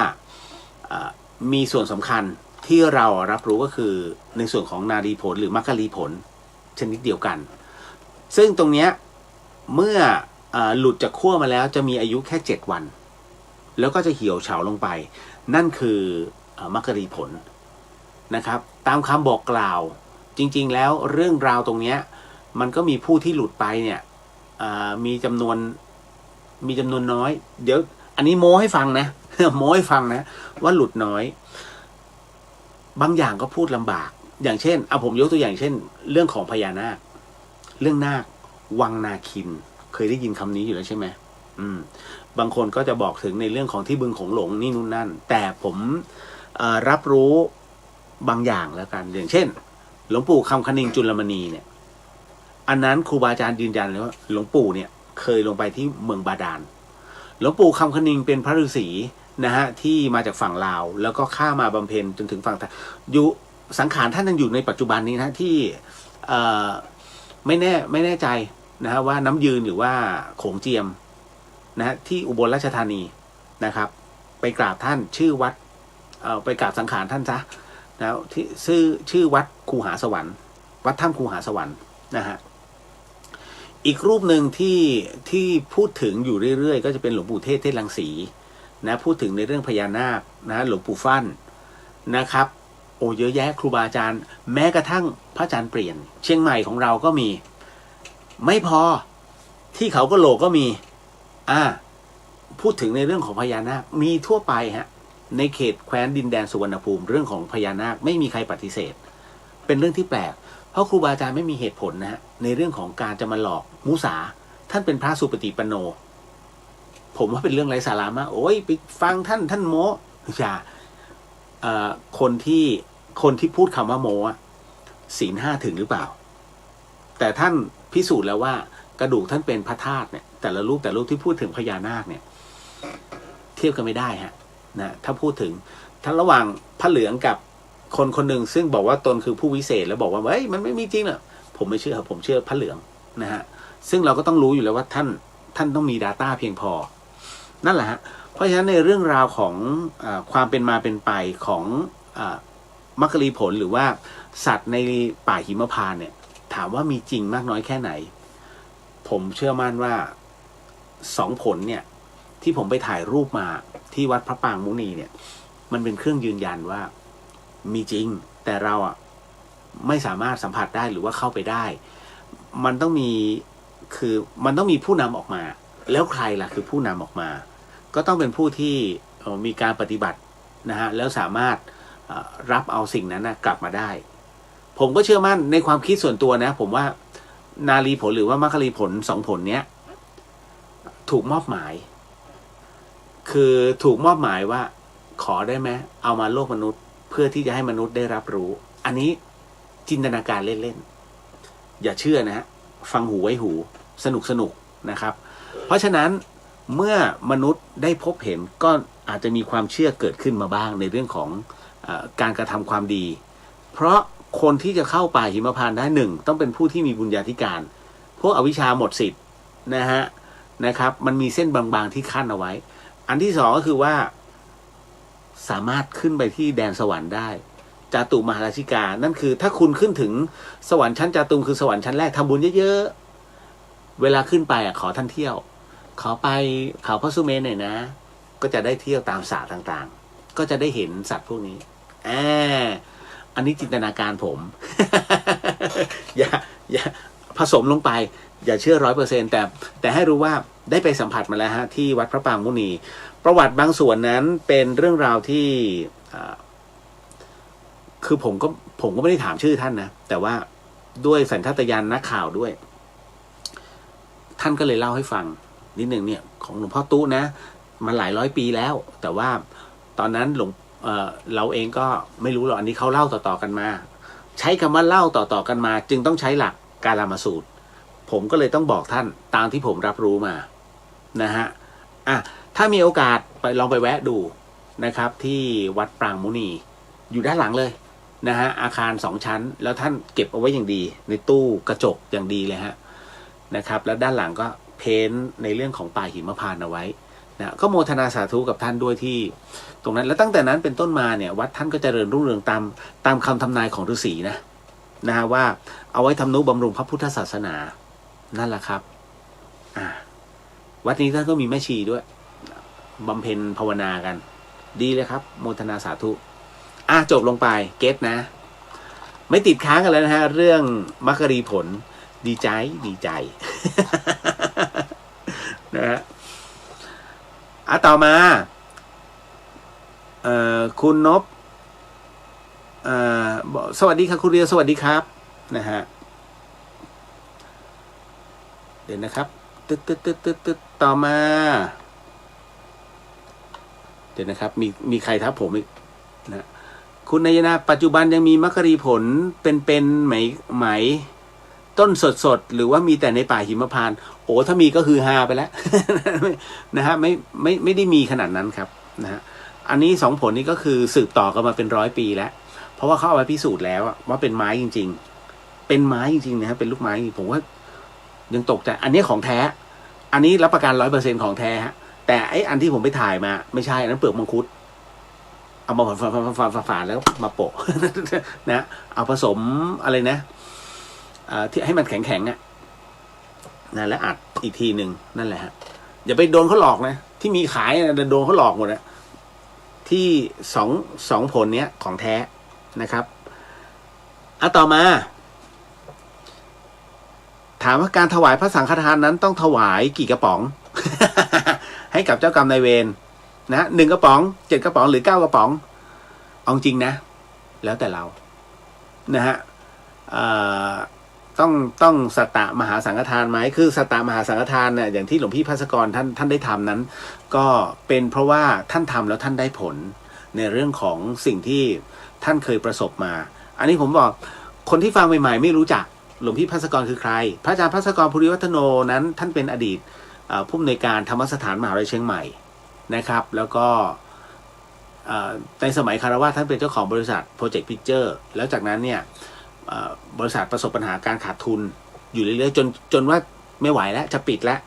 มีส่วนสำคัญที่เรารับรู้ก็คือในส่วนของนารีผลหรือมัคคลีผลชนิดเดียวกันซึ่งตรงเนี้ยเมื่อหลุดจากขั้วมาแล้วจะมีอายุแค่7 วันแล้วก็จะเหี่ยวเฉาลงไปนั่นคือมัคคลีผลนะครับตามคำบอกกล่าวจริงๆแล้วเรื่องราวตรงเนี้ยมันก็มีผู้ที่หลุดไปเนี่ยมีจำนวนน้อยเดี๋ยวอันนี้โม้ให้ฟังนะ โม้ให้ฟังนะว่าหลุดน้อยบางอย่างก็พูดลำบากอย่างเช่นผมยกตัวอย่างเช่นเรื่องของพญานาคเรื่องนาควังนาคินเคยได้ยินคำนี้อยู่แล้วใช่ไหมบางคนก็จะบอกถึงในเรื่องของที่บึงโขงหลงนี่นู่นนั่นแต่ผมรับรู้บางอย่างแล้วกันอย่างเช่นหลวงปู่คำคณิงจุลมณีเนี่ยอันนั้นครูบาอาจารย์ยืนยันเลยว่าหลวงปู่เนี่ยเคยลงไปที่เมืองบาดาลหลวงปู่คำคณิงเป็นพระฤาษีนะฮะที่มาจากฝั่งลาวแล้วก็ข้ามาบำเพ็ญจนถึงฝั่งไทยอยู่สังขารท่านยังอยู่ในปัจจุบันนี้นะที่ไม่แน่ใจนะฮะว่าน้ำยืนหรือว่าโขงเจียมนะฮะที่อุบลราชธานีนะครับไปกราบท่านชื่อวัดไปกราบสังขารท่านซะนะที่ชื่อวัดคูหาสวรรค์วัดถ้ำคูหาสวรรค์นะฮะอีกรูปหนึ่งที่พูดถึงอยู่เรื่อยๆก็จะเป็นหลวงปู่เทศรังสีนะพูดถึงในเรื่องพญานาคนะหลวงปู่ฟั่นนะครับโอ้เยอะแยะครูบาอาจารย์แม้กระทั่งพระอาจารย์เปลี่ยนเชียงใหม่ของเราก็มีไม่พอที่เขากะโหลกก็มีพูดถึงในเรื่องของพญานาคมีทั่วไปฮะในเขตแคว้นดินแดนสุวรรณภูมิเรื่องของพญานาคไม่มีใครปฏิเสธเป็นเรื่องที่แปลกเพราะครูบาอาจารย์ไม่มีเหตุผลนะฮะในเรื่องของการจะมาหลอกมุสาท่านเป็นพระสุปฏิปันโนผมว่าเป็นเรื่องไร้สาระมากโอ้ยไปฟังท่านโม้อย่าคนที่พูดคำว่าโม้ศีล 5ถึงหรือเปล่าแต่ท่านพิสูจน์แล้วว่ากระดูกท่านเป็นพระธาตุเนี่ยแต่ละรูปที่พูดถึงพญานาคเนี่ยเทียบกันไม่ได้ฮะนะถ้าพูดถึงท่านระหว่างพระเหลืองกับคนหนึ่งซึ่งบอกว่าตนคือผู้วิเศษแล้วบอกว่าเฮ้ยมันไม่มีจริงหรอกผมไม่เชื่อผมเชื่อพระเหลืองนะฮะซึ่งเราก็ต้องรู้อยู่แล้วว่าท่านต้องมี Data เพียงพอนั่นแหละฮะเพราะฉะนั้นในเรื่องราวของความเป็นมาเป็นไปของมัคคลีผลหรือว่าสัตว์ในป่าหิมพานต์เนี่ยถามว่ามีจริงมากน้อยแค่ไหนผมเชื่อมั่นว่า2 ผลเนี่ยที่ผมไปถ่ายรูปมาที่วัดพระปางมุนีเนี่ยมันเป็นเครื่องยืนยันว่ามีจริงแต่เราไม่สามารถสัมผัสได้หรือว่าเข้าไปได้มันต้องมีผู้นำออกมาแล้วใครล่ะคือผู้นำออกมาก็ต้องเป็นผู้ที่มีการปฏิบัตินะฮะแล้วสามารถรับเอาสิ่งนั้นกลับมาได้ผมก็เชื่อมั่นในความคิดส่วนตัวนะผมว่านารีผลหรือว่ามัคคลีผล2 ผลเนี้ยถูกมอบหมายคือถูกมอบหมายว่าขอได้ไหมเอามาโลกมนุษย์เพื่อที่จะให้มนุษย์ได้รับรู้อันนี้จินตนาการเล่นๆอย่าเชื่อนะฮะฟังหูไว้หูสนุกนะครับเพราะฉะนั้นเมื่อมนุษย์ได้พบเห็นก็อาจจะมีความเชื่อเกิดขึ้นมาบ้างในเรื่องของการกระทำความดีเพราะคนที่จะเข้าป่าหิมพานต์ได้1ต้องเป็นผู้ที่มีบุญญาธิการพวกอวิชชาหมดสิทธิ์นะครับมันมีเส้นบางๆที่ขั้นเอาไว้อันที่2ก็คือว่าสามารถขึ้นไปที่แดนสวรรค์ได้จาตุมหาราชิกานั่นคือถ้าคุณขึ้นถึงสวรรค์ชั้นจาตุมคือสวรรค์ชั้นแรกทำบุญเยอะๆเวลาขึ้นไปขอท่านเที่ยวขอไปเขาพระสุเมนหน่อยนะก็จะได้เที่ยวตามสระต่างๆก็จะได้เห็นสัตว์พวกนี้อันนี้จินตนาการผม อย่าผสมลงไป อย่าเชื่อ100%แต่ให้รู้ว่าได้ไปสัมผัสมาแล้วฮะที่วัดพระปรางมุนีประวัติบางส่วนนั้นเป็นเรื่องราวที่คือผมก็ไม่ได้ถามชื่อท่านนะแต่ว่าด้วยสัญชาตญาณนักข่าวด้วย ท่านก็เลยเล่าให้ฟังนิดหนึ่งเนี่ยของหลวงพ่อตู้นะมันหลายร้อยปีแล้วแต่ว่าตอนนั้นเราเองก็ไม่รู้หรอกอันนี้เขาเล่าต่อๆกันมาใช้คำว่าเล่าต่อๆกันมาจึงต้องใช้หลักกาลามสูตรผมก็เลยต้องบอกท่านตามที่ผมรับรู้มานะฮะถ้ามีโอกาสไปลองไปแวะดูนะครับที่วัดปรางมุนีอยู่ด้านหลังเลยนะฮะอาคาร2 ชั้นแล้วท่านเก็บเอาไว้อย่างดีในตู้กระจกอย่างดีเลยฮะนะครับแล้วด้านหลังก็เพ้นในเรื่องของป่าหิมพานต์เอาไว้นะก็โมทนาสาธุกับท่านด้วยที่ตรงนั้นแล้วตั้งแต่นั้นเป็นต้นมาเนี่ยวัดท่านก็เจริญรุ่งเรืองตามคำทำนายของฤาษีนะฮะว่าเอาไว้ทำนุบำรุงพระพุทธศาสนานั่นแหละครับวัดนี้ท่านก็มีแม่ชีด้วยบำเพ็ญภาวนากันดีเลยครับโมทนาสาธุจบลงไปเก็ตนะไม่ติดค้างกันแล้วนะฮะเรื่องมรรครีผลดีใจนะฮะต่อมาคุณนพสวัสดีครับคุณเรียวสวัสดีครับนะฮะเดี๋ยวนะครับตึ๊ดต่อมาเดี๋ยวนะครับมีใครทับผมอีกนะคุณนายนาปัจจุบันยังมีมรรครีผลเป็นไหมต้นสดหรือว่ามีแต่ในป่าหิมพานต์โอ้ถ้ามีก็คือฮาไปแล้ว นะฮะไม่ได้มีขนาดนั้นครับนะฮะอันนี้2 ผลนี้ก็คือสืบต่อกันมาเป็น100 ปีแล้วเพราะว่าเขาเอาไปพิสูจน์แล้วว่าเป็นไม้จริงๆเป็นไม้จริงๆนะฮะเป็นลูกไม้ผมว่ายังตกใจอันนี้ของแท้อันนี้รับประกัน100%ของแท้ฮะแต่ไอ้อันที่ผมไปถ่ายมาไม่ใช่อันนั้นเปลือกมังคุดเอามาฝานแล้วมาโปะ นะเอาผสมอะไรนะที่ให้มันแข็งนะแล้วอัดอีกทีหนึ่งนั่นแหละฮะอย่าไปโดนเขาหลอกนะที่มีขายนะโดนเขาหลอกหมดนะที่สองผลเนี้ยของแท้นะครับต่อมาถามว่าการถวายพระสังฆทานนั้นต้องถวายกี่กระป๋อง ให้กับเจ้ากรรมนายเวรนะ1 กระป๋อง7 กระป๋องหรือ9 กระป๋องเอาจริงนะแล้วแต่เรานะฮะต้องสัตตมหาสังฆทานไหมคือสัตตมหาสังฆทานเนี่ยอย่างที่หลวงพี่ภัสกรท่านได้ทำนั้นก็เป็นเพราะว่าท่านทำแล้วท่านได้ผลในเรื่องของสิ่งที่ท่านเคยประสบมาอันนี้ผมบอกคนที่ฟังใหม่ๆไม่รู้จักหลวงพี่ภัสกรคือใครพระอาจารย์ภัสกรภูริวัฒโนนั้นท่านเป็นอดีตผู้อำนวยการธรรมสถานมหาวิทยาลัยเชียงใหม่นะครับแล้วก็ในสมัยคารวะท่านเป็นเจ้าของบริษัท Project Picture แล้วจากนั้นเนี่ยบริษัทประสบปัญหาการขาดทุนอยู่เรื่อยๆจนว่าไม่ไหวแล้วจะปิดแล้ว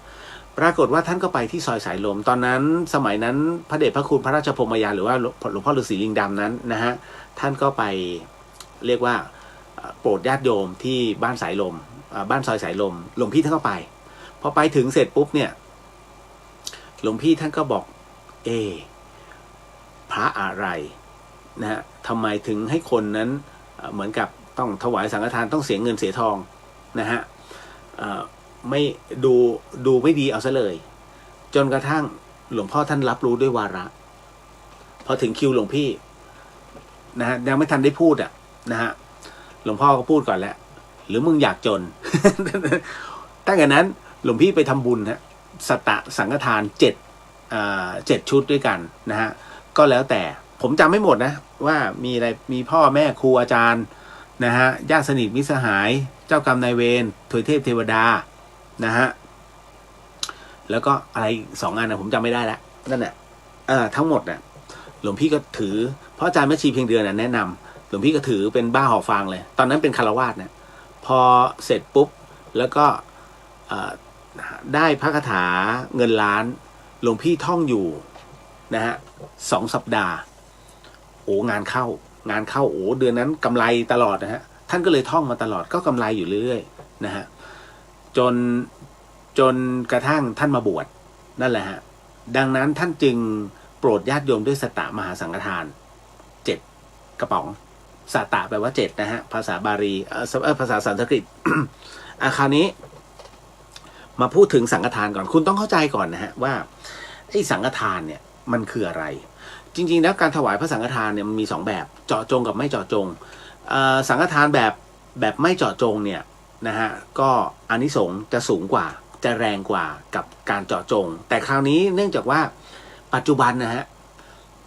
ปรากฏว่าท่านก็ไปที่ซอยสายลมตอนนั้นสมัยนั้นพระเดชพระคุณพระราชพรหมยานหรือว่าหลวงพ่อฤาษีลิงดำนั้นนะฮะท่านก็ไปเรียกว่าโปรดญาติโยมที่บ้านสายลมบ้านซอยสายลมหลวงพี่ท่านก็ไปพอไปถึงเสร็จปุ๊บเนี่ยหลวงพี่ท่านก็บอกพระอะไรนะฮะทำไมถึงให้คนนั้นเหมือนกับต้องถวายสังฆทานต้องเสียเงินเสียทองนะฮะไม่ดูไม่ดีเอาซะเลยจนกระทั่งหลวงพ่อท่านรับรู้ด้วยวาระพอถึงคิวหลวงพี่นะฮะยังไม่ทันได้พูดนะฮะหลวงพ่อก็พูดก่อนแล้วหรือมึงอยากจน ตั้งแต่นั้นหลวงพี่ไปทำบุญฮะสัตตสังฆทาน7 ชุดด้วยกันนะฮะก็แล้วแต่ผมจำไม่หมดนะว่ามีอะไรมีพ่อแม่ครูอาจารย์นะฮะญาติสนิทมิตรสหายเจ้ากรรมนายเวรถวยเทพเทวดานะฮะแล้วก็อะไร2 อันนะผมจำไม่ได้แล้วนั่นแหละทั้งหมดน่ะหลวงพี่ก็ถือเพราะอาจารย์แม่ชีเพียงเดือนแนะนำหลวงพี่ก็ถือเป็นบ้าห่อฟางเลยตอนนั้นเป็นคฤหัสถ์นะพอเสร็จปุ๊บแล้วก็ได้พระคาถาเงินล้านหลวงพี่ท่องอยู่นะฮะ2 สัปดาห์โอ้งานเข้าโอ้เดือนนั้นกำไรตลอดนะฮะท่านก็เลยท่องมาตลอดก็กำไรอยู่เรื่อยๆนะฮะจนกระทั่งท่านมาบวชนั่นแหละฮะดังนั้นท่านจึงโปรดญาติโยมด้วยสัตตมหาสังฆทาน7 กระป๋องสัตตะแปลว่า7นะฮะภาษาบาลีภาษาสันสกฤตคราวนี้ มาพูดถึงสังฆทานก่อนคุณต้องเข้าใจก่อนนะฮะว่าไอ้สังฆทานเนี่ยมันคืออะไรจริงๆแล้วการถวายพระสังฆทานเนี่ยมันมี2แบบเจาะจงกับไม่เจาะจงสังฆทานแบบไม่เจาะจงเนี่ยนะฮะก็อานิสงส์จะสูงกว่าจะแรงกว่ากับการเจาะจงแต่คราวนี้เนื่องจากว่าปัจจุบันนะฮะ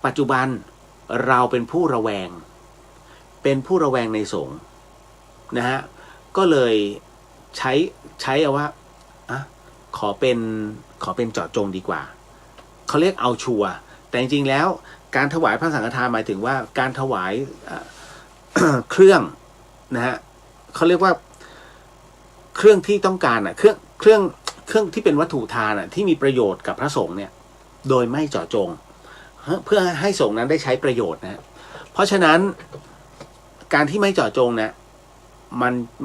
ปัจจุบันเราเป็นผู้ระแวงในสงฆ์นะฮะก็เลยใช้เอาว่าขอเป็นเจาะจงดีกว่าเขาเรียกเอาชัวร์แต่จริงๆแล้วการถวายพระสังฆทานหมายถึงว่าการถวายเครื่องนะฮะเขาเรียกว่าเครื่องที่ต้องการเครื่องที่เป็นวัตถุทานที่มีประโยชน์กับพระสงฆ์เนี่ยโดยไม่เจาะจงเพื่อให้สงฆ์นั้นได้ใช้ประโยชน์นะเพราะฉะนั้นการที่ไม่เจาะจงนะ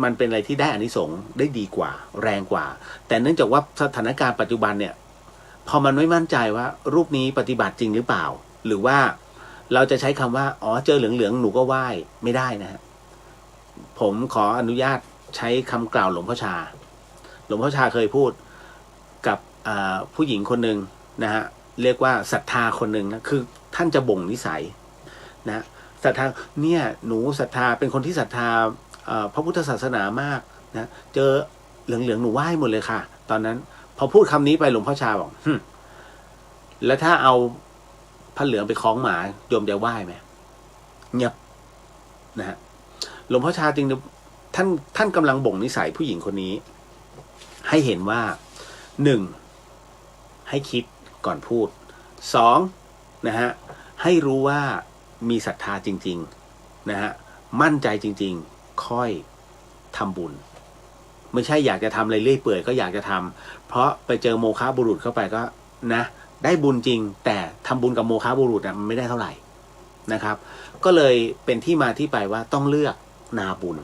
มันเป็นอะไรที่ได้อานิสงส์ได้ดีกว่าแรงกว่าแต่เนื่องจากว่าสถานการณ์ปัจจุบันเนี่ยพอมันไม่มั่นใจว่ารูปนี้ปฏิบัติจริงหรือเปล่าหรือว่าเราจะใช้คำว่าเจอเหลืองๆหนูก็ไหว้ไม่ได้นะฮะผมขออนุญาตใช้คำกล่าวหลวงพ่อชาเคยพูดกับผู้หญิงคนหนึ่งนะฮะเรียกว่าศรัทธาคนหนึ่งนะคือท่านจะบ่งนิสัยนะศรัทธาเนี่ยหนูศรัทธาเป็นคนที่ศรัทธาพระพุทธศาสนามากนะเจอเหลืองๆหนูไหว้หมดเลยค่ะตอนนั้นพอพูดคำนี้ไปหลวงพ่อชาบอกแล้วถ้าเอาผ้าเหลืองไปคล้องหมาโยมจะไหว้ไหมเงียบนะฮะหลวงพ่อชาจริงท่านกำลังบ่งนิสัยผู้หญิงคนนี้ให้เห็นว่า1ให้คิดก่อนพูด2นะฮะให้รู้ว่ามีศรัทธาจริงๆนะฮะมั่นใจจริงๆค่อยทำบุญไม่ใช่อยากจะทำอะไรเรื่อยเปื่อยก็อยากจะทำเพราะไปเจอโมฆะบุรุษเข้าไปก็นะได้บุญจริงแต่ทำบุญกับโมฆะบุรุษมันไม่ได้เท่าไหร่นะครับก็เลยเป็นที่มาที่ไปว่าต้องเลือกนาบุญ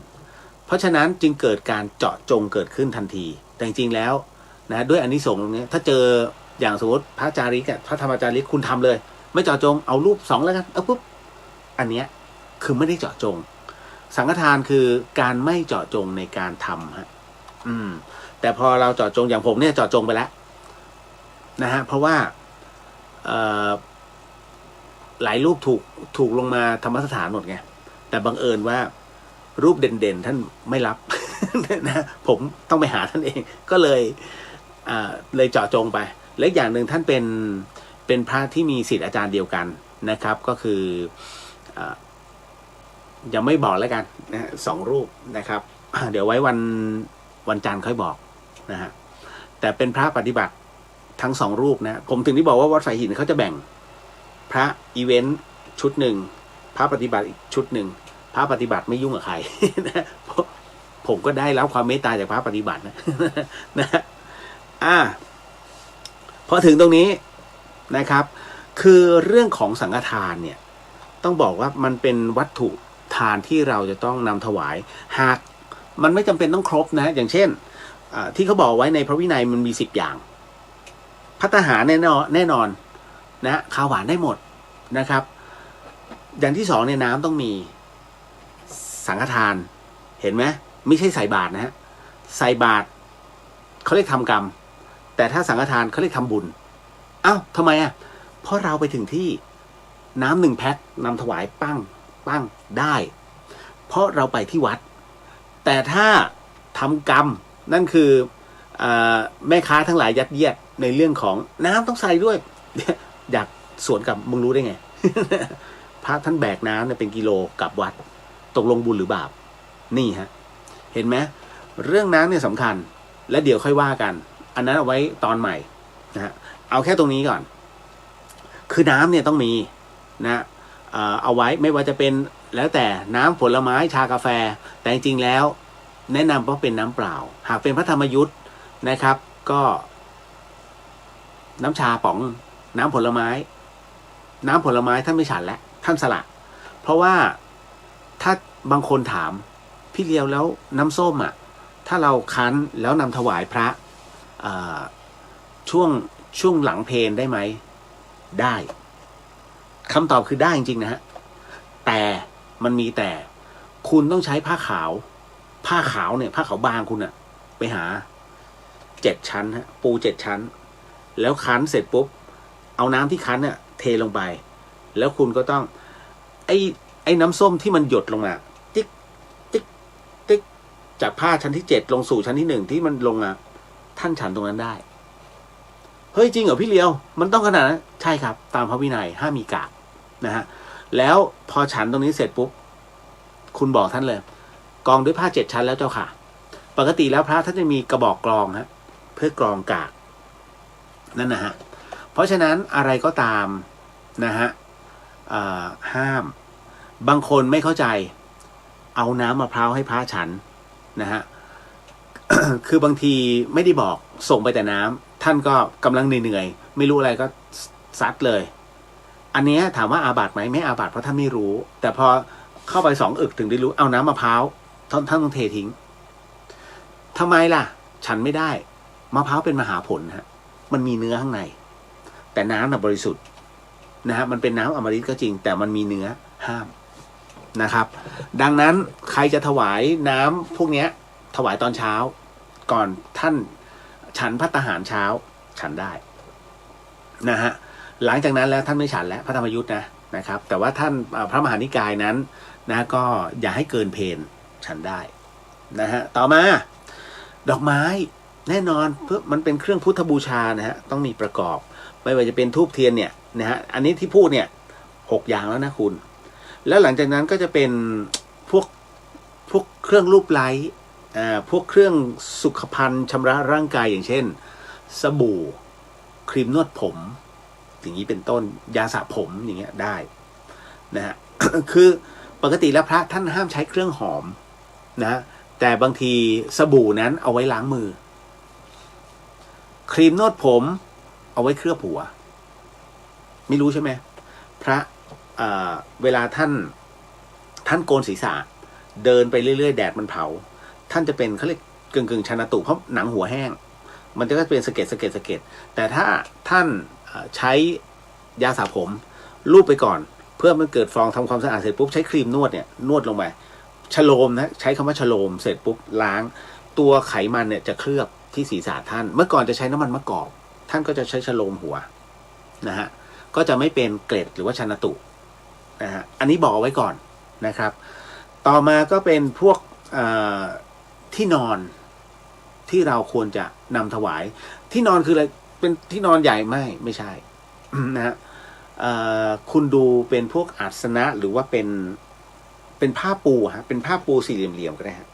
เพราะฉะนั้นจึงเกิดการเจาะจงเกิดขึ้นทันทีแต่จริงๆแล้วนะด้วยอานิสงส์ตรงนี้ถ้าเจออย่างสมมติพระจาริกพระธรรมจาริกคุณทำเลยไม่เจาะจงเอารูป2แล้วกันปุ๊บอันเนี้ยคือไม่ได้เจาะจงสังฆทานคือการไม่เจาะจงในการทำฮะแต่พอเราเจาะจงอย่างผมเนี่ยเจาะจงไปแล้วนะฮะเพราะว่าหลายรูปถูกลงมาธรรมสถานหมดไงแต่บังเอิญว่ารูปเด่นๆท่านไม่รับ นะผมต้องไปหาท่านเองก็เลยเจาะจงไปและอย่างหนึ่งท่านเป็นพระที่มีศิษย์อาจารย์เดียวกันนะครับก็คือยังไม่บอกแล้วกันนะ2 รูปนะครับเดี๋ยวไว้วันจันทร์ค่อยบอกนะฮะแต่เป็นพระปฏิบัติทั้ง2 รูปนะผมถึงที่บอกว่าวัดสายหินเขาจะแบ่งพระอีเวนต์ชุดหนึ่งพระปฏิบัติอีกชุดหนึ่งพระปฏิบัติไม่ยุ่งกับใครนะผมก็ได้รับความเมตตาจากพระปฏิบัตินะพอถึงตรงนี้นะครับคือเรื่องของสังฆทานเนี่ยต้องบอกว่ามันเป็นวัตถุทานที่เราจะต้องนำถวายหากมันไม่จำเป็นต้องครบนะอย่างเช่นที่เขาบอกไว้ในพระวินัยมันมี10 อย่างภัตตาหารแน่นอนนะข้าวหวานได้หมดนะครับอย่างที่2เนี่ยน้ำต้องมีสังฆทานเห็นไหมไม่ใช่ใส่บาตรนะฮะใส่บาตรเขาเรียกทำกรรมแต่ถ้าสังฆทานเขาเรียกทำบุญทำไมเพราะเราไปถึงที่น้ำ1 แพ็คนำถวายปั้งได้เพราะเราไปที่วัดแต่ถ้าทำกรรมนั่นคือแม่ค้าทั้งหลายยัดเยียดในเรื่องของน้ำต้องใส่ด้วยอยากสวนกับมึงรู้ได้ไง พระท่านแบกน้ำเนี่ยเป็นกิโลกลับวัดตกลงบุญหรือบาปนี่ฮะเห็นไหมเรื่องน้ำเนี่ยสำคัญและเดี๋ยวค่อยว่ากันอันนั้นเอาไว้ตอนใหม่นะฮะเอาแค่ตรงนี้ก่อนคือน้ำเนี่ยต้องมีนะเอาไว้ไม่ว่าจะเป็นแล้วแต่น้ำผลไม้ชากาแฟแต่จริงๆแล้วแนะนำว่าเป็นน้ำเปล่าหากเป็นพระธรรมยุทธ์นะครับก็น้ำชาป๋องน้ำผลไม้ท่านไม่ฉันแล้วท่านสละเพราะว่าถ้าบางคนถามพี่เลียวแล้วน้ำส้มถ้าเราคั้นแล้วนำถวายพระช่วงหลังเพลได้ไหมได้คำตอบคือได้จริงๆนะฮะแต่มันมีแต่คุณต้องใช้ผ้าขาวเนี่ยผ้าขาวบางคุณไปหา 7 ชั้นฮะปู7 ชั้นแล้วคั้นเสร็จปุ๊บเอาน้ำที่คั้นเนี่ยเทลงไปแล้วคุณก็ต้องไอ้น้ำส้มที่มันหยดลงมาติ๊กติ๊กติ๊กจากผ้าชั้นที่7ลงสู่ชั้นที่1ที่มันลงมาท่านฉันตรงนั้นได้เฮ้ยจริงเหรอพี่เลียวมันต้องขนาดนั้นใช่ครับตามพระวินัยห้ามมีกากนะฮะแล้วพอฉันตรงนี้เสร็จปุ๊บคุณบอกท่านเลยกองด้วยผ้า7 ชั้นแล้วเจ้าค่ะปกติแล้วพระท่านจะมีกระบอกกรองฮะเพื่อกรองกากนั่นนะฮะเพราะฉะนั้นอะไรก็ตามนะฮะห้ามบางคนไม่เข้าใจเอาน้ำมะพร้าวให้พระฉันนะฮะ คือบางทีไม่ได้บอกส่งไปแต่น้ำท่านก็กำลังเหนื่อยๆไม่รู้อะไรก็ซัดเลยอันนี้ถามว่าอาบัติไหมไม่อาบัติเพราะท่านไม่รู้แต่พอเข้าไป2 อึกถึงได้รู้เอาน้ำมะพร้าวท่านต้องเททิ้งทำไมล่ะฉันไม่ได้มะพร้าวเป็นมหาผลฮะมันมีเนื้อข้างในแต่น้ำน่ะบริสุทธิ์นะฮะมันเป็นน้ำอมฤตก็จริงแต่มันมีเนื้อห้ามนะครับดังนั้นใครจะถวายน้ำพวกนี้ถวายตอนเช้าก่อนท่านฉันภัตตาหารเช้าฉันได้นะฮะหลังจากนั้นแล้วท่านไม่ฉันแล้วพระธรรมยุทธ์นะครับแต่ว่าท่านพระมหานิกายนั้นนะก็อย่าให้เกินเพลฉันได้นะฮะต่อมาดอกไม้แน่นอนเพื่อมันเป็นเครื่องพุทธบูชานะฮะต้องมีประกอบไม่ว่าจะเป็นธูปเทียนเนี่ยนะฮะอันนี้ที่พูดเนี่ย6 อย่างแล้วนะคุณแล้วหลังจากนั้นก็จะเป็นพวกเครื่องรูปไล้พวกเครื่องสุขภัณฑ์ชำระร่างกายอย่างเช่นสบู่ครีมนวดผมอย่างนี้เป็นต้นยาสระผมอย่างเงี้ยได้นะฮะ คือปกติแล้วพระท่านห้ามใช้เครื่องหอมนะแต่บางทีสบู่นั้นเอาไว้ล้างมือครีมนวดผมเอาไว้เคลือบหัวไม่รู้ใช่ไหมพระเวลาท่านโกนศีรษะเดินไปเรื่อยๆแดดมันเผาท่านจะเป็นเขาเรียกกึ่งชานาตุเพราะหนังหัวแห้งมันจะเป็นสะเก็ดแต่ถ้าท่านใช้ยาสระผมลูบไปก่อนเพื่อมันเกิดฟองทำความสะอาดเสร็จปุ๊บใช้ครีมนวดเนี่ยนวดลงไปชโลมนะใช้คำว่าชโลมเสร็จปุ๊บล้างตัวไขมันเนี่ยจะเคลือบที่ศีรษะท่านเมื่อก่อนจะใช้น้ำมันมะกอกท่านก็จะใช้ชโลมหัวนะฮะก็จะไม่เป็นเกล็ดหรือว่าชานาตุนะฮะอันนี้บอกเอาไว้ก่อนนะครับต่อมาก็เป็นพวกที่นอนที่เราควรจะนำถวายที่นอนคืออะไรเป็นที่นอนใหญ่ไม่ใช่ นะฮะคุณดูเป็นพวกอาสนะหรือว่าเป็นผ้าปูฮะเป็นผ้าปูสี่เหลี่ยมๆก็ได้ฮะ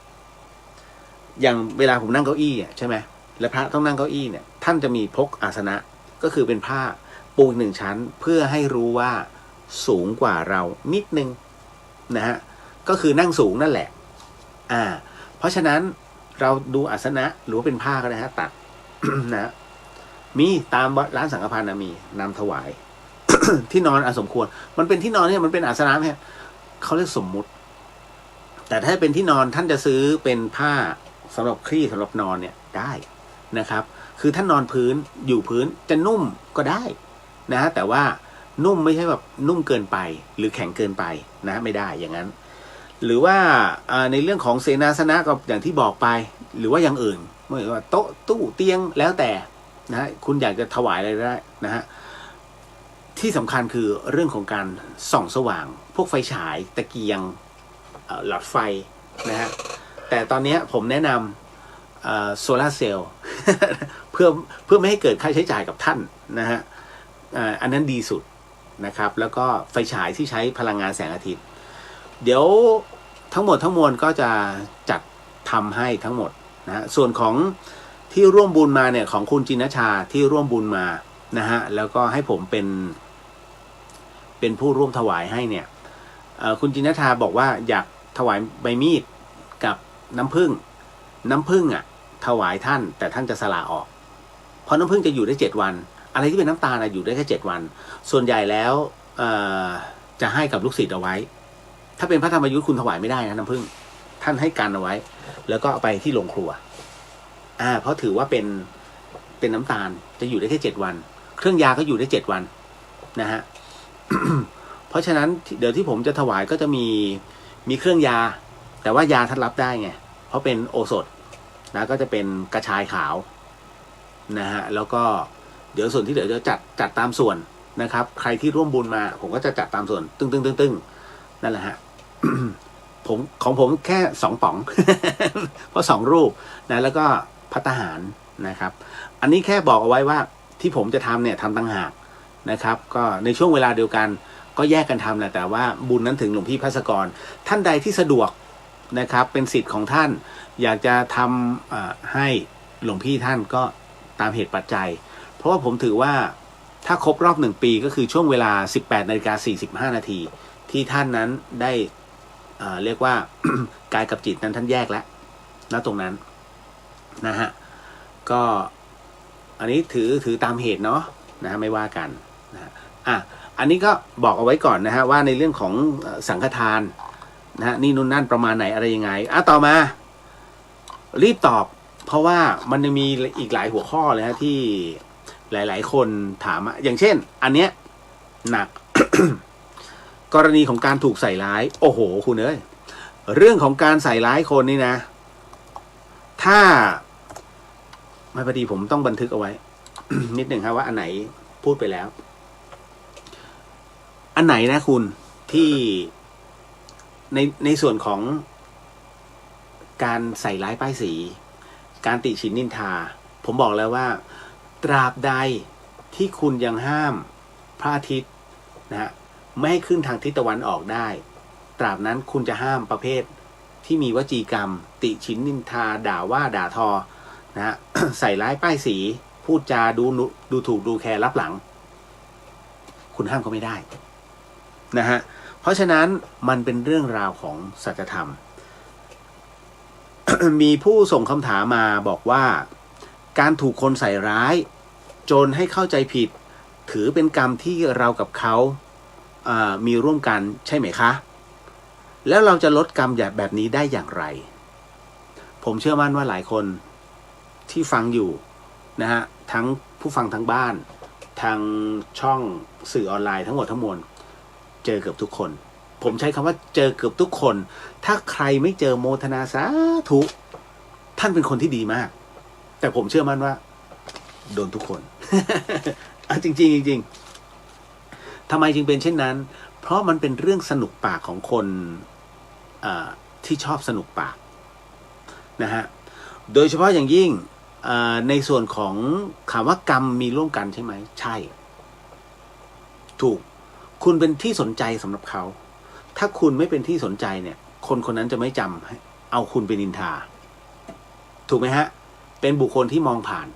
อย่างเวลาผมนั่งเก้าอี้ใช่ไหมและพระต้องนั่งเก้าอี้เนี่ยท่านจะมีพกอาสนะก็คือเป็นผ้าปู1 ชั้นเพื่อให้รู้ว่าสูงกว่าเรานิดนึงนะฮะก็คือนั่งสูงนั่นแหละเพราะฉะนั้นเราดูอาสนะหรือว่าเป็นผ้าก็ได้ฮะตัด นะมีตามร้านสังฆพันธ์มีนำถวาย ที่นอนสมควรมันเป็นที่นอนเนี่ยมันเป็นอาสนะไหมเขาเรียกสมมุติแต่ถ้าเป็นที่นอนท่านจะซื้อเป็นผ้าสำหรับคลี่สำหรับนอนเนี่ยได้นะครับคือท่านนอนพื้นอยู่พื้นจะนุ่มก็ได้นะฮะแต่ว่านุ่มไม่ใช่แบบนุ่มเกินไปหรือแข็งเกินไปนะไม่ได้อย่างนั้นหรือว่าในเรื่องของเสนาสนะก็อย่างที่บอกไปหรือว่าอย่างอื่นไม่ว่าโต๊ะตู้เตียงแล้วแต่นะคุณอยากจะถวายอะไรได้นะฮะที่สำคัญคือเรื่องของการส่องสว่างพวกไฟฉายตะเกียงหลอดไฟนะฮะแต่ตอนนี้ผมแนะนำโซลาร์เซลล์ เพื่อไม่ให้เกิดค่าใช้จ่ายกับท่านนะฮะอันนั้นดีสุดนะครับแล้วก็ไฟฉายที่ใช้พลังงานแสงอาทิตย์เดี๋ยวทั้งหมดทั้งมวลก็จะจัดทำให้ทั้งหมดนะส่วนของที่ร่วมบุญมาเนี่ยของคุณจินชาที่ร่วมบุญมานะฮะแล้วก็ให้ผมเป็นผู้ร่วมถวายให้เนี่ยคุณจินชาบอกว่าอยากถวายใบมีดกับน้ำผึ้งถวายท่านแต่ท่านจะสละออกเพราะน้ำผึ้งจะอยู่ได้7 วันอะไรที่เป็นน้ำตาลอยู่ได้แค่7 วันส่วนใหญ่แล้วจะให้กับลูกศิษย์เอาไว้ถ้าเป็นพระธรรมยุทธ์คุณถวายไม่ได้นะน้ำผึ้งท่านให้กันเอาไว้แล้วก็เอาไปที่โรงครัวเพราะถือว่าเป็นน้ำตาลจะอยู่ได้แค่7 วันเครื่องยาก็อยู่ได้7 วันนะฮะ เพราะฉะนั้นเดี๋ยวที่ผมจะถวายก็จะมีเครื่องยาแต่ว่ายาท่านรับได้ไงเพราะเป็นโอสถนะก็จะเป็นกระชายขาว นะฮะแล้วก็เดี๋ยวส่วนที่เหลือจะจัดตามส่วนนะครับ ใครที่ร่วมบุญมาผมก็จะจัดตามส่วนตึ้งนั่นแหละฮะ ผมแค่2 ป๋อง เพราะ2 รูปนะแล้วก็ภัตตาหารนะครับ อันนี้แค่บอกเอาไว้ว่าที่ผมจะทำเนี่ยทำต่างหากนะครับ ก็ในช่วงเวลาเดียวกันก็แยกกันทำแหละแต่ว่าบุญนั้นถึงหลวงพี่ภัสกรท่านใดที่สะดวกนะครับเป็นสิทธิ์ของท่านอยากจะทำให้หลวงพี่ท่านก็ตามเหตุปัจจัยเพราะว่าผมถือว่าถ้าครบรอบ1 ปีก็คือช่วงเวลา 18:45 นาทีที่ท่านนั้นได้เรียกว่า กายกับจิตนั้นท่านแยกแล้วณตรงนั้นนะฮะก็อันนี้ถือตามเหตุเนาะนะไม่ว่ากันนะอันนี้ก็บอกเอาไว้ก่อนนะฮะว่าในเรื่องของสังฆทานนะฮะนี่นู่นนั่นประมาณไหนอะไรยังไงต่อมารีบตอบเพราะว่ามันจะมีอีกหลายหัวข้อเลยฮะที่หลายๆคนถามอย่างเช่นอันเนี้ยหนัก กรณีของการถูกใส่ร้ายโอ้โหคุณเอ้ยเรื่องของการใส่ร้ายคนนี่นะถ้าไม่พอดีผมต้องบันทึกเอาไว้ นิดหนึ่งครับว่าอันไหนพูดไปแล้วอันไหนนะคุณที่ในส่วนของการใส่ร้ายป้ายสีการติฉินนินทาผมบอกแล้วว่าตราบใดที่คุณยังห้ามพระอาทิตย์นะฮะไม่ให้ขึ้นทางทิศตะวันออกได้ตราบนั้นคุณจะห้ามประเภทที่มีวจีกรรมติฉินนินทาด่าว่าด่าทอนะฮะ ใส่ร้ายป้ายสีพูดจาดูถูกดูแคร์รับหลังคุณห้ามเขาไม่ได้นะฮะเพราะฉะนั้นมันเป็นเรื่องราวของสัจธรรม มีผู้ส่งคำถามมาบอกว่าการถูกคนใส่ร้ายจนให้เข้าใจผิดถือเป็นกรรมที่เรากับเขามีร่วมกันใช่ไหมคะแล้วเราจะลดกรรมแบบนี้ได้อย่างไรผมเชื่อมั่นว่าหลายคนที่ฟังอยู่นะฮะทั้งผู้ฟังทั้งบ้านทางช่องสื่อออนไลน์ทั้งหมดทั้งมวลเจอเกือบทุกคนผมใช้คำว่าเจอเกือบทุกคนถ้าใครไม่เจอโมทนาสาธุท่านเป็นคนที่ดีมากแต่ผมเชื่อมั่นว่าโดนทุกคน จริงทำไมจึงเป็นเช่นนั้นเพราะมันเป็นเรื่องสนุกปากของคนที่ชอบสนุกปากนะฮะโดยเฉพาะอย่างยิ่งในส่วนของคำว่ากรรมมีร่วมกันใช่ไหมใช่ถูกคุณเป็นที่สนใจสำหรับเขาถ้าคุณไม่เป็นที่สนใจเนี่ยคนคนนั้นจะไม่จำเอาคุณเป็นนินทาถูกไหมฮะเป็นบุคคลที่มองผ่าน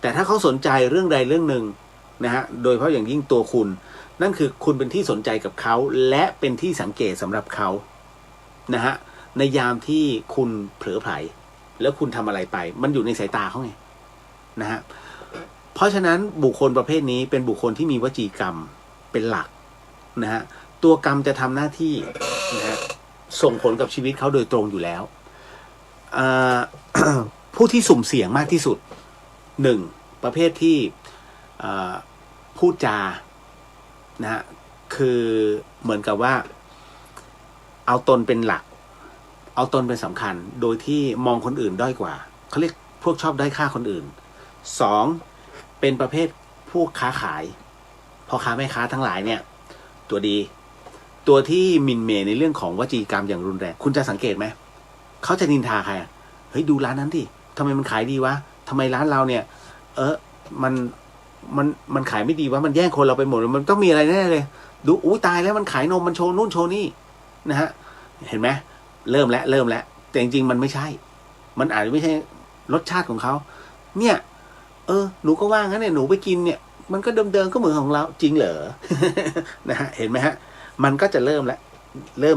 แต่ถ้าเขาสนใจเรื่องใดเรื่องหนึ่งนะฮะโดยเฉพาะอย่างยิ่งตัวคุณนั่นคือคุณเป็นที่สนใจกับเขาและเป็นที่สังเกตสำหรับเขานะฮะในยามที่คุณเผลอไผลแล้วคุณทำอะไรไปมันอยู่ในสายตาเขาไงนะฮะเพราะฉะนั้นบุคคลประเภทนี้เป็นบุคคลที่มีวจีกรรมเป็นหลักนะฮะตัวกรรมจะทำหน้าที่นะฮะส่งผลกับชีวิตเขาโดยตรงอยู่แล้ว ผู้ที่สุ่มเสี่ยงมากที่สุด1ประเภทที่พูดจานะฮะคือเหมือนกับว่าเอาตนเป็นหลักเอาตนเป็นสำคัญโดยที่มองคนอื่นด้อยกว่าเขาเรียกพวกชอบด้อยค่าคนอื่น2เป็นประเภทพวกค้าขายพ่อค้าแม่ค้าทั้งหลายเนี่ยตัวดีตัวที่หมิ่นเหม่ในเรื่องของวจีกรรมอย่างรุนแรงคุณจะสังเกตไหมเขาจะนินทาใครเฮ้ยดูร้านนั้นดิทำไมมันขายดีวะทำไมร้านเราเนี่ยมันขายไม่ดีวะมันแย่งคนเราไปหมดมันต้องมีอะไรแน่เลยดูอู้ตายแล้วมันขายนมมันโชว์นู่นโชว์นี่นะฮะเห็นไหมเริ่มแล้วแต่จริงๆมันไม่ใช่มันอาจจะไม่ใช่รสชาติของเขาเนี่ยหนูก็ว่างั้นเนี่ยหนูไปกินเนี่ยมันก็เดิมๆก็เหมือนของเราจริงเหรอ นะฮะเห็นไหมฮะมันก็จะเริ่ม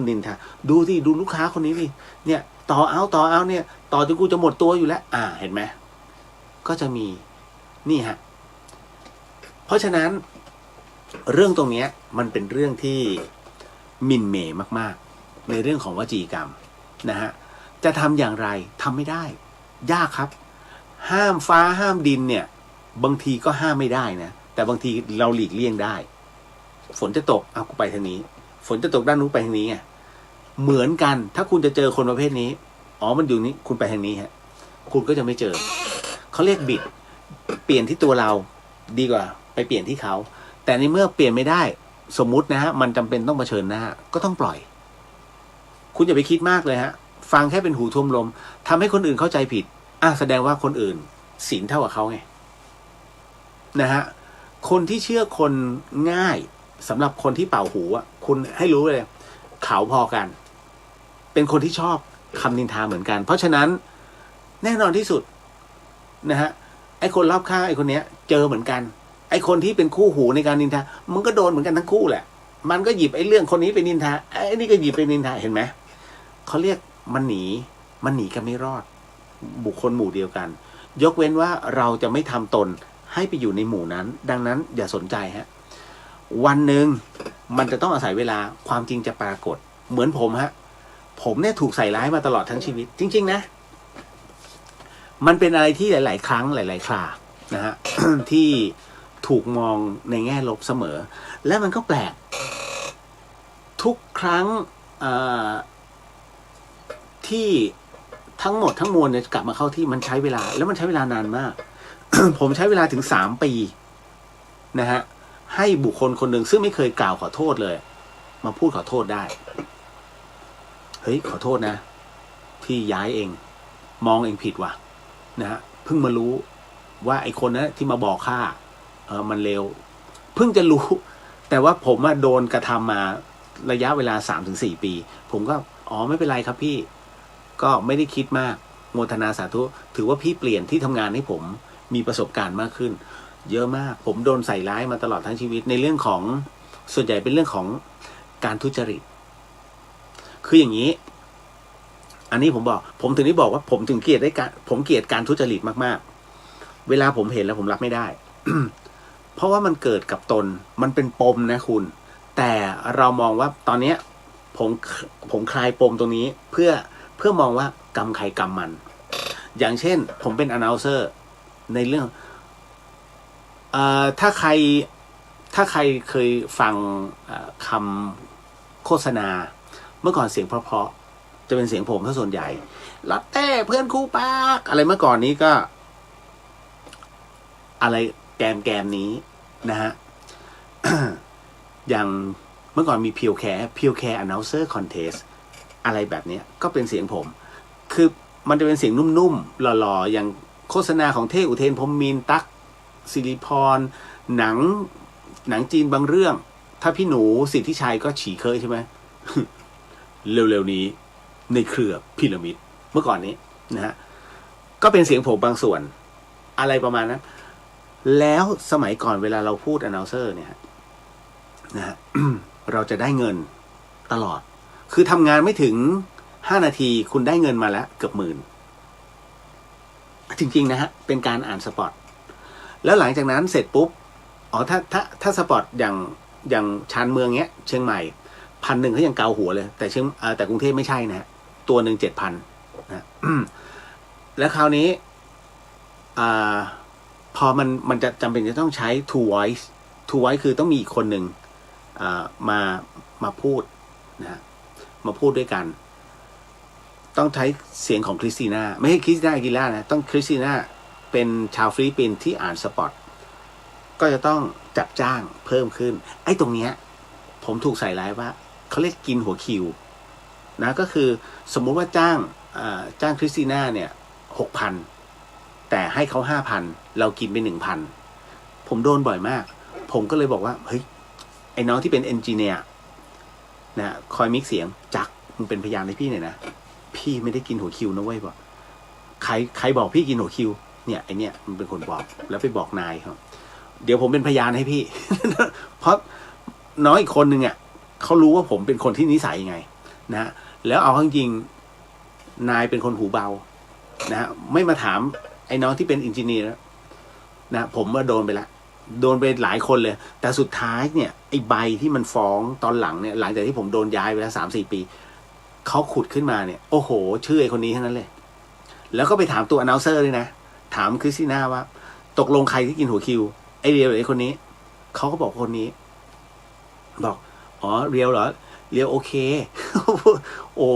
นินทาดูที่ดูลูกค้าคนนี้ดิเนี่ยต่อเอาเนี่ยต่อจนกูจะหมดตัวอยู่แล้วเห็นไหมก็จะมีนี่ฮะเพราะฉะนั้นเรื่องตรงนี้มันเป็นเรื่องที่หมิ่นเหม่มากๆในเรื่องของวจีกรรมนะฮะจะทำอย่างไรทำไม่ได้ยากครับห้ามฟ้าห้ามดินเนี่ยบางทีก็ห้ามไม่ได้นะแต่บางทีเราหลีกเลี่ยงได้ฝนจะตกกูไปทางนี้ฝนจะตกด้านนู้นไปทางนี้ไงเหมือนกันถ้าคุณจะเจอคนประเภทนี้มันอยู่นี้คุณไปทางนี้ฮะคุณก็จะไม่เจอเขาเรียก เปลี่ยนที่ตัวเราดีกว่าไปเปลี่ยนที่เขาแต่ในเมื่อเปลี่ยนไม่ได้สมมุตินะฮะมันจำเป็นต้องเผชิญหน้าก็ต้องปล่อยคุณอย่าไปคิดมากเลยฮะฟังแค่เป็นหูท่วมลมทำให้คนอื่นเข้าใจผิดแสดงว่าคนอื่นศีลเท่ากับเขาไงนะฮะคนที่เชื่อคนง่ายสำหรับคนที่เป่าหูคุณให้รู้เลยเขาพอกันเป็นคนที่ชอบคำนินทาเหมือนกันเพราะฉะนั้นแน่นอนที่สุดนะฮะไอ้คนรอบข้างไอ้คนเนี้ยเจอเหมือนกันไอ้คนที่เป็นคู่หูในการนินทามันก็โดนเหมือนกันทั้งคู่แหละมันก็หยิบไอ้เรื่องคนนี้ไปนินทาไอ้นี่ก็หยิบไปนินทาเห็นไหมเขาเรียกมันหนีกันไม่รอดบุคคลหมู่เดียวกันยกเว้นว่าเราจะไม่ทำตนให้ไปอยู่ในหมู่นั้นดังนั้นอย่าสนใจฮะวันหนึ่งมันจะต้องอาศัยเวลาความจริงจะปรากฏเหมือนผมฮะผมเนี่ยถูกใส่ร้ายมาตลอดทั้งชีวิตจริงๆนะมันเป็นอะไรที่หลายๆครั้งหลายๆครานะฮะ ที่ถูกมองในแง่ลบเสมอและมันก็แปลกทุกครั้งที่ทั้งหมดทั้งมวลเนี่ยกลับมาเข้าที่มันใช้เวลาแล้วมันใช้เวลานานมาก ผมใช้เวลาถึง3 ปีนะฮะให้บุคคลคนหนึ่งซึ่งไม่เคยกล่าวขอโทษเลยมาพูดขอโทษได้เฮ้ยขอโทษนะที่ย้ายเองมองเองผิดว่ะนะฮะเพิ่งมารู้ว่าไอ้คนนั้นที่มาบอกข้ามันเลวเพิ่งจะรู้แต่ว่าผมโดนกระทำมาระยะเวลา3-4 ปีผมก็ไม่เป็นไรครับพี่ก็ไม่ได้คิดมากโมทนาสาธุถือว่าพี่เปลี่ยนที่ทำงานให้ผมมีประสบการณ์มากขึ้นเยอะมากผมโดนใส่ร้ายมาตลอดทั้งชีวิตในเรื่องของส่วนใหญ่เป็นเรื่องของการทุจริตคืออย่างนี้อันนี้ผมถึงได้บอกว่าผมเกลียดการทุจริตมากๆเวลาผมเห็นแล้วผมรับไม่ได้ เพราะว่ามันเกิดกับตนมันเป็นปมนะคุณแต่เรามองว่าตอนนี้ผมคลายปมตรงนี้เพื่อมองว่ากรรมใครกรรมมันอย่างเช่นผมเป็น announcer ในเรื่องถ้าใครเคยฟังคำโฆษณาเมื่อก่อนเสียงเพราะๆจะเป็นเสียงผมถ้าส่วนใหญ่ลอตเต้เพื่อนคู่ปากอะไรเมื่อก่อนนี้ก็อะไรแกมนี้นะฮะ อย่างเมื่อก่อนมีเพียวแคร์ announcer contest อะไรแบบนี้ก็เป็นเสียงผมคือมันจะเป็นเสียงนุ่มๆหล่อๆอย่างโฆษณาของเท่อุเทนพรหมมินทร์ตั๊กสิริพรหนังจีนบางเรื่องถ้าพี่หนูสิทธิชัยก็ฉี่เคยใช่ไหม เร็วๆนี้ในเครือพีระมิดเมื่อก่อนนี้นะฮะก็เป็นเสียงผมบางส่วนอะไรประมาณนั้นแล้วสมัยก่อนเวลาเราพูด announcer เนี่ยนะฮะ เราจะได้เงินตลอดคือทำงานไม่ถึง5 นาทีคุณได้เงินมาแล้วเกือบ10,000จริงๆนะฮะเป็นการอ่านสปอตแล้วหลังจากนั้นเสร็จปุ๊บถ้าสปอตอย่างชานเมืองเงี้ยเชียงใหม่1,100เขายังเกาหัวเลยแต่กรุงเทพไม่ใช่นะฮะตัวหนึ่ง7,000นะ แล้วคราวนี้พอมันจะจำเป็นจะต้องใช้ two voice คือต้องมีอีกคนหนึ่งมาพูดนะมาพูดด้วยกันต้องใช้เสียงของคริสติน่าไม่ใช่คริสติน่าอากิล่านะต้องคริสติน่าเป็นชาวฟิลิปปินส์ที่อ่านสปอตก็จะต้องจับจ้างเพิ่มขึ้นไอ้ตรงเนี้ยผมถูกใส่ร้ายว่าเขาเรียกกินหัวคิวนะก็คือสมมุติว่าจ้างคริสติน่าเนี่ย 6,000 แต่ให้เขา5,000เรากินไป 1,000 ผมโดนบ่อยมากผมก็เลยบอกว่าเฮ้ยไอ้น้องที่เป็นเอนจิเนียร์นะคอยมิกเสียงจักมึงเป็นพยานให้พี่หน่อยนะพี่ไม่ได้กินหัวคิวนะเว้ยบอกใครบอกพี่กินหัวคิวเนี่ยไอเนี่ยมันเป็นคนบอกแล้วไปบอกนายครับเดี๋ยวผมเป็นพยานให้พี่ เพราะน้องอีกคนนึงเขารู้ว่าผมเป็นคนที่นิสัยยังไงนะแล้วเอาจริงนายเป็นคนหูเบานะไม่มาถามไอ้น้องที่เป็นอินจิเนียร์นะผมว่าโดนไปหลายคนเลยแต่สุดท้ายเนี่ยไอ้ใบที่มันฟ้องตอนหลังเนี่ยหลังจากที่ผมโดนย้ายไปแล้ว3-4 ปีเขาขุดขึ้นมาเนี่ยโอ้โหชื่อไอ้คนนี้ทั้งนั้นเลยแล้วก็ไปถามตัว announcer ด้วยนะถามคริสติน่าว่าตกลงใครที่กินหัวคิวไอ้เรียวหรือไอ้คนนี้เขาก็บอกคนนี้บอกเรียวเหรอเรียวโอเค โอ้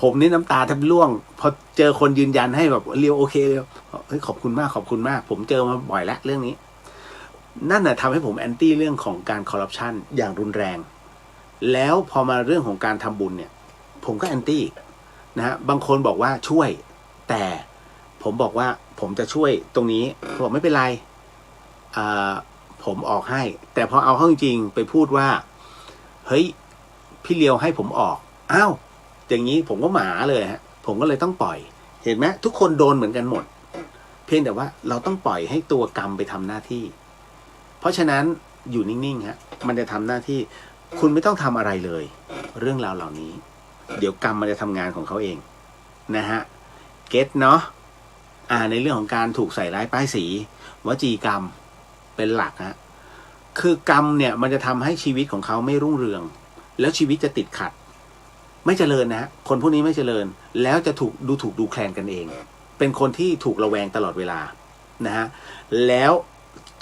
ผมนี่น้ำตาแทบร่วงพอเจอคนยืนยันให้แบบเรียวโอเคเรียว เฮ้ยขอบคุณมากขอบคุณมากผมเจอมาบ่อยแล้วเรื่องนี้นั่นน่ะทำให้ผมแอนตี้เรื่องของการคอร์รัปชันอย่างรุนแรงแล้วพอมาเรื่องของการทำบุญเนี่ยผมก็แอนตี้นะฮะบางคนบอกว่าช่วยแต่ผมบอกว่าผมจะช่วยตรงนี้บอกไม่เป็นไรผมออกให้แต่พอเอาเข้าจริงไปพูดว่าเฮ้ยพี่เลียวให้ผมออกอ้าวอย่างนี้ผมก็หมาเลยฮะผมก็เลยต้องปล่อยเห็นไหมทุกคนโดนเหมือนกันหมดเพียงแต่ว่าเราต้องปล่อยให้ตัวกรรมไปทำหน้าที่เพราะฉะนั้นอยู่นิ่งๆฮะมันจะทำหน้าที่คุณไม่ต้องทำอะไรเลยเรื่องราวเหล่านี้เดี๋ยวกรรมมันจะทำงานของเขาเองนะฮะเก็ตเนาะในเรื่องของการถูกใส่ร้ายป้ายสีวจีกรรมเป็นหลักฮะคือกรรมเนี่ยมันจะทำให้ชีวิตของเขาไม่รุ่งเรืองแล้วชีวิตจะติดขัดไม่เจริญนะฮะคนพวกนี้ไม่เจริญแล้วจะถูกดูแคลนกันเองเป็นคนที่ถูกระแวงตลอดเวลานะฮะแล้ว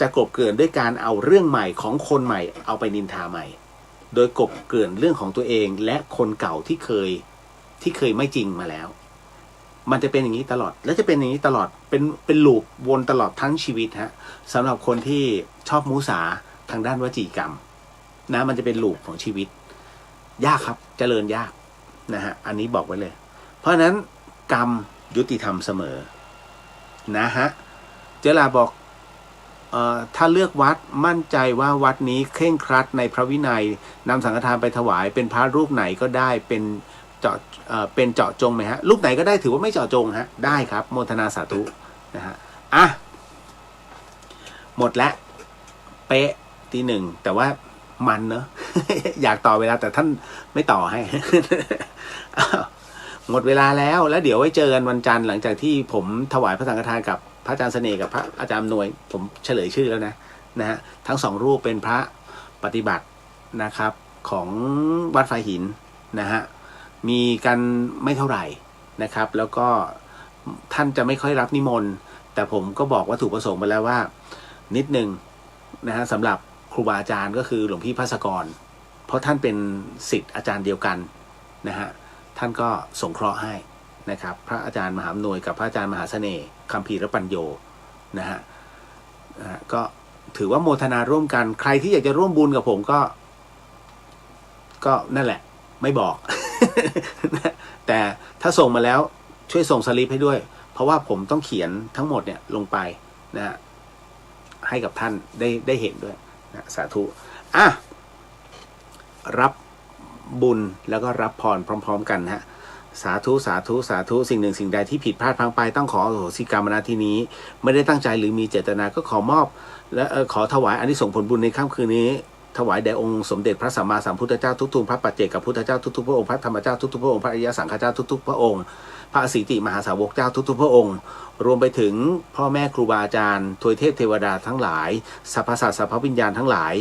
จะกลบเกลื่อนด้วยการเอาเรื่องใหม่ของคนใหม่เอาไปนินทาใหม่โดยกลบเกลื่อนเรื่องของตัวเองและคนเก่าที่เคยไม่จริงมาแล้วมันจะเป็นอย่างนี้ตลอดและจะเป็นอย่างนี้ตลอดเป็นลูปวนตลอดทั้งชีวิตฮะสำหรับคนที่ชอบมุสาทางด้านวจีกรรมนะมันจะเป็นลูปของชีวิตยากครับเจริญยากนะฮะอันนี้บอกไว้เลยเพราะฉะนั้นกรรมยุติธรรมเสมอนะฮะเจลาบอกถ้าเลือกวัดมั่นใจว่าวัดนี้เคร่งครัดในพระวินัยนำสังฆทานไปถวายเป็นพระรูปไหนก็ได้เป็นเจาะจงไหมฮะรูปไหนก็ได้ถือว่าไม่เจาะจงฮะได้ครับโมทนาสาธุนะฮะหมดแล้วเป๊ะตีหนึ่งแต่ว่ามันเนอะ อยากต่อเวลาแต่ท่านไม่ต่อให้ หมดเวลาแล้วเดี๋ยวไว้เจอกันวันจันทร์หลังจากที่ผมถวายพระสังฆทานกับพระอาจารย์เสน่ห์กับพระอาจารย์หน่วยผมเฉลยชื่อแล้วนะฮะทั้งสองรูปเป็นพระปฏิบัตินะครับของวัดไฟหินนะฮะมีกันไม่เท่าไหร่นะครับแล้วก็ท่านจะไม่ค่อยรับนิมนต์แต่ผมก็บอกวัตถุประสงค์ไปแล้วว่านิดนึงนะฮะสำหรับครูบาอาจารย์ก็คือหลวงพี่ภัสกรเพราะท่านเป็นศิษย์อาจารย์เดียวกันนะฮะท่านก็สงเคราะห์ให้นะครับพระอาจารย์มหาอำนวยกับพระอาจารย์มหาเสน่ห์คัมภีรปัญโยนะฮะก็ถือว่าโมทนาร่วมกันใครที่อยากจะร่วมบุญกับผมก็นั่นแหละไม่บอก แต่ถ้าส่งมาแล้วช่วยส่งสลิปให้ด้วยเพราะว่าผมต้องเขียนทั้งหมดเนี่ยลงไปนะฮะให้กับท่านได้เห็นด้วยนะสาธุรับบุญแล้วก็รับพรพร้อมๆกันฮะสาธุสาธุสาธุสิ่งหนึ่งสิ่งใดที่ผิดพลาดพลั้งไปต้องขออโหสิกรรมณที่นี้ไม่ได้ตั้งใจหรือมีเจตนาก็ขอมอบและขอถวายอานิสงส์ผลบุญในค่ำคืนนี้ถวายแด่องค์สมเด็จพระสัมมาสัมพุทธเจ้าทุกทูลพระปัจเจกพุทธเจ้าทุกๆพระองค์พระธรรมเจ้าทุกๆพระองค์พระอริยสังฆเจ้าทุกๆพระองค์พระอสิติมหาสาวกเจ้าทุกๆพระองค์รวมไปถึงพ่อแม่ครูบาอาจารย์ทวยเทพเทวดาทั้งหลายสรรพสัตว์สรรพวิญญาณทั้งหลาย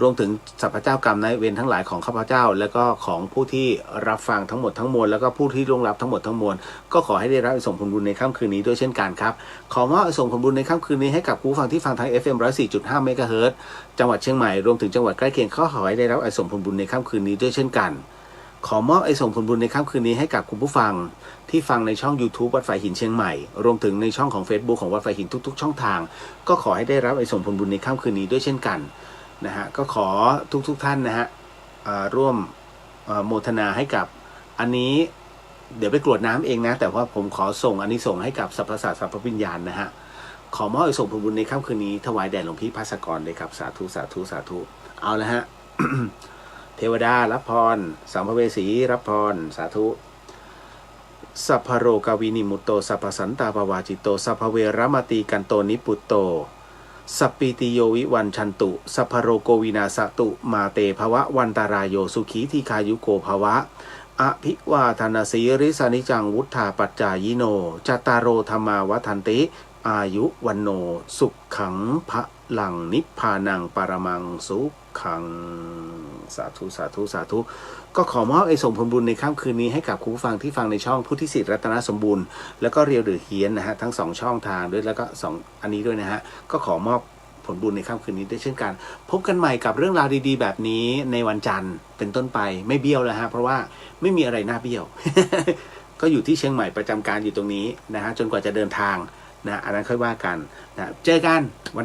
รวมถึงสรรพเจ้ากรรมนายเวรทั้งหลายของข้าพเจ้าแล้วก็ของผู้ที่รับฟังทั้งหมดทั้งมวลแล้วก็ผู้ที่ล่วงลับทั้งหมดทั้งมวลก็ขอให้ได้รับส่งผลบุญในค่ำคืนนี้ด้วยเช่นกันครับขอมอบส่งผลบุญในค่ำคืนนี้ให้กับผู้ฟังที่ฟังทาง FM 104.5 เมกะเฮิรตซ์จังหวัดเชียงใหม่รวมถึงจังหวัดใกล้เคียงขอให้ได้รับส่งผลบุญในค่ำคืนนี้ด้วยเช่นกันขอมอบส่งผลบุญในค่ำคืนนี้ให้กับคุณผู้ฟังที่ฟังในช่อง YouTube วัดไฟหินเชียงใหม่รวมถึงในช่องของ Facebook ของวัดไฟหินทุกๆช่องทางก็ขอให้ได้รับส่งผลบุญในค่ำคืนนี้ด้วยเช่นกันนะฮะก็ขอทุกท่านนะฮะร่วมโมทนาให้กับอันนี้เดี๋ยวไปกรวดน้ำเองนะแต่ว่าผมขอส่งอันนี้ส่งให้กับสรรพสัตว์สรรพวิญญาณนะฮะขอมอบส่งผลบุญในค่ำคืนนี้ถวายแด่หลวงพี่ภัสกรเลยครับสาธุสาธุสาธุเอาละฮะ เทวดารับพรสัมภเวสีรับพรสาธุสัพพโรกาวินิมุตโตสัพพสันตาปวาจิตโตสัพพเวรมติกันโตนิปุตโตสัพปิติโยวิวันชันตุสัพพโรโกวินาสตุมาเตภวะวันตารายโยสุขีทีคายุโกภวะอภิวาทนาสีริสานิจังวุฒาปัจจายโนจัตตารโอธรรมาวัฏันติอายุวันโนสุขขังพระลังนิพพานังปรมังสุขขังสาธุสาธุสาธุก็ขอมอบส่งผลบุญในค่ำคืนนี้ให้กับคุณผู้ฟังที่ฟังในช่องพุทธิสิทธิ์รัตนสมบูรณ์แล้วก็เรียวหรือเฮียนนะฮะทั้ง2ช่องทางด้วยแล้วก็2อันนี้ด้วยนะฮะก็ขอมอบผลบุญในค่ำคืนนี้ด้วยเช่นกันพบกันใหม่กับเรื่องราวดีๆแบบนี้ในวันจันทร์เป็นต้นไปไม่เบี้ยวแล้วฮะเพราะว่าไม่มีอะไรน่าเบี้ยว ก็อยู่ที่เชียงใหม่ประจำการอยู่ตรงนี้นะฮะจนกว่าจะเดินทาง นะอันนั้นค่อยว่ากันนะเจอกันวัน